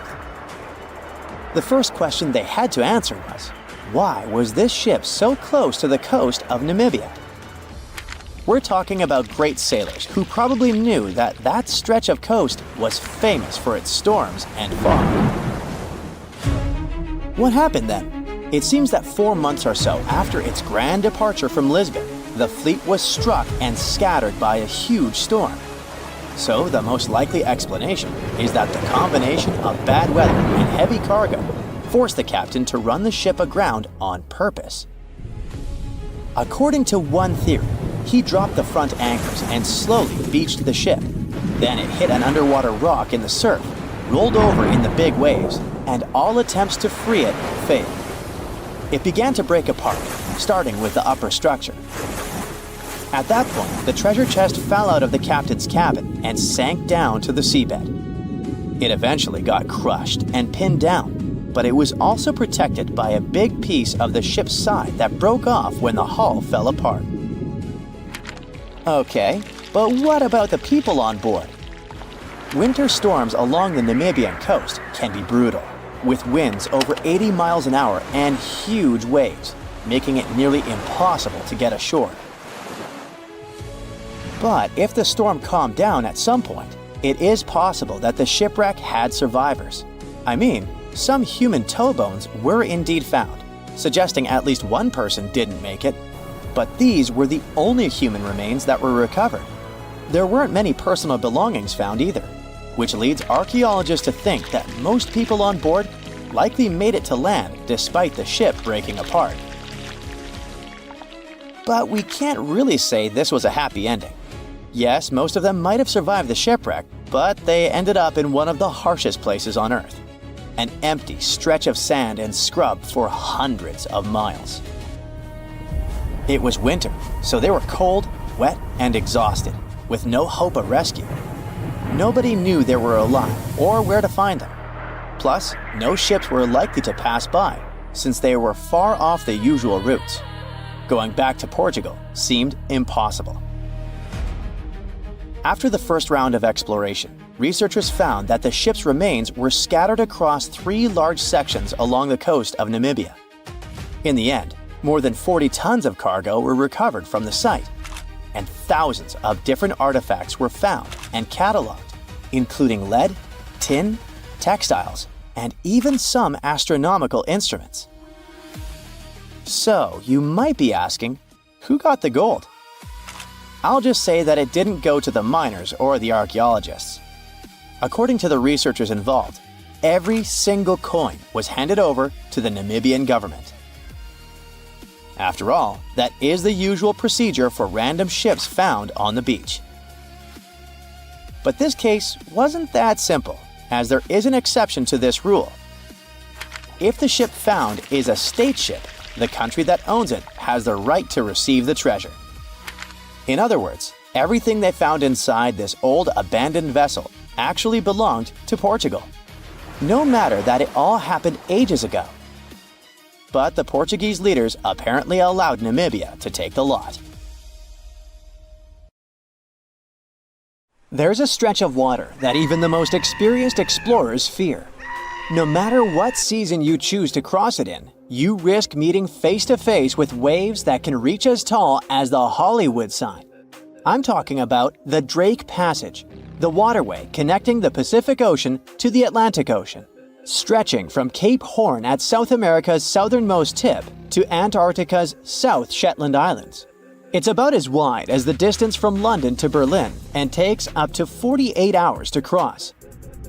The first question they had to answer was, why was this ship so close to the coast of Namibia? We're talking about great sailors who probably knew that that stretch of coast was famous for its storms and fog. What happened then? It seems that 4 months or so after its grand departure from Lisbon, the fleet was struck and scattered by a huge storm. So the most likely explanation is that the combination of bad weather and heavy cargo forced the captain to run the ship aground on purpose. According to one theory, he dropped the front anchors and slowly beached the ship. Then it hit an underwater rock in the surf, rolled over in the big waves, and all attempts to free it failed. It began to break apart, starting with the upper structure. At that point, the treasure chest fell out of the captain's cabin and sank down to the seabed. It eventually got crushed and pinned down, but it was also protected by a big piece of the ship's side that broke off when the hull fell apart. Okay, but what about the people on board? Winter storms along the Namibian coast can be brutal, with winds over 80 miles an hour and huge waves, making it nearly impossible to get ashore. But if the storm calmed down at some point, it is possible that the shipwreck had survivors. I mean, some human toe bones were indeed found, suggesting at least one person didn't make it. But these were the only human remains that were recovered. There weren't many personal belongings found either, which leads archaeologists to think that most people on board likely made it to land despite the ship breaking apart. But we can't really say this was a happy ending. Yes, most of them might have survived the shipwreck, but they ended up in one of the harshest places on Earth, an empty stretch of sand and scrub for hundreds of miles. It was winter, so they were cold, wet, and exhausted, with no hope of rescue. Nobody knew they were alive or where to find them. Plus, no ships were likely to pass by, since they were far off the usual routes. Going back to Portugal seemed impossible. After the first round of exploration, researchers found that the ship's remains were scattered across 3 large sections along the coast of Namibia. In the end, more than 40 tons of cargo were recovered from the site, and thousands of different artifacts were found and cataloged, including lead, tin, textiles, and even some astronomical instruments. So, you might be asking, who got the gold? I'll just say that it didn't go to the miners or the archaeologists. According to the researchers involved, every single coin was handed over to the Namibian government. After all, that is the usual procedure for random ships found on the beach. But this case wasn't that simple, as there is an exception to this rule. If the ship found is a state ship, the country that owns it has the right to receive the treasure. In other words, everything they found inside this old abandoned vessel actually belonged to Portugal, no matter that it all happened ages ago. But the Portuguese leaders apparently allowed Namibia to take the lot. There's a stretch of water that even the most experienced explorers fear. No matter what season you choose to cross it in, you risk meeting face to face with waves that can reach as tall as the Hollywood sign. I'm talking about the Drake Passage, the waterway connecting the Pacific Ocean to the Atlantic Ocean. Stretching from Cape Horn at South America's southernmost tip to Antarctica's South Shetland Islands. It's about as wide as the distance from London to Berlin and takes up to 48 hours to cross.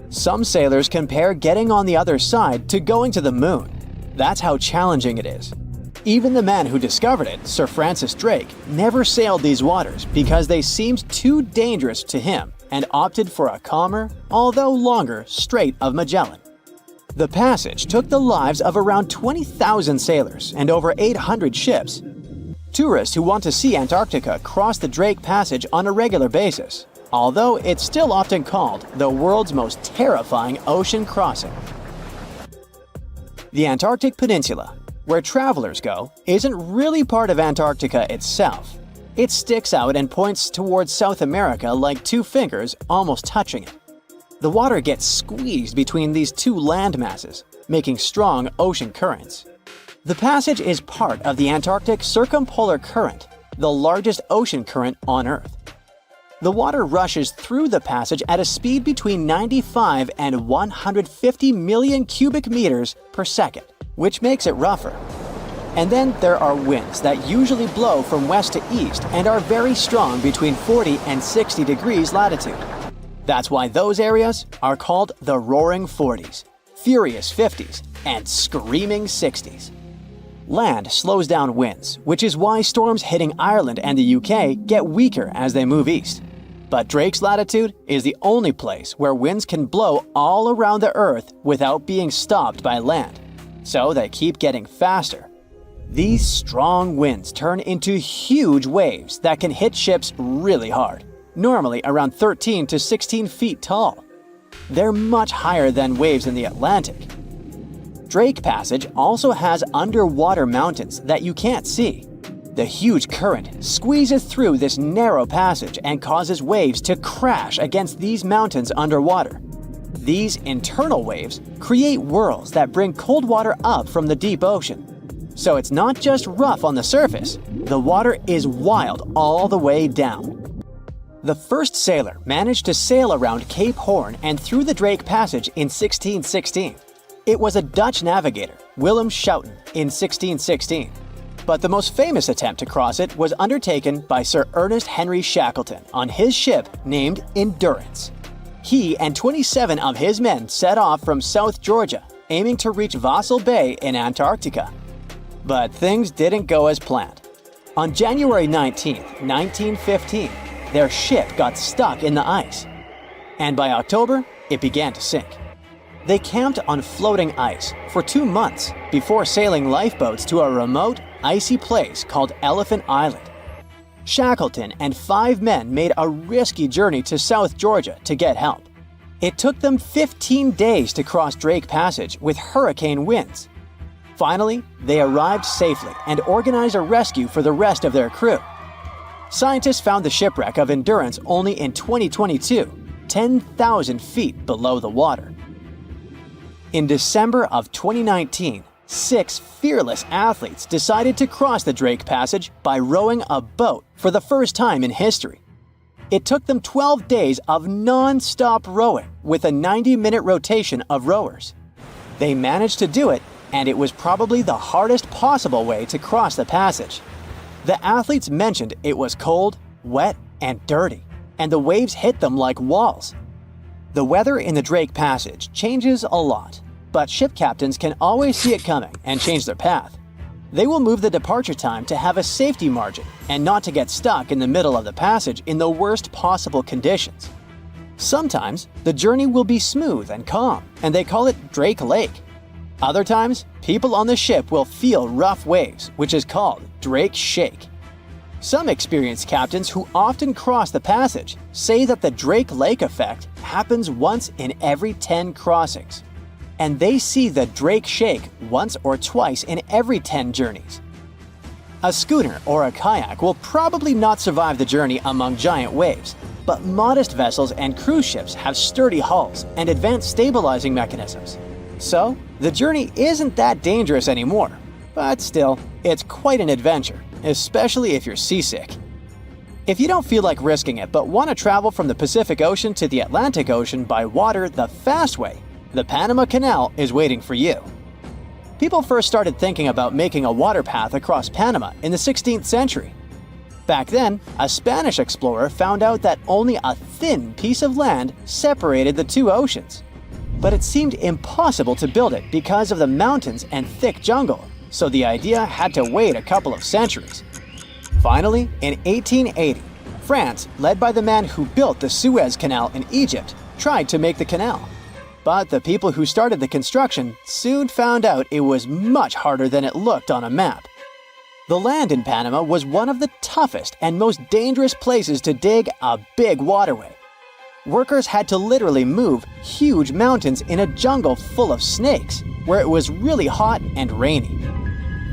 Some sailors compare getting on the other side to going to the moon. That's how challenging it is. Even the man who discovered it, Sir Francis Drake, never sailed these waters because they seemed too dangerous to him and opted for a calmer, although longer, Strait of Magellan. The passage took the lives of around 20,000 sailors and over 800 ships. Tourists who want to see Antarctica cross the Drake Passage on a regular basis, although it's still often called the world's most terrifying ocean crossing. The Antarctic Peninsula, where travelers go, isn't really part of Antarctica itself. It sticks out and points towards South America like two fingers almost touching it. The water gets squeezed between these two land masses, making strong ocean currents. The passage is part of the Antarctic Circumpolar Current, the largest ocean current on Earth. The water rushes through the passage at a speed between 95 and 150 million cubic meters per second, which makes it rougher. And then there are winds that usually blow from west to east and are very strong between 40 and 60 degrees latitude. That's why those areas are called the Roaring Forties, Furious 50s, and Screaming 60s. Land slows down winds, which is why storms hitting Ireland and the UK get weaker as they move east. But Drake's latitude is the only place where winds can blow all around the Earth without being stopped by land. So they keep getting faster. These strong winds turn into huge waves that can hit ships really hard, normally around 13 to 16 feet tall. They're much higher than waves in the Atlantic. Drake Passage also has underwater mountains that you can't see. The huge current squeezes through this narrow passage and causes waves to crash against these mountains underwater. These internal waves create whirls that bring cold water up from the deep ocean. So it's not just rough on the surface, the water is wild all the way down. The first sailor managed to sail around Cape Horn and through the Drake Passage in 1616. It was a Dutch navigator, Willem Schouten, in 1616. But the most famous attempt to cross it was undertaken by Sir Ernest Henry Shackleton on his ship named Endurance. He and 27 of his men set off from South Georgia, aiming to reach Vassal Bay in Antarctica. But things didn't go as planned. On January 19, 1915, their ship got stuck in the ice. And by October, it began to sink. They camped on floating ice for 2 months before sailing lifeboats to a remote, icy place called Elephant Island. Shackleton and 5 men made a risky journey to South Georgia to get help. It took them 15 days to cross Drake Passage with hurricane winds. Finally, they arrived safely and organized a rescue for the rest of their crew. Scientists found the shipwreck of Endurance only in 2022, 10,000 feet below the water. In December of 2019, 6 fearless athletes decided to cross the Drake Passage by rowing a boat for the first time in history. It took them 12 days of non-stop rowing with a 90-minute rotation of rowers. They managed to do it, and it was probably the hardest possible way to cross the passage. The athletes mentioned it was cold, wet, and dirty, and the waves hit them like walls. The weather in the Drake Passage changes a lot, but ship captains can always see it coming and change their path. They will move the departure time to have a safety margin and not to get stuck in the middle of the passage in the worst possible conditions. Sometimes, the journey will be smooth and calm, and they call it Drake Lake. Other times, people on the ship will feel rough waves, which is called Drake Shake. Some experienced captains who often cross the passage say that the Drake Lake effect happens once in every 10 crossings, and they see the Drake Shake once or twice in every 10 journeys. A schooner or a kayak will probably not survive the journey among giant waves, but modest vessels and cruise ships have sturdy hulls and advanced stabilizing mechanisms. So, the journey isn't that dangerous anymore, but still, it's quite an adventure, especially if you're seasick. If you don't feel like risking it but want to travel from the Pacific Ocean to the Atlantic Ocean by water the fast way, the Panama Canal is waiting for you. People first started thinking about making a water path across Panama in the 16th century. Back then, a Spanish explorer found out that only a thin piece of land separated the two oceans. But it seemed impossible to build it because of the mountains and thick jungle, so the idea had to wait a couple of centuries. Finally, in 1880, France, led by the man who built the Suez Canal in Egypt, tried to make the canal. But the people who started the construction soon found out it was much harder than it looked on a map. The land in Panama was one of the toughest and most dangerous places to dig a big waterway. Workers had to literally move huge mountains in a jungle full of snakes, where it was really hot and rainy.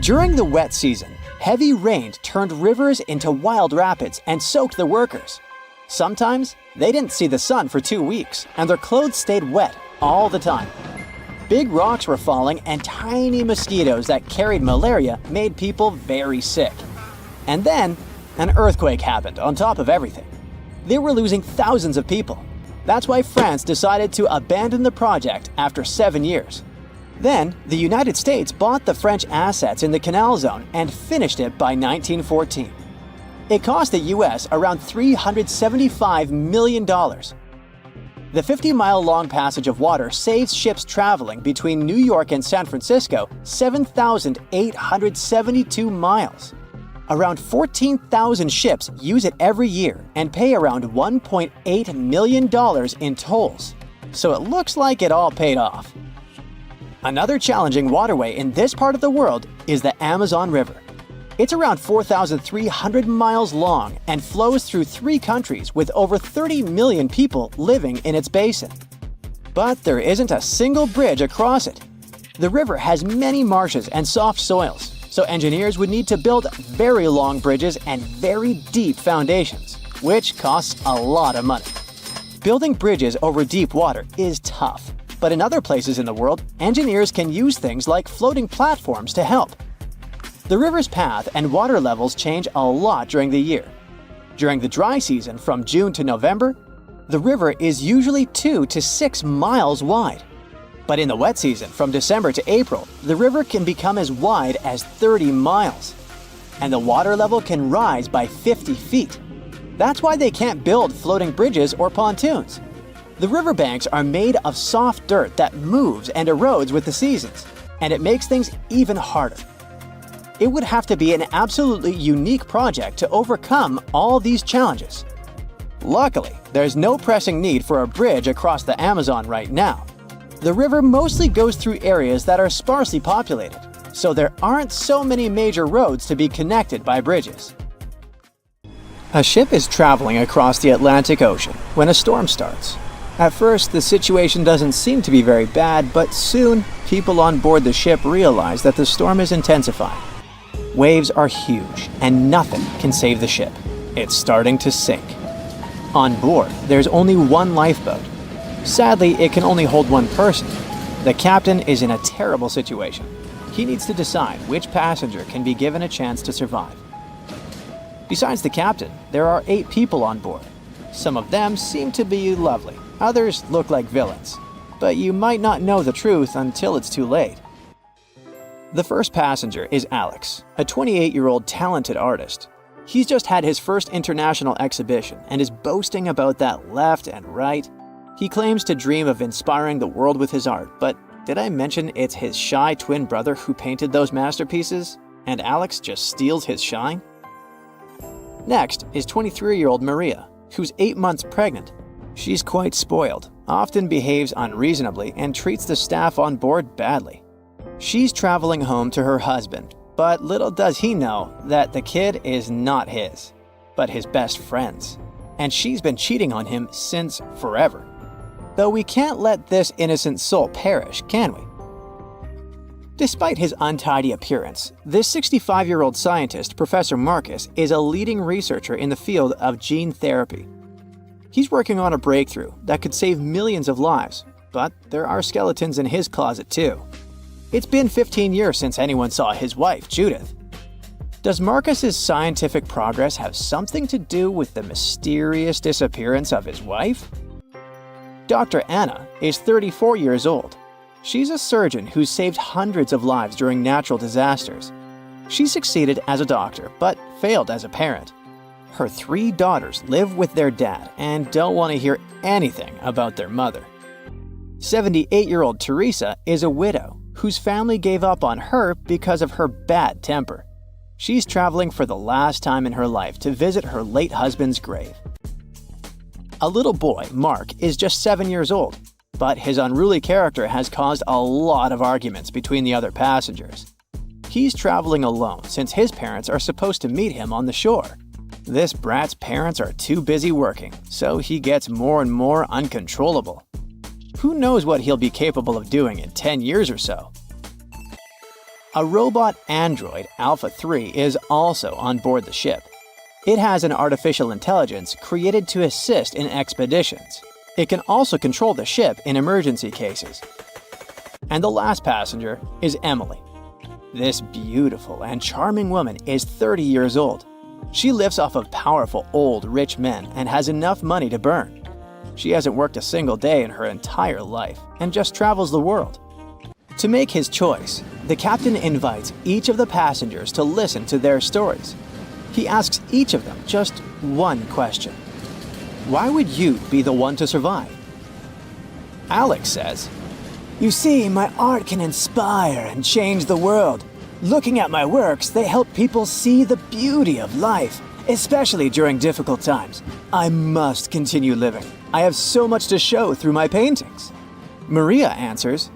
During the wet season, heavy rain turned rivers into wild rapids and soaked the workers. Sometimes, they didn't see the sun for 2 weeks, and their clothes stayed wet all the time. Big rocks were falling, and tiny mosquitoes that carried malaria made people very sick. And then, an earthquake happened on top of everything. They were losing thousands of people. That's why France decided to abandon the project after 7 years. Then, the United States bought the French assets in the canal zone and finished it by 1914. It cost the US around $375 million. The 50-mile-long passage of water saves ships traveling between New York and San Francisco 7,872 miles. Around 14,000 ships use it every year and pay around $1.8 million in tolls. So it looks like it all paid off. Another challenging waterway in this part of the world is the Amazon River. It's around 4,300 miles long and flows through 3 countries with over 30 million people living in its basin. But there isn't a single bridge across it. The river has many marshes and soft soils, so engineers would need to build very long bridges and very deep foundations, which costs a lot of money. Building bridges over deep water is tough, but in other places in the world, engineers can use things like floating platforms to help. The river's path and water levels change a lot during the year. During the dry season from June to November, the river is usually 2 to 6 miles wide. But in the wet season from December to April, the river can become as wide as 30 miles. And the water level can rise by 50 feet. That's why they can't build floating bridges or pontoons. The riverbanks are made of soft dirt that moves and erodes with the seasons, and it makes things even harder. It would have to be an absolutely unique project to overcome all these challenges. Luckily, there's no pressing need for a bridge across the Amazon right now. The river mostly goes through areas that are sparsely populated, so there aren't so many major roads to be connected by bridges. A ship is traveling across the Atlantic Ocean when a storm starts. At first, the situation doesn't seem to be very bad, but soon, people on board the ship realize that the storm is intensifying. Waves are huge, and nothing can save the ship. It's starting to sink. On board, there's only one lifeboat. Sadly, it can only hold one person. The captain is in a terrible situation. He needs to decide which passenger can be given a chance to survive. Besides the captain, there are 8 people on board. Some of them seem to be lovely. Others look like villains. But you might not know the truth until it's too late. The first passenger is Alex, a 28-year-old talented artist. He's just had his first international exhibition and is boasting about that left and right. He claims to dream of inspiring the world with his art, but did I mention it's his shy twin brother who painted those masterpieces? And Alex just steals his shine? Next is 23-year-old Maria, who's 8 months pregnant. She's quite spoiled, often behaves unreasonably, and treats the staff on board badly. She's traveling home to her husband, but little does he know that the kid is not his, but his best friend's. And she's been cheating on him since forever. Though we can't let this innocent soul perish, can we? Despite his untidy appearance, this 65-year-old scientist, Professor Marcus, is a leading researcher in the field of gene therapy. He's working on a breakthrough that could save millions of lives, but there are skeletons in his closet too. It's been 15 years since anyone saw his wife, Judith. Does Marcus's scientific progress have something to do with the mysterious disappearance of his wife? Dr. Anna is 34 years old. She's a surgeon who's saved hundreds of lives during natural disasters. She succeeded as a doctor, but failed as a parent. Her 3 daughters live with their dad and don't want to hear anything about their mother. 78-year-old Teresa is a widow whose family gave up on her because of her bad temper. She's traveling for the last time in her life to visit her late husband's grave. A little boy, Mark, is just 7 years old, but his unruly character has caused a lot of arguments between the other passengers. He's traveling alone since his parents are supposed to meet him on the shore. This brat's parents are too busy working, so he gets more and more uncontrollable. Who knows what he'll be capable of doing in 10 years or so? A robot android, Alpha 3, is also on board the ship. It has an artificial intelligence created to assist in expeditions. It can also control the ship in emergency cases. And the last passenger is Emily. This beautiful and charming woman is 30 years old. She lives off of powerful old rich men and has enough money to burn. She hasn't worked a single day in her entire life and just travels the world. To make his choice, the captain invites each of the passengers to listen to their stories. He asks each of them just one question. Why would you be the one to survive? Alex says, "You see, my art can inspire and change the world. Looking at my works, they help people see the beauty of life, especially during difficult times. I must continue living. I have so much to show through my paintings." Maria answers,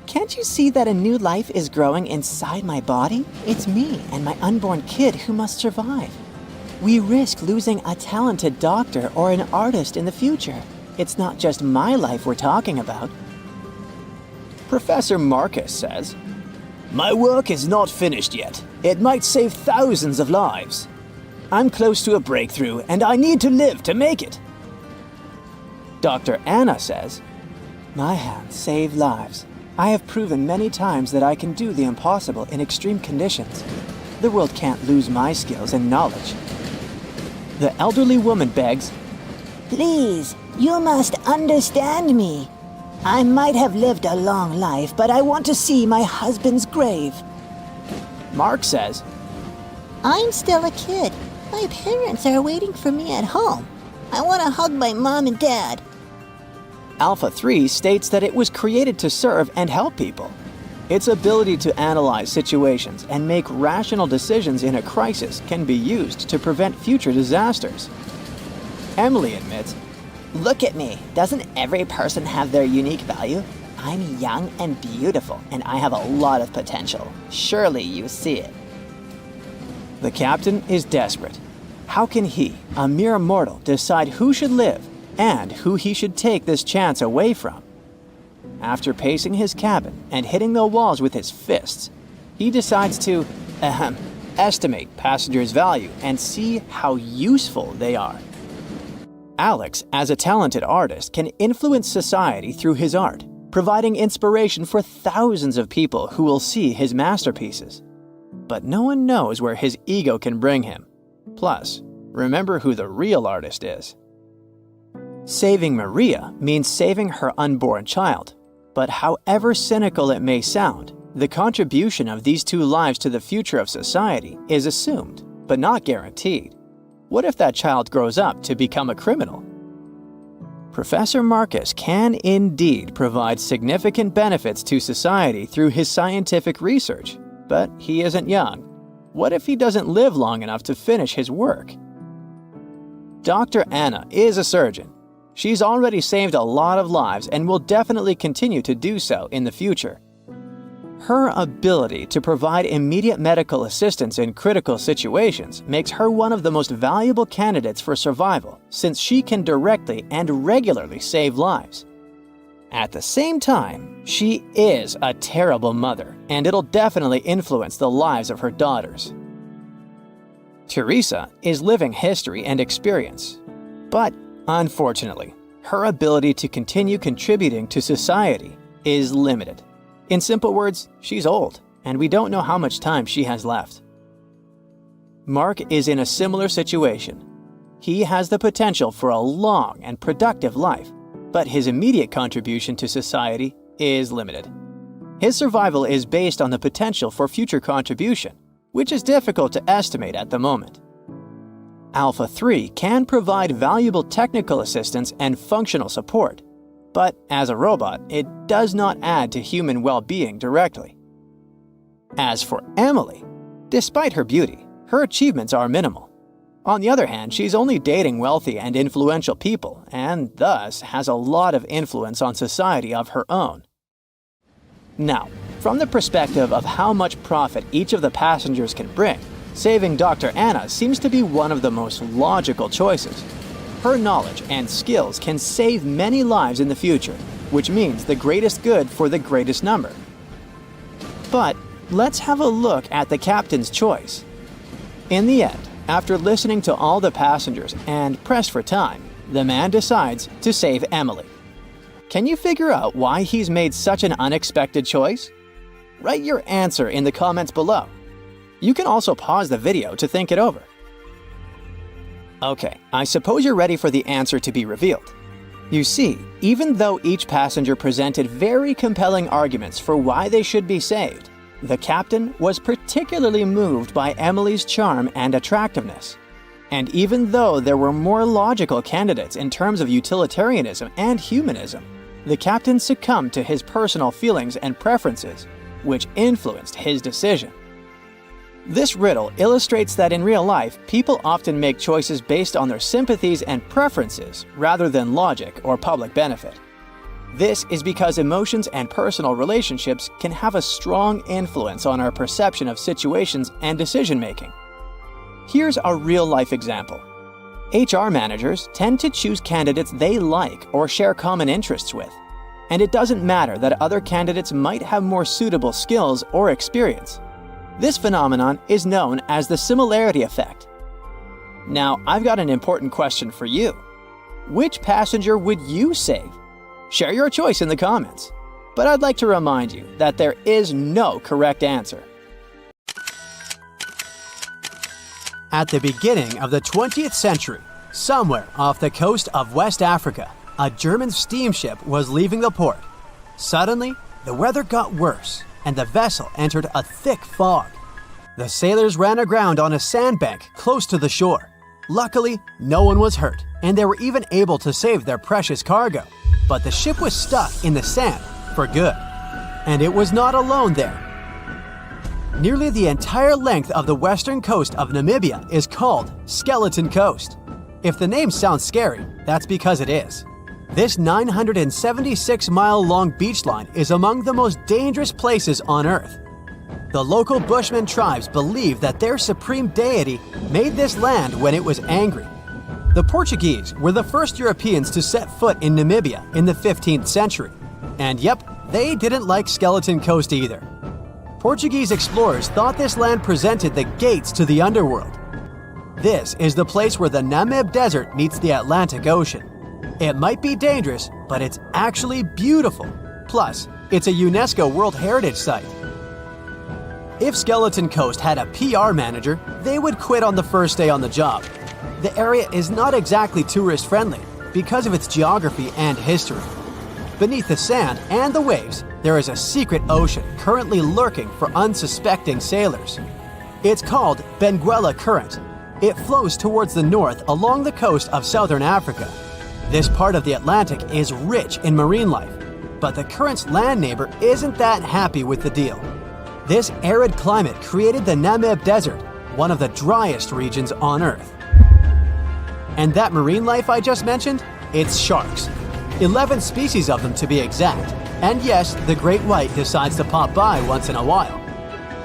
"Can't you see that a new life is growing inside my body? It's me and my unborn kid who must survive. We risk losing a talented doctor or an artist in the future. It's not just my life we're talking about." Professor Marcus says, "My work is not finished yet. It might save thousands of lives. I'm close to a breakthrough and I need to live to make it." Dr. Anna says, "My hands save lives. I have proven many times that I can do the impossible in extreme conditions. The world can't lose my skills and knowledge." The elderly woman begs, "Please, you must understand me. I might have lived a long life, but I want to see my husband's grave." Mark says, "I'm still a kid. My parents are waiting for me at home. I want to hug my mom and dad." Alpha 3 states that it was created to serve and help people. Its ability to analyze situations and make rational decisions in a crisis can be used to prevent future disasters. Emily admits, "Look at me. Doesn't every person have their unique value? I'm young and beautiful, and I have a lot of potential. Surely you see it." The captain is desperate. How can he, a mere mortal, decide who should live and who he should take this chance away from? After pacing his cabin and hitting the walls with his fists, he decides to estimate passengers' value and see how useful they are. Alex, as a talented artist, can influence society through his art, providing inspiration for thousands of people who will see his masterpieces. But no one knows where his ego can bring him. Plus, remember who the real artist is. Saving Maria means saving her unborn child. But however cynical it may sound, the contribution of these 2 lives to the future of society is assumed, but not guaranteed. What if that child grows up to become a criminal? Professor Marcus can indeed provide significant benefits to society through his scientific research, but he isn't young. What if he doesn't live long enough to finish his work? Dr. Anna is a surgeon. She's already saved a lot of lives and will definitely continue to do so in the future. Her ability to provide immediate medical assistance in critical situations makes her one of the most valuable candidates for survival, since she can directly and regularly save lives. At the same time, she is a terrible mother, and it'll definitely influence the lives of her daughters. Teresa is living history and experience, but unfortunately, her ability to continue contributing to society is limited. In simple words, she's old, and we don't know how much time she has left. Mark is in a similar situation. He has the potential for a long and productive life, but his immediate contribution to society is limited. His survival is based on the potential for future contribution, which is difficult to estimate at the moment. Alpha 3 can provide valuable technical assistance and functional support, but as a robot, it does not add to human well-being directly. As for Emily, despite her beauty, her achievements are minimal. On the other hand, she's only dating wealthy and influential people, and thus has a lot of influence on society of her own. Now, from the perspective of how much profit each of the passengers can bring, saving Dr. Anna seems to be one of the most logical choices. Her knowledge and skills can save many lives in the future, which means the greatest good for the greatest number. But let's have a look at the captain's choice. In the end, after listening to all the passengers and pressed for time, the man decides to save Emily. Can you figure out why he's made such an unexpected choice? Write your answer in the comments below. You can also pause the video to think it over. Okay, I suppose you're ready for the answer to be revealed. You see, even though each passenger presented very compelling arguments for why they should be saved, the captain was particularly moved by Emily's charm and attractiveness. And even though there were more logical candidates in terms of utilitarianism and humanism, the captain succumbed to his personal feelings and preferences, which influenced his decision. This riddle illustrates that in real life, people often make choices based on their sympathies and preferences rather than logic or public benefit. This is because emotions and personal relationships can have a strong influence on our perception of situations and decision-making. Here's a real-life example. HR managers tend to choose candidates they like or share common interests with, and it doesn't matter that other candidates might have more suitable skills or experience. This phenomenon is known as the similarity effect. Now, I've got an important question for you. Which passenger would you save? Share your choice in the comments. But I'd like to remind you that there is no correct answer. At the beginning of the 20th century, somewhere off the coast of West Africa, a German steamship was leaving the port. Suddenly, the weather got worse, and the vessel entered a thick fog. The sailors ran aground on a sandbank close to the shore. Luckily, no one was hurt, and they were even able to save their precious cargo. But the ship was stuck in the sand for good. And it was not alone there. Nearly the entire length of the western coast of Namibia is called Skeleton Coast. If the name sounds scary, that's because it is. This 976-mile-long beach line is among the most dangerous places on Earth. The local Bushman tribes believe that their supreme deity made this land when it was angry. The Portuguese were the first Europeans to set foot in Namibia in the 15th century. And yep, they didn't like Skeleton Coast either. Portuguese explorers thought this land presented the gates to the underworld. This is the place where the Namib Desert meets the Atlantic Ocean. It might be dangerous, but it's actually beautiful. Plus, it's a UNESCO World Heritage Site. If Skeleton Coast had a PR manager, they would quit on the first day on the job. The area is not exactly tourist-friendly because of its geography and history. Beneath the sand and the waves, there is a secret ocean currently lurking for unsuspecting sailors. It's called Benguela Current. It flows towards the north along the coast of southern Africa. This part of the Atlantic is rich in marine life, but the current's land neighbor isn't that happy with the deal. This arid climate created the Namib Desert, one of the driest regions on Earth. And that marine life I just mentioned? It's sharks. 11 species of them to be exact. And yes, the great white decides to pop by once in a while.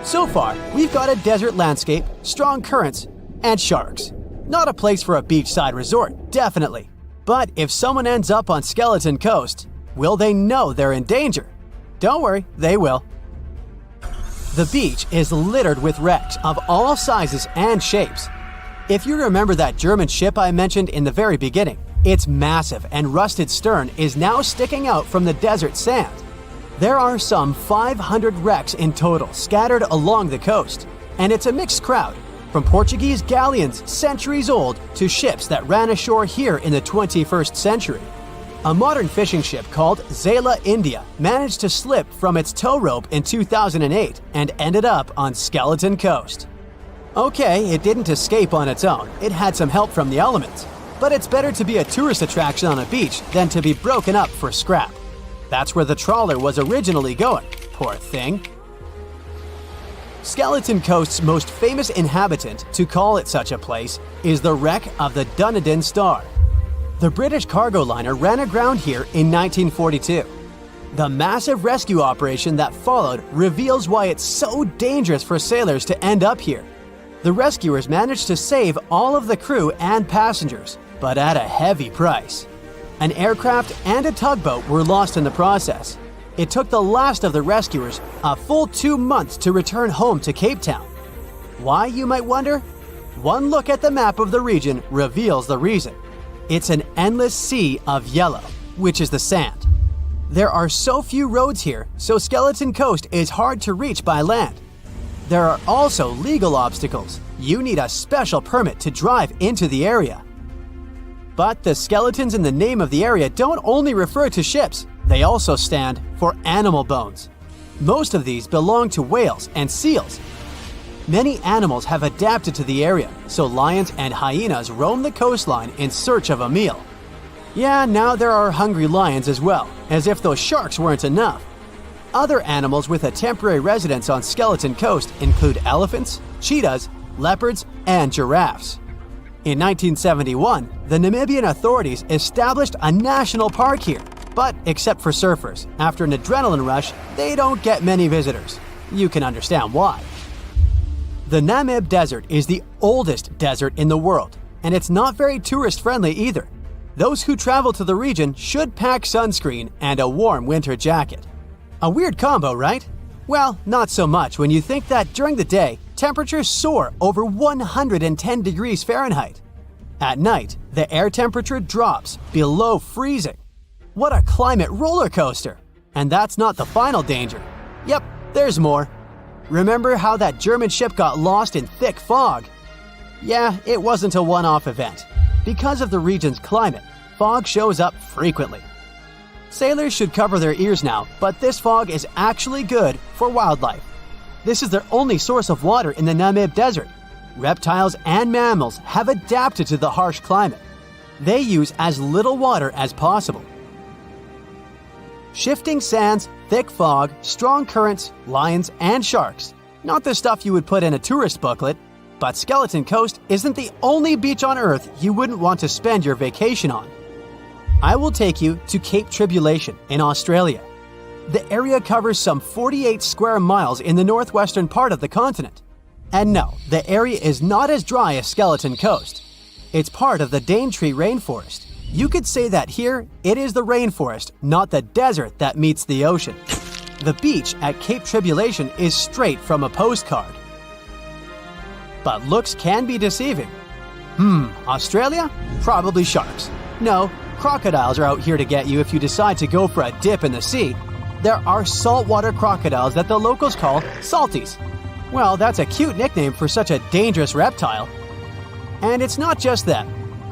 So far, we've got a desert landscape, strong currents, and sharks. Not a place for a beachside resort, definitely. But if someone ends up on Skeleton Coast, will they know they're in danger? Don't worry, they will. The beach is littered with wrecks of all sizes and shapes. If you remember that German ship I mentioned in the very beginning, its massive and rusted stern is now sticking out from the desert sand. There are some 500 wrecks in total scattered along the coast, and it's a mixed crowd, from Portuguese galleons centuries old to ships that ran ashore here in the 21st century. A modern fishing ship called Zela India managed to slip from its tow rope in 2008 and ended up on Skeleton Coast. Okay, it didn't escape on its own, it had some help from the elements. But it's better to be a tourist attraction on a beach than to be broken up for scrap. That's where the trawler was originally going, poor thing. Skeleton Coast's most famous inhabitant, to call it such a place, is the wreck of the Dunedin Star. The British cargo liner ran aground here in 1942. The massive rescue operation that followed reveals why it's so dangerous for sailors to end up here. The rescuers managed to save all of the crew and passengers, but at a heavy price. An aircraft and a tugboat were lost in the process. It took the last of the rescuers a full 2 months to return home to Cape Town. Why, you might wonder? One look at the map of the region reveals the reason. It's an endless sea of yellow, which is the sand. There are so few roads here, so Skeleton Coast is hard to reach by land. There are also legal obstacles. You need a special permit to drive into the area. But the skeletons in the name of the area don't only refer to ships, they also stand for animal bones. Most of these belong to whales and seals. Many animals have adapted to the area, so lions and hyenas roam the coastline in search of a meal. Yeah, now there are hungry lions as well, as if those sharks weren't enough. Other animals with a temporary residence on Skeleton Coast include elephants, cheetahs, leopards, and giraffes. In 1971, the Namibian authorities established a national park here, but except for surfers, after an adrenaline rush, they don't get many visitors. You can understand why. The Namib Desert is the oldest desert in the world, and it's not very tourist-friendly either. Those who travel to the region should pack sunscreen and a warm winter jacket. A weird combo, right? Well, not so much when you think that during the day, temperatures soar over 110 degrees Fahrenheit. At night, the air temperature drops below freezing. What a climate roller coaster! And that's not the final danger. Yep, there's more. Remember how that German ship got lost in thick fog? Yeah, it wasn't a one-off event. Because of the region's climate, fog shows up frequently. Sailors should cover their ears now, but this fog is actually good for wildlife. This is their only source of water in the Namib Desert. Reptiles and mammals have adapted to the harsh climate. They use as little water as possible. Shifting sands, thick fog, strong currents, lions, and sharks. Not the stuff you would put in a tourist booklet, but Skeleton Coast isn't the only beach on Earth you wouldn't want to spend your vacation on. I will take you to Cape Tribulation in Australia. The area covers some 48 square miles in the northwestern part of the continent. And no, the area is not as dry as Skeleton Coast. It's part of the Daintree rainforest. You could say that here, it is the rainforest, not the desert that meets the ocean. The beach at Cape Tribulation is straight from a postcard. But looks can be deceiving. Australia? Probably sharks. No, crocodiles are out here to get you if you decide to go for a dip in the sea. There are saltwater crocodiles that the locals call salties. Well, that's a cute nickname for such a dangerous reptile. And it's not just that.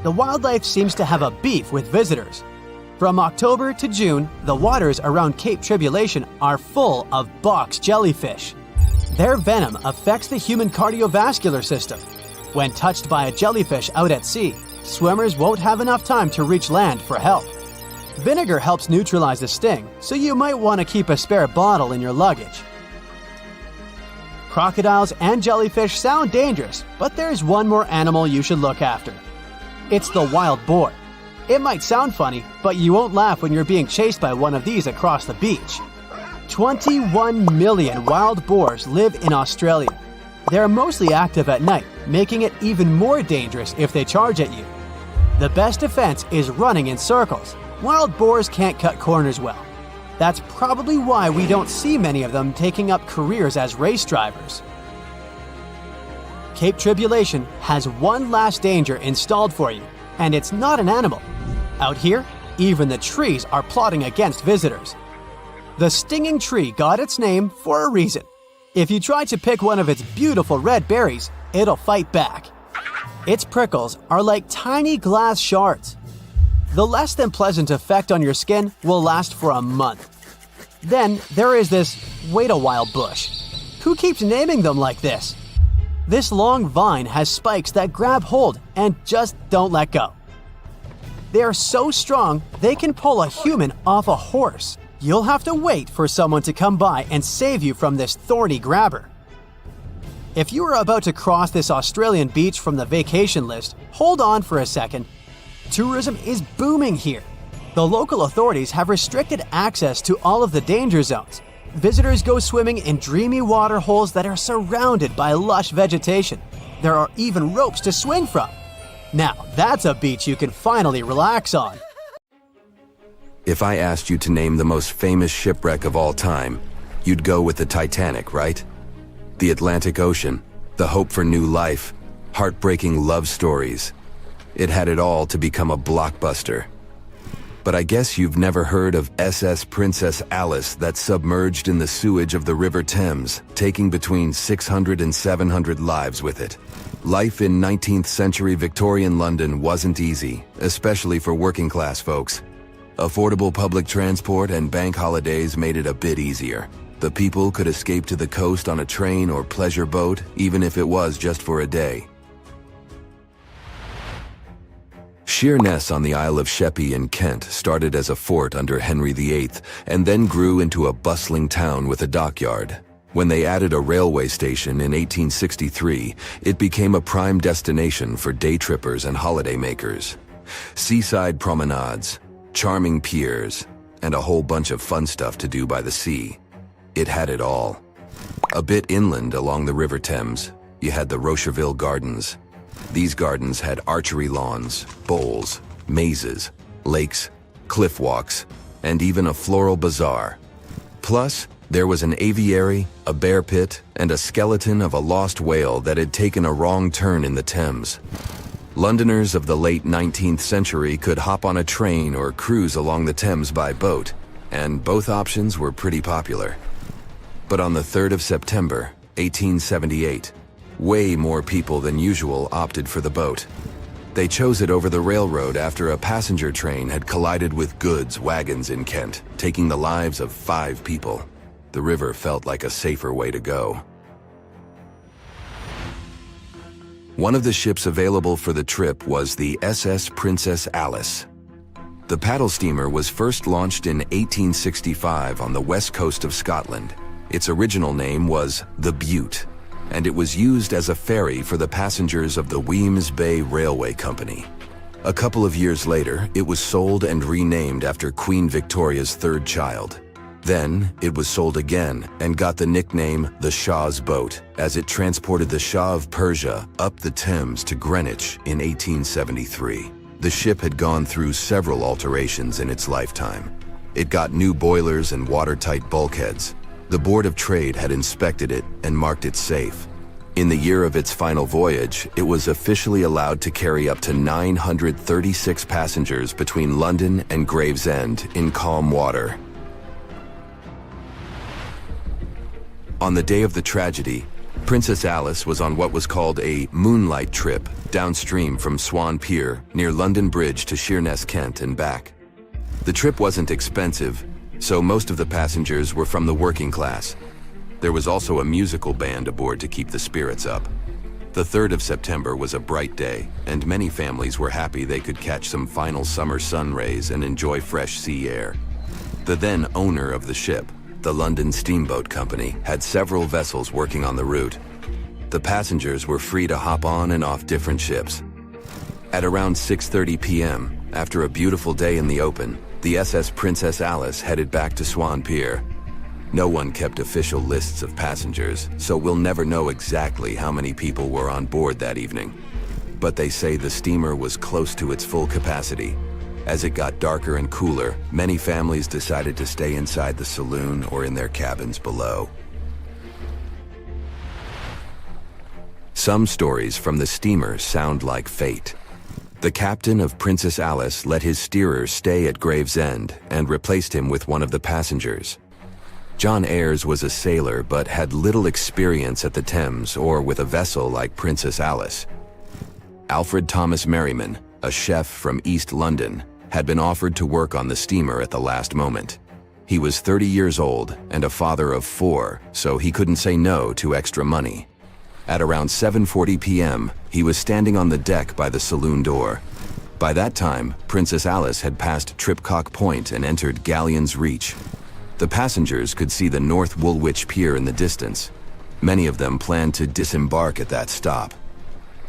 The wildlife seems to have a beef with visitors. From October to June, the waters around Cape Tribulation are full of box jellyfish. Their venom affects the human cardiovascular system. When touched by a jellyfish out at sea, swimmers won't have enough time to reach land for help. Vinegar helps neutralize the sting, so you might want to keep a spare bottle in your luggage. Crocodiles and jellyfish sound dangerous, but there's one more animal you should look after. It's the wild boar. It might sound funny, but you won't laugh when you're being chased by one of these across the beach. 21 million wild boars live in Australia. They're mostly active at night, making it even more dangerous if they charge at you. The best defense is running in circles. Wild boars can't cut corners well. That's probably why we don't see many of them taking up careers as race drivers. Cape Tribulation has one last danger installed for you, and it's not an animal. Out here, even the trees are plotting against visitors. The stinging tree got its name for a reason. If you try to pick one of its beautiful red berries, it'll fight back. Its prickles are like tiny glass shards. The less than pleasant effect on your skin will last for a month. Then there is this wait a while bush. Who keeps naming them like this? This long vine has spikes that grab hold and just don't let go. They are so strong they can pull a human off a horse. You'll have to wait for someone to come by and save you from this thorny grabber. If you are about to cross this Australian beach from the vacation list, hold on for a second. Tourism is booming here. The local authorities have restricted access to all of the danger zones. Visitors go swimming in dreamy water holes that are surrounded by lush vegetation. There are even ropes to swing from. Now, that's a beach you can finally relax on. If I asked you to name the most famous shipwreck of all time, you'd go with the Titanic, right? The Atlantic Ocean, the hope for new life, heartbreaking love stories. It had it all to become a blockbuster. But I guess you've never heard of SS Princess Alice that submerged in the sewage of the River Thames, taking between 600 and 700 lives with it. Life in 19th century Victorian London wasn't easy, especially for working class folks. Affordable public transport and bank holidays made it a bit easier. The people could escape to the coast on a train or pleasure boat, even if it was just for a day. Sheerness on the Isle of Sheppey in Kent started as a fort under Henry VIII and then grew into a bustling town with a dockyard. When they added a railway station in 1863, it became a prime destination for day trippers and holidaymakers. Seaside promenades, charming piers, and a whole bunch of fun stuff to do by the sea. It had it all. A bit inland along the River Thames, you had the Rocherville Gardens. These gardens had archery lawns, bowls, mazes, lakes, cliff walks, and even a floral bazaar. Plus, there was an aviary, a bear pit, and a skeleton of a lost whale that had taken a wrong turn in the Thames. Londoners of the late 19th century could hop on a train or cruise along the Thames by boat, and both options were pretty popular. But on the 3rd of September, 1878, way more people than usual opted for the boat. They chose it over the railroad after a passenger train had collided with goods wagons in Kent, taking the lives of 5 people. The river felt like a safer way to go. One of the ships available for the trip was the SS Princess Alice. The paddle steamer was first launched in 1865 on the west coast of Scotland. Its original name was the Bute, and it was used as a ferry for the passengers of the Wemyss Bay Railway Company. A couple of years later, it was sold and renamed after Queen Victoria's 3rd child. Then, it was sold again and got the nickname the Shah's Boat, as it transported the Shah of Persia up the Thames to Greenwich in 1873. The ship had gone through several alterations in its lifetime. It got new boilers and watertight bulkheads. The Board of Trade had inspected it and marked it safe. In the year of its final voyage, it was officially allowed to carry up to 936 passengers between London and Gravesend in calm water. On the day of the tragedy, Princess Alice was on what was called a moonlight trip downstream from Swan Pier near London Bridge to Sheerness, Kent and back. The trip wasn't expensive, so most of the passengers were from the working class. There was also a musical band aboard to keep the spirits up. The 3rd of September was a bright day, and many families were happy they could catch some final summer sun rays and enjoy fresh sea air. The then owner of the ship, the London Steamboat Company, had several vessels working on the route. The passengers were free to hop on and off different ships. At around 6:30 p.m., after a beautiful day in the open, the SS Princess Alice headed back to Swan Pier. No one kept official lists of passengers, so we'll never know exactly how many people were on board that evening. But they say the steamer was close to its full capacity. As it got darker and cooler, many families decided to stay inside the saloon or in their cabins below. Some stories from the steamer sound like fate. The captain of Princess Alice let his steerer stay at Gravesend and replaced him with one of the passengers. John Ayres was a sailor but had little experience at the Thames or with a vessel like Princess Alice. Alfred Thomas Merriman, a chef from East London, had been offered to work on the steamer at the last moment. He was 30 years old and a father of 4, so he couldn't say no to extra money. At around 7:40 p.m., he was standing on the deck by the saloon door. By that time, Princess Alice had passed Tripcock Point and entered Galleon's Reach. The passengers could see the North Woolwich Pier in the distance. Many of them planned to disembark at that stop.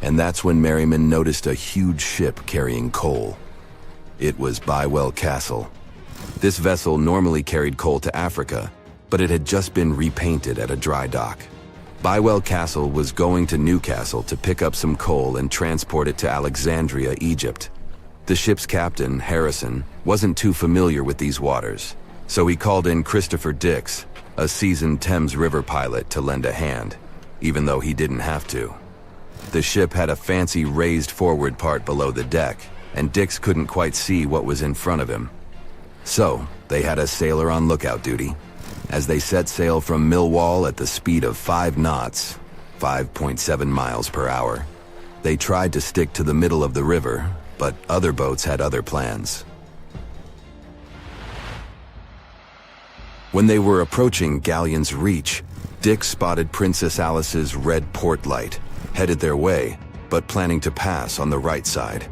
And that's when Merriman noticed a huge ship carrying coal. It was Bywell Castle. This vessel normally carried coal to Africa, but it had just been repainted at a dry dock. Bywell Castle was going to Newcastle to pick up some coal and transport it to Alexandria, Egypt. The ship's captain, Harrison, wasn't too familiar with these waters, so he called in Christopher Dix, a seasoned Thames River pilot, to lend a hand, even though he didn't have to. The ship had a fancy raised forward part below the deck, and Dix couldn't quite see what was in front of him. So, they had a sailor on lookout duty. As they set sail from Millwall at the speed of 5 knots, 5.7 miles per hour, they tried to stick to the middle of the river, but other boats had other plans. When they were approaching Galleon's Reach, Dick spotted Princess Alice's red port light, headed their way, but planning to pass on the right side.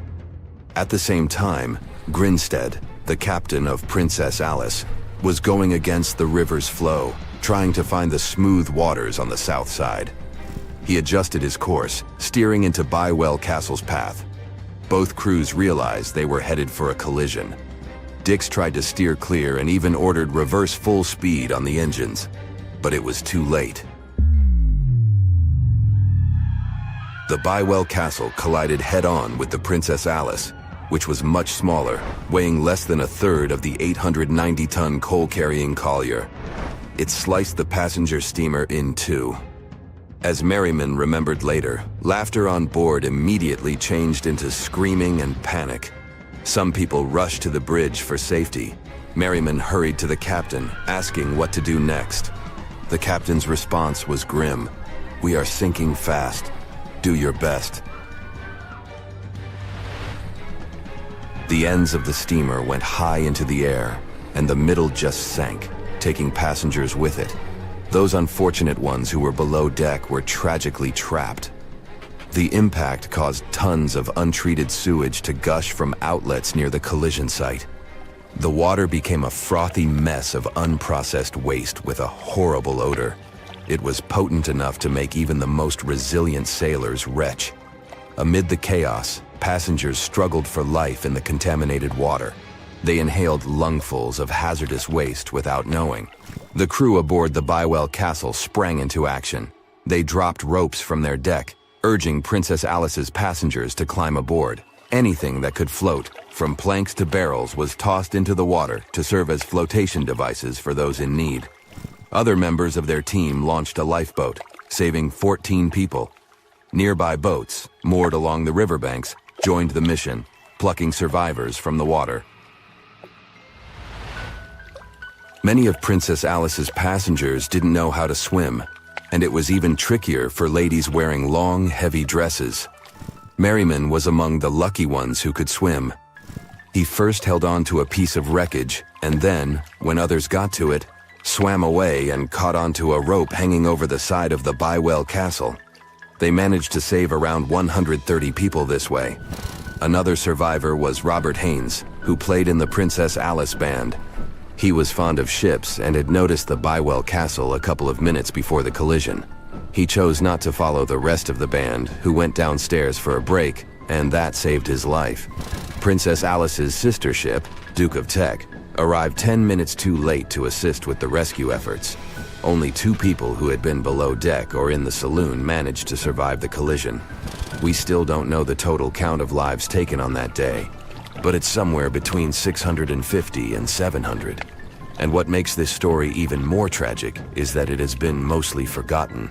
At the same time, Grinstead, the captain of Princess Alice, was going against the river's flow, trying to find the smooth waters on the south side. He adjusted his course, steering into Bywell Castle's path. Both crews realized they were headed for a collision. Dix tried to steer clear and even ordered reverse full speed on the engines, but it was too late. The Bywell Castle collided head-on with the Princess Alice, which was much smaller, weighing less than a third of the 890-ton coal-carrying collier. It sliced the passenger steamer in two. As Merriman remembered later, laughter on board immediately changed into screaming and panic. Some people rushed to the bridge for safety. Merriman hurried to the captain, asking what to do next. The captain's response was grim. "We are sinking fast. Do your best." The ends of the steamer went high into the air, and the middle just sank, taking passengers with it. Those unfortunate ones who were below deck were tragically trapped. The impact caused tons of untreated sewage to gush from outlets near the collision site. The water became a frothy mess of unprocessed waste with a horrible odor. It was potent enough to make even the most resilient sailors retch. Amid the chaos, passengers struggled for life in the contaminated water. They inhaled lungfuls of hazardous waste without knowing. The crew aboard the Bywell Castle sprang into action. They dropped ropes from their deck, urging Princess Alice's passengers to climb aboard. Anything that could float, from planks to barrels, was tossed into the water to serve as flotation devices for those in need. Other members of their team launched a lifeboat, saving 14 people. Nearby boats, moored along the riverbanks, joined the mission, plucking survivors from the water. Many of Princess Alice's passengers didn't know how to swim, and it was even trickier for ladies wearing long, heavy dresses. Merriman was among the lucky ones who could swim. He first held on to a piece of wreckage, and then, when others got to it, swam away and caught onto a rope hanging over the side of the Bywell Castle. They managed to save around 130 people this way. Another survivor was Robert Haynes, who played in the Princess Alice band. He was fond of ships and had noticed the Bywell Castle a couple of minutes before the collision. He chose not to follow the rest of the band, who went downstairs for a break, and that saved his life. Princess Alice's sister ship, Duke of Teck, arrived 10 minutes too late to assist with the rescue efforts. Only 2 people who had been below deck or in the saloon managed to survive the collision. We still don't know the total count of lives taken on that day, but it's somewhere between 650 and 700. And what makes this story even more tragic is that it has been mostly forgotten.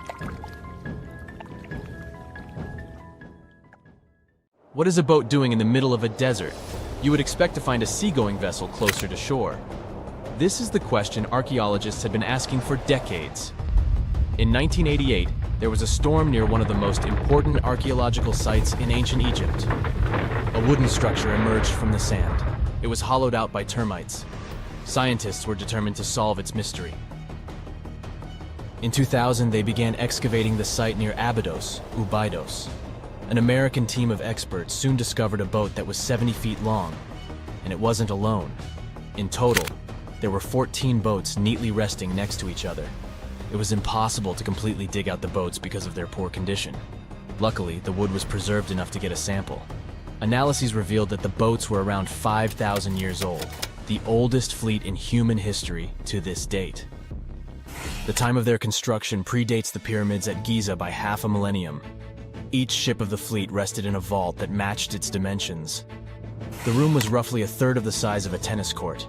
What is a boat doing in the middle of a desert? You would expect to find a seagoing vessel closer to shore. This is the question archaeologists had been asking for decades. In 1988, there was a storm near one of the most important archaeological sites in ancient Egypt. A wooden structure emerged from the sand. It was hollowed out by termites. Scientists were determined to solve its mystery. In 2000, they began excavating the site near Abydos, Ubidos. An American team of experts soon discovered a boat that was 70 feet long, and it wasn't alone. In total, there were 14 boats neatly resting next to each other. It was impossible to completely dig out the boats because of their poor condition. Luckily, the wood was preserved enough to get a sample. Analyses revealed that the boats were around 5,000 years old, the oldest fleet in human history to this date. The time of their construction predates the pyramids at Giza by half a millennium. Each ship of the fleet rested in a vault that matched its dimensions. The room was roughly a third of the size of a tennis court.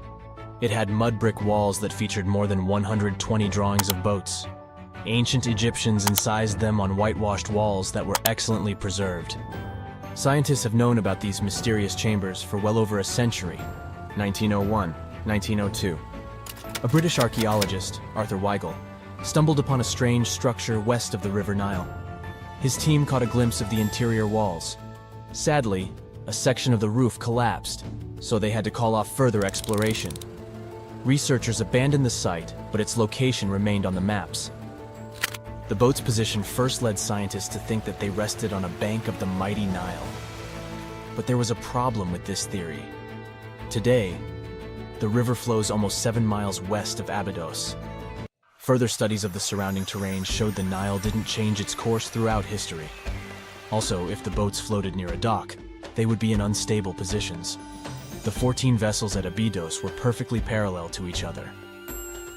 It had mud brick walls that featured more than 120 drawings of boats. Ancient Egyptians incised them on whitewashed walls that were excellently preserved. Scientists have known about these mysterious chambers for well over a century. 1901, 1902. A British archaeologist, Arthur Weigel, stumbled upon a strange structure west of the River Nile. His team caught a glimpse of the interior walls. Sadly, a section of the roof collapsed, so they had to call off further exploration. Researchers abandoned the site, but its location remained on the maps. The boat's position first led scientists to think that they rested on a bank of the mighty Nile. But there was a problem with this theory. Today, the river flows almost 7 miles west of Abydos. Further studies of the surrounding terrain showed the Nile didn't change its course throughout history. Also, if the boats floated near a dock, they would be in unstable positions. The 14 vessels at Abydos were perfectly parallel to each other.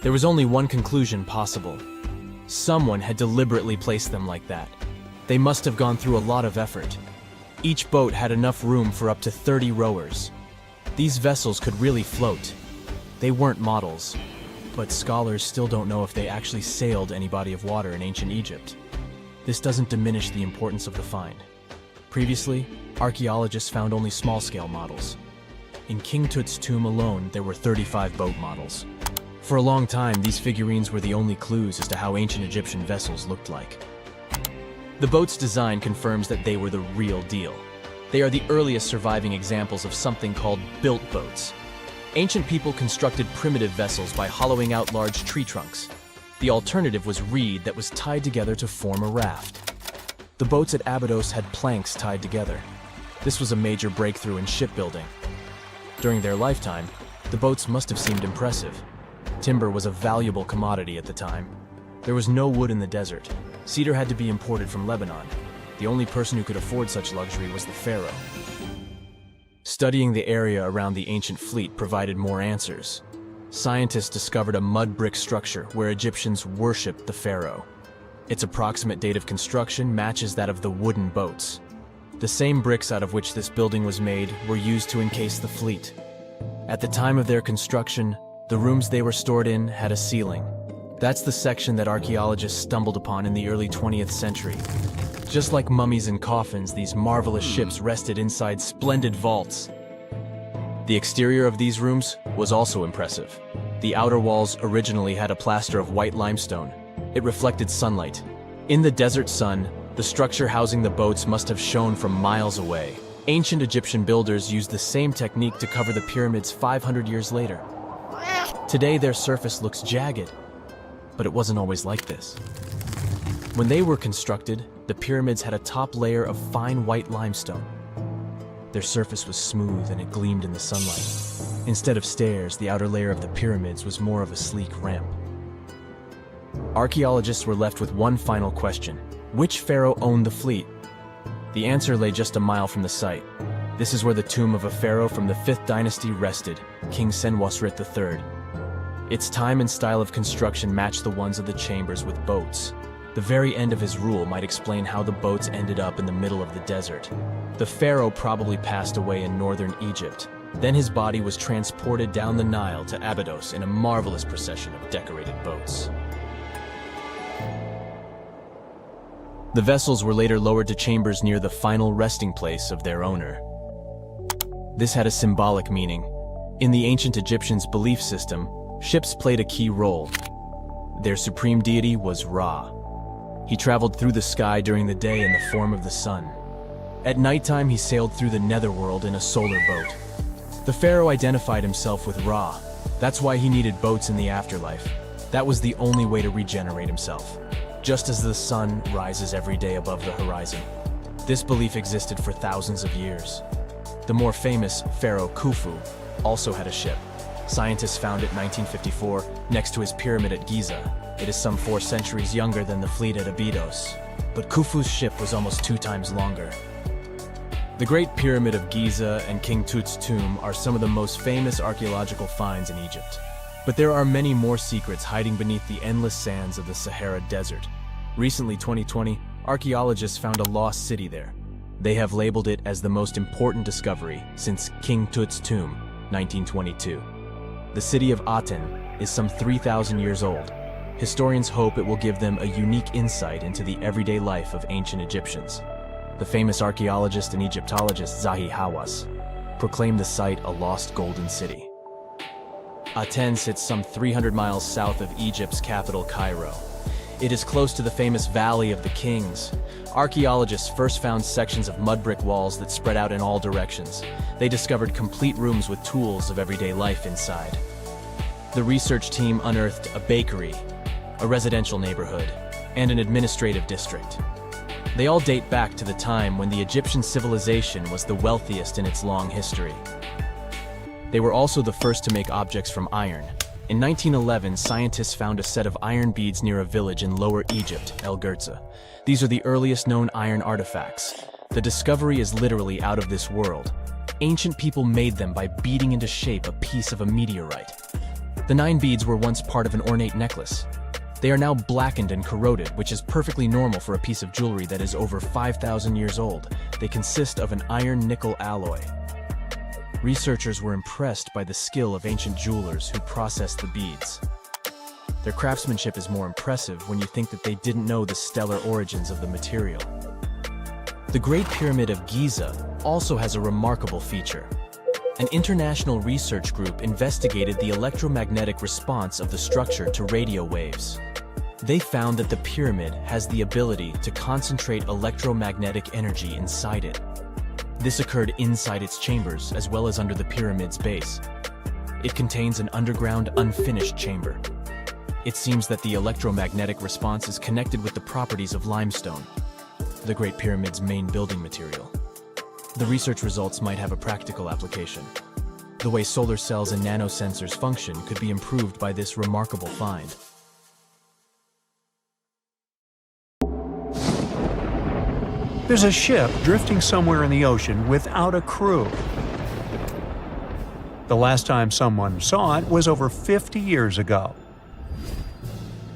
There was only one conclusion possible. Someone had deliberately placed them like that. They must have gone through a lot of effort. Each boat had enough room for up to 30 rowers. These vessels could really float. They weren't models, but scholars still don't know if they actually sailed any body of water in ancient Egypt. This doesn't diminish the importance of the find. Previously, archaeologists found only small-scale models. In King Tut's tomb alone, there were 35 boat models. For a long time, these figurines were the only clues as to how ancient Egyptian vessels looked like. The boat's design confirms that they were the real deal. They are the earliest surviving examples of something called built boats. Ancient people constructed primitive vessels by hollowing out large tree trunks. The alternative was reed that was tied together to form a raft. The boats at Abydos had planks tied together. This was a major breakthrough in shipbuilding. During their lifetime, the boats must have seemed impressive. Timber was a valuable commodity at the time. There was no wood in the desert. Cedar had to be imported from Lebanon. The only person who could afford such luxury was the pharaoh. Studying the area around the ancient fleet provided more answers. Scientists discovered a mud brick structure where Egyptians worshipped the pharaoh. Its approximate date of construction matches that of the wooden boats. The same bricks out of which this building was made were used to encase the fleet. At the time of their construction, the rooms they were stored in had a ceiling. That's the section that archaeologists stumbled upon in the early 20th century. Just like mummies and coffins, these marvelous ships rested inside splendid vaults. The exterior of these rooms was also impressive. The outer walls originally had a plaster of white limestone. It reflected sunlight. In the desert sun, the structure housing the boats must have shone from miles away. Ancient Egyptian builders used the same technique to cover the pyramids 500 years later. Today, their surface looks jagged, but it wasn't always like this. When they were constructed, the pyramids had a top layer of fine white limestone. Their surface was smooth and it gleamed in the sunlight. Instead of stairs, the outer layer of the pyramids was more of a sleek ramp. Archaeologists were left with one final question. Which pharaoh owned the fleet? The answer lay just a mile from the site. This is where the tomb of a pharaoh from the 5th dynasty rested, King Senwosret III. Its time and style of construction matched the ones of the chambers with boats. The very end of his rule might explain how the boats ended up in the middle of the desert. The pharaoh probably passed away in northern Egypt. Then his body was transported down the Nile to Abydos in a marvelous procession of decorated boats. The vessels were later lowered to chambers near the final resting place of their owner. This had a symbolic meaning. In the ancient Egyptians' belief system, ships played a key role. Their supreme deity was Ra. He traveled through the sky during the day in the form of the sun. At nighttime, he sailed through the netherworld in a solar boat. The pharaoh identified himself with Ra. That's why he needed boats in the afterlife. That was the only way to regenerate himself, just as the sun rises every day above the horizon. This belief existed for thousands of years. The more famous Pharaoh Khufu also had a ship. Scientists found it in 1954 next to his pyramid at Giza. It is some 4 centuries younger than the fleet at Abydos, but Khufu's ship was almost 2 times longer. The Great Pyramid of Giza and King Tut's tomb are some of the most famous archaeological finds in Egypt. But there are many more secrets hiding beneath the endless sands of the Sahara Desert. Recently, 2020, archaeologists found a lost city there. They have labeled it as the most important discovery since King Tut's tomb, 1922. The city of Aten is some 3,000 years old. Historians hope it will give them a unique insight into the everyday life of ancient Egyptians. The famous archaeologist and Egyptologist Zahi Hawass proclaimed the site a lost golden city. Aten sits some 300 miles south of Egypt's capital, Cairo. It is close to the famous Valley of the Kings. Archaeologists first found sections of mud brick walls that spread out in all directions. They discovered complete rooms with tools of everyday life inside. The research team unearthed a bakery, a residential neighborhood, and an administrative district. They all date back to the time when the Egyptian civilization was the wealthiest in its long history. They were also the first to make objects from iron. In 1911, scientists found a set of iron beads near a village in Lower Egypt, El Girza. These are the earliest known iron artifacts. The discovery is literally out of this world. Ancient people made them by beating into shape a piece of a meteorite. The 9 beads were once part of an ornate necklace. They are now blackened and corroded, which is perfectly normal for a piece of jewelry that is over 5,000 years old. They consist of an iron-nickel alloy. Researchers were impressed by the skill of ancient jewelers who processed the beads. Their craftsmanship is more impressive when you think that they didn't know the stellar origins of the material. The Great Pyramid of Giza also has a remarkable feature. An international research group investigated the electromagnetic response of the structure to radio waves. They found that the pyramid has the ability to concentrate electromagnetic energy inside it. This occurred inside its chambers as well as under the pyramid's base. It contains an underground, unfinished chamber. It seems that the electromagnetic response is connected with the properties of limestone, the Great Pyramid's main building material. The research results might have a practical application. The way solar cells and nanosensors function could be improved by this remarkable find. There's a ship drifting somewhere in the ocean without a crew. The last time someone saw it was over 50 years ago.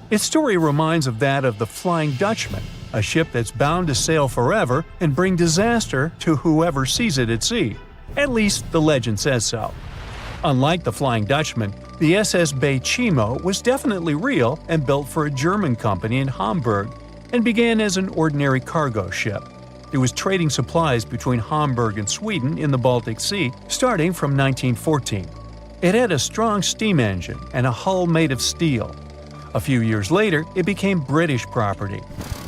Its story reminds of that of the Flying Dutchman, a ship that's bound to sail forever and bring disaster to whoever sees it at sea. At least the legend says so. Unlike the Flying Dutchman, the SS Bay Chimo was definitely real and built for a German company in Hamburg and began as an ordinary cargo ship. It was trading supplies between Hamburg and Sweden in the Baltic Sea starting from 1914. It had a strong steam engine and a hull made of steel. A few years later, it became British property.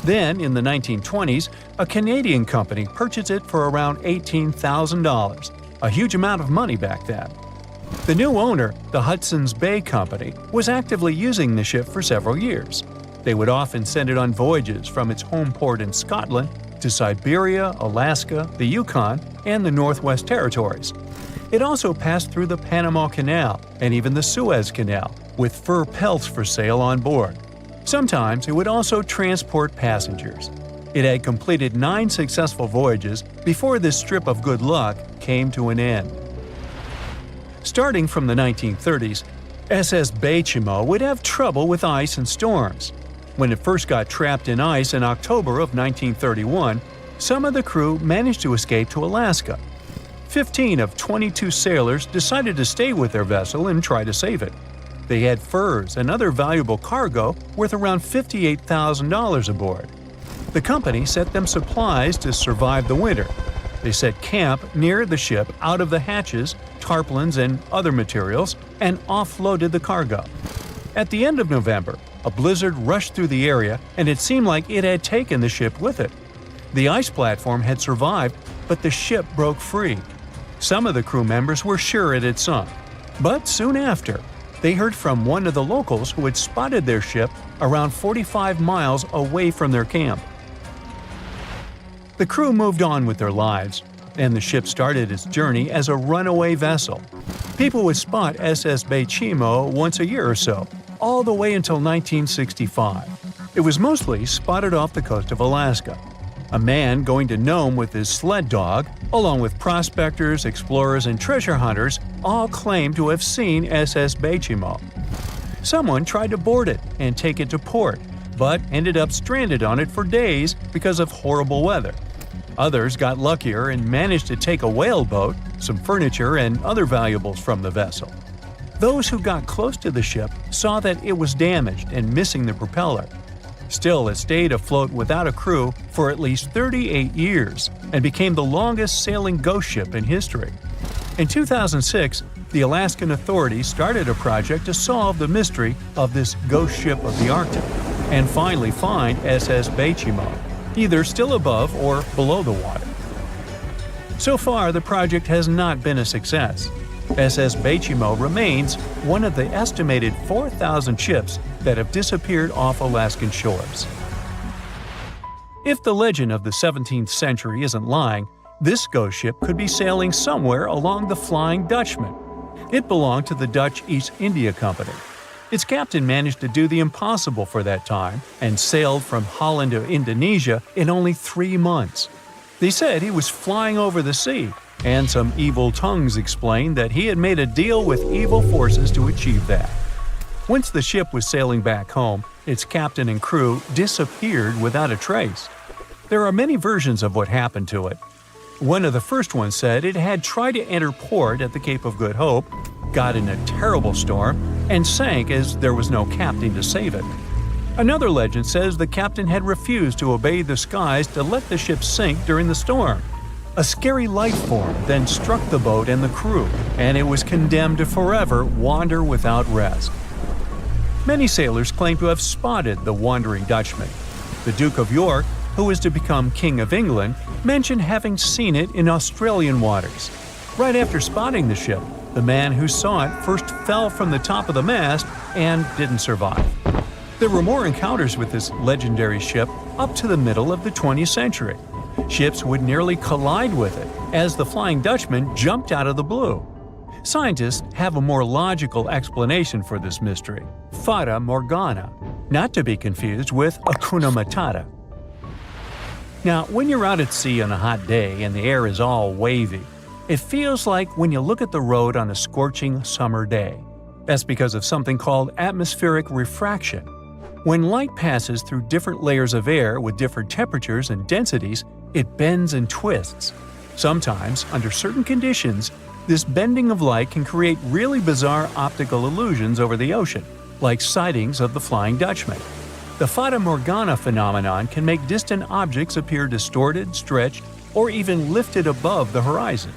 Then, in the 1920s, a Canadian company purchased it for around $18,000, a huge amount of money back then. The new owner, the Hudson's Bay Company, was actively using the ship for several years. They would often send it on voyages from its home port in Scotland to Siberia, Alaska, the Yukon, and the Northwest Territories. It also passed through the Panama Canal and even the Suez Canal, with fur pelts for sale on board. Sometimes it would also transport passengers. It had completed 9 successful voyages before this strip of good luck came to an end. Starting from the 1930s, SS Bay Chimo would have trouble with ice and storms. When it first got trapped in ice in October of 1931, some of the crew managed to escape to Alaska. 15 of 22 sailors decided to stay with their vessel and try to save it. They had furs and other valuable cargo worth around $58,000 aboard. The company sent them supplies to survive the winter. They set camp near the ship out of the hatches, tarpaulins, and other materials, and offloaded the cargo. At the end of November, a blizzard rushed through the area, and it seemed like it had taken the ship with it. The ice platform had survived, but the ship broke free. Some of the crew members were sure it had sunk, but soon after, they heard from one of the locals who had spotted their ship around 45 miles away from their camp. The crew moved on with their lives, and the ship started its journey as a runaway vessel. People would spot SS Bystanders once a year or so, all the way until 1965. It was mostly spotted off the coast of Alaska. A man going to Nome with his sled dog, along with prospectors, explorers, and treasure hunters, all claimed to have seen SS Bystanders. Someone tried to board it and take it to port, but ended up stranded on it for days because of horrible weather. Others got luckier and managed to take a whaleboat, some furniture, and other valuables from the vessel. Those who got close to the ship saw that it was damaged and missing the propeller. Still, it stayed afloat without a crew for at least 38 years and became the longest sailing ghost ship in history. In 2006, the Alaskan authorities started a project to solve the mystery of this ghost ship of the Arctic and finally find SS Bystanders, either still above or below the water. So far, the project has not been a success. SS Bystanders remains one of the estimated 4,000 ships that have disappeared off Alaskan shores. If the legend of the 17th century isn't lying, this ghost ship could be sailing somewhere along the Flying Dutchman. It belonged to the Dutch East India Company. Its captain managed to do the impossible for that time and sailed from Holland to Indonesia in only 3 months. They said he was flying over the sea, and some evil tongues explained that he had made a deal with evil forces to achieve that. Once the ship was sailing back home, its captain and crew disappeared without a trace. There are many versions of what happened to it. One of the first ones said it had tried to enter port at the Cape of Good Hope, got in a terrible storm, and sank as there was no captain to save it. Another legend says the captain had refused to obey the skies to let the ship sink during the storm. A scary life form then struck the boat and the crew, and it was condemned to forever wander without rest. Many sailors claim to have spotted the wandering Dutchman. The Duke of York, who was to become King of England, mentioned having seen it in Australian waters. Right after spotting the ship, the man who saw it first fell from the top of the mast and didn't survive. There were more encounters with this legendary ship up to the middle of the 20th century. Ships would nearly collide with it as the Flying Dutchman jumped out of the blue. Scientists have a more logical explanation for this mystery: Fata Morgana, not to be confused with Hakuna Matata. Now, when you're out at sea on a hot day and the air is all wavy, it feels like when you look at the road on a scorching summer day. That's because of something called atmospheric refraction. When light passes through different layers of air with different temperatures and densities, it bends and twists. Sometimes, under certain conditions, this bending of light can create really bizarre optical illusions over the ocean, like sightings of the Flying Dutchman. The Fata Morgana phenomenon can make distant objects appear distorted, stretched, or even lifted above the horizon.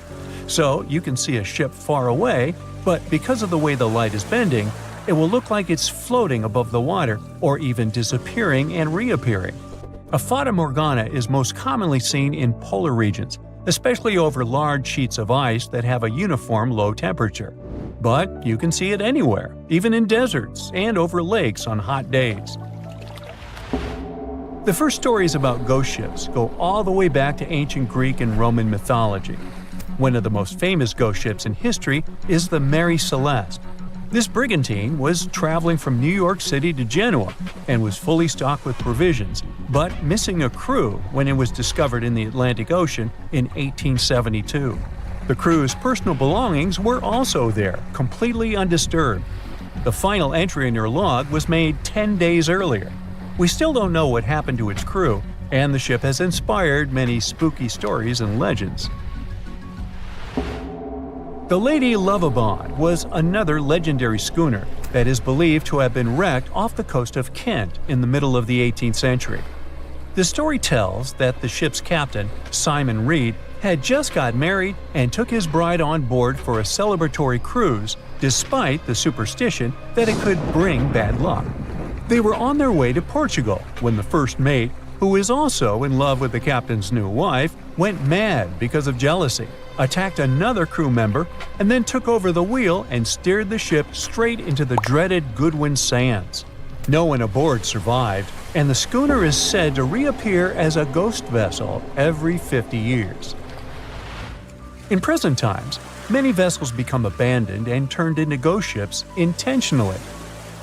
So you can see a ship far away, but because of the way the light is bending, it will look like it's floating above the water or even disappearing and reappearing. A Fata Morgana is most commonly seen in polar regions, especially over large sheets of ice that have a uniform low temperature. But you can see it anywhere, even in deserts and over lakes on hot days. The first stories about ghost ships go all the way back to ancient Greek and Roman mythology. One of the most famous ghost ships in history is the Mary Celeste. This brigantine was traveling from New York City to Genoa and was fully stocked with provisions, but missing a crew when it was discovered in the Atlantic Ocean in 1872. The crew's personal belongings were also there, completely undisturbed. The final entry in their log was made 10 days earlier. We still don't know what happened to its crew, and the ship has inspired many spooky stories and legends. The Lady Lovibond was another legendary schooner that is believed to have been wrecked off the coast of Kent in the middle of the 18th century. The story tells that the ship's captain, Simon Reed, had just got married and took his bride on board for a celebratory cruise, despite the superstition that it could bring bad luck. They were on their way to Portugal when the first mate, who is also in love with the captain's new wife, went mad because of jealousy. attacked another crew member, and then took over the wheel and steered the ship straight into the dreaded Goodwin Sands. No one aboard survived, and the schooner is said to reappear as a ghost vessel every 50 years. In present times, many vessels become abandoned and turned into ghost ships intentionally.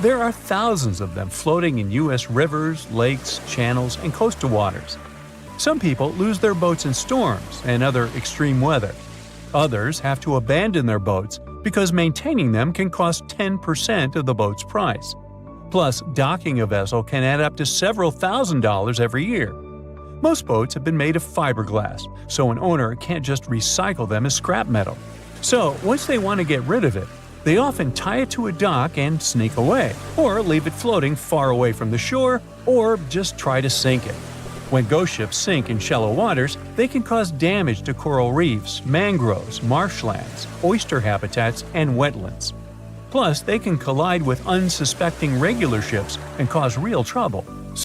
There are thousands of them floating in U.S. rivers, lakes, channels, and coastal waters. Some people lose their boats in storms and other extreme weather. Others have to abandon their boats because maintaining them can cost 10% of the boat's price. Plus, docking a vessel can add up to several $1,000s every year. Most boats have been made of fiberglass, so an owner can't just recycle them as scrap metal. So, once they want to get rid of it, they often tie it to a dock and sneak away, or leave it floating far away from the shore, or just try to sink it. When ghost ships sink in shallow waters, they can cause damage to coral reefs, mangroves, marshlands, oyster habitats, and wetlands. Plus, they can collide with unsuspecting regular ships and cause real trouble.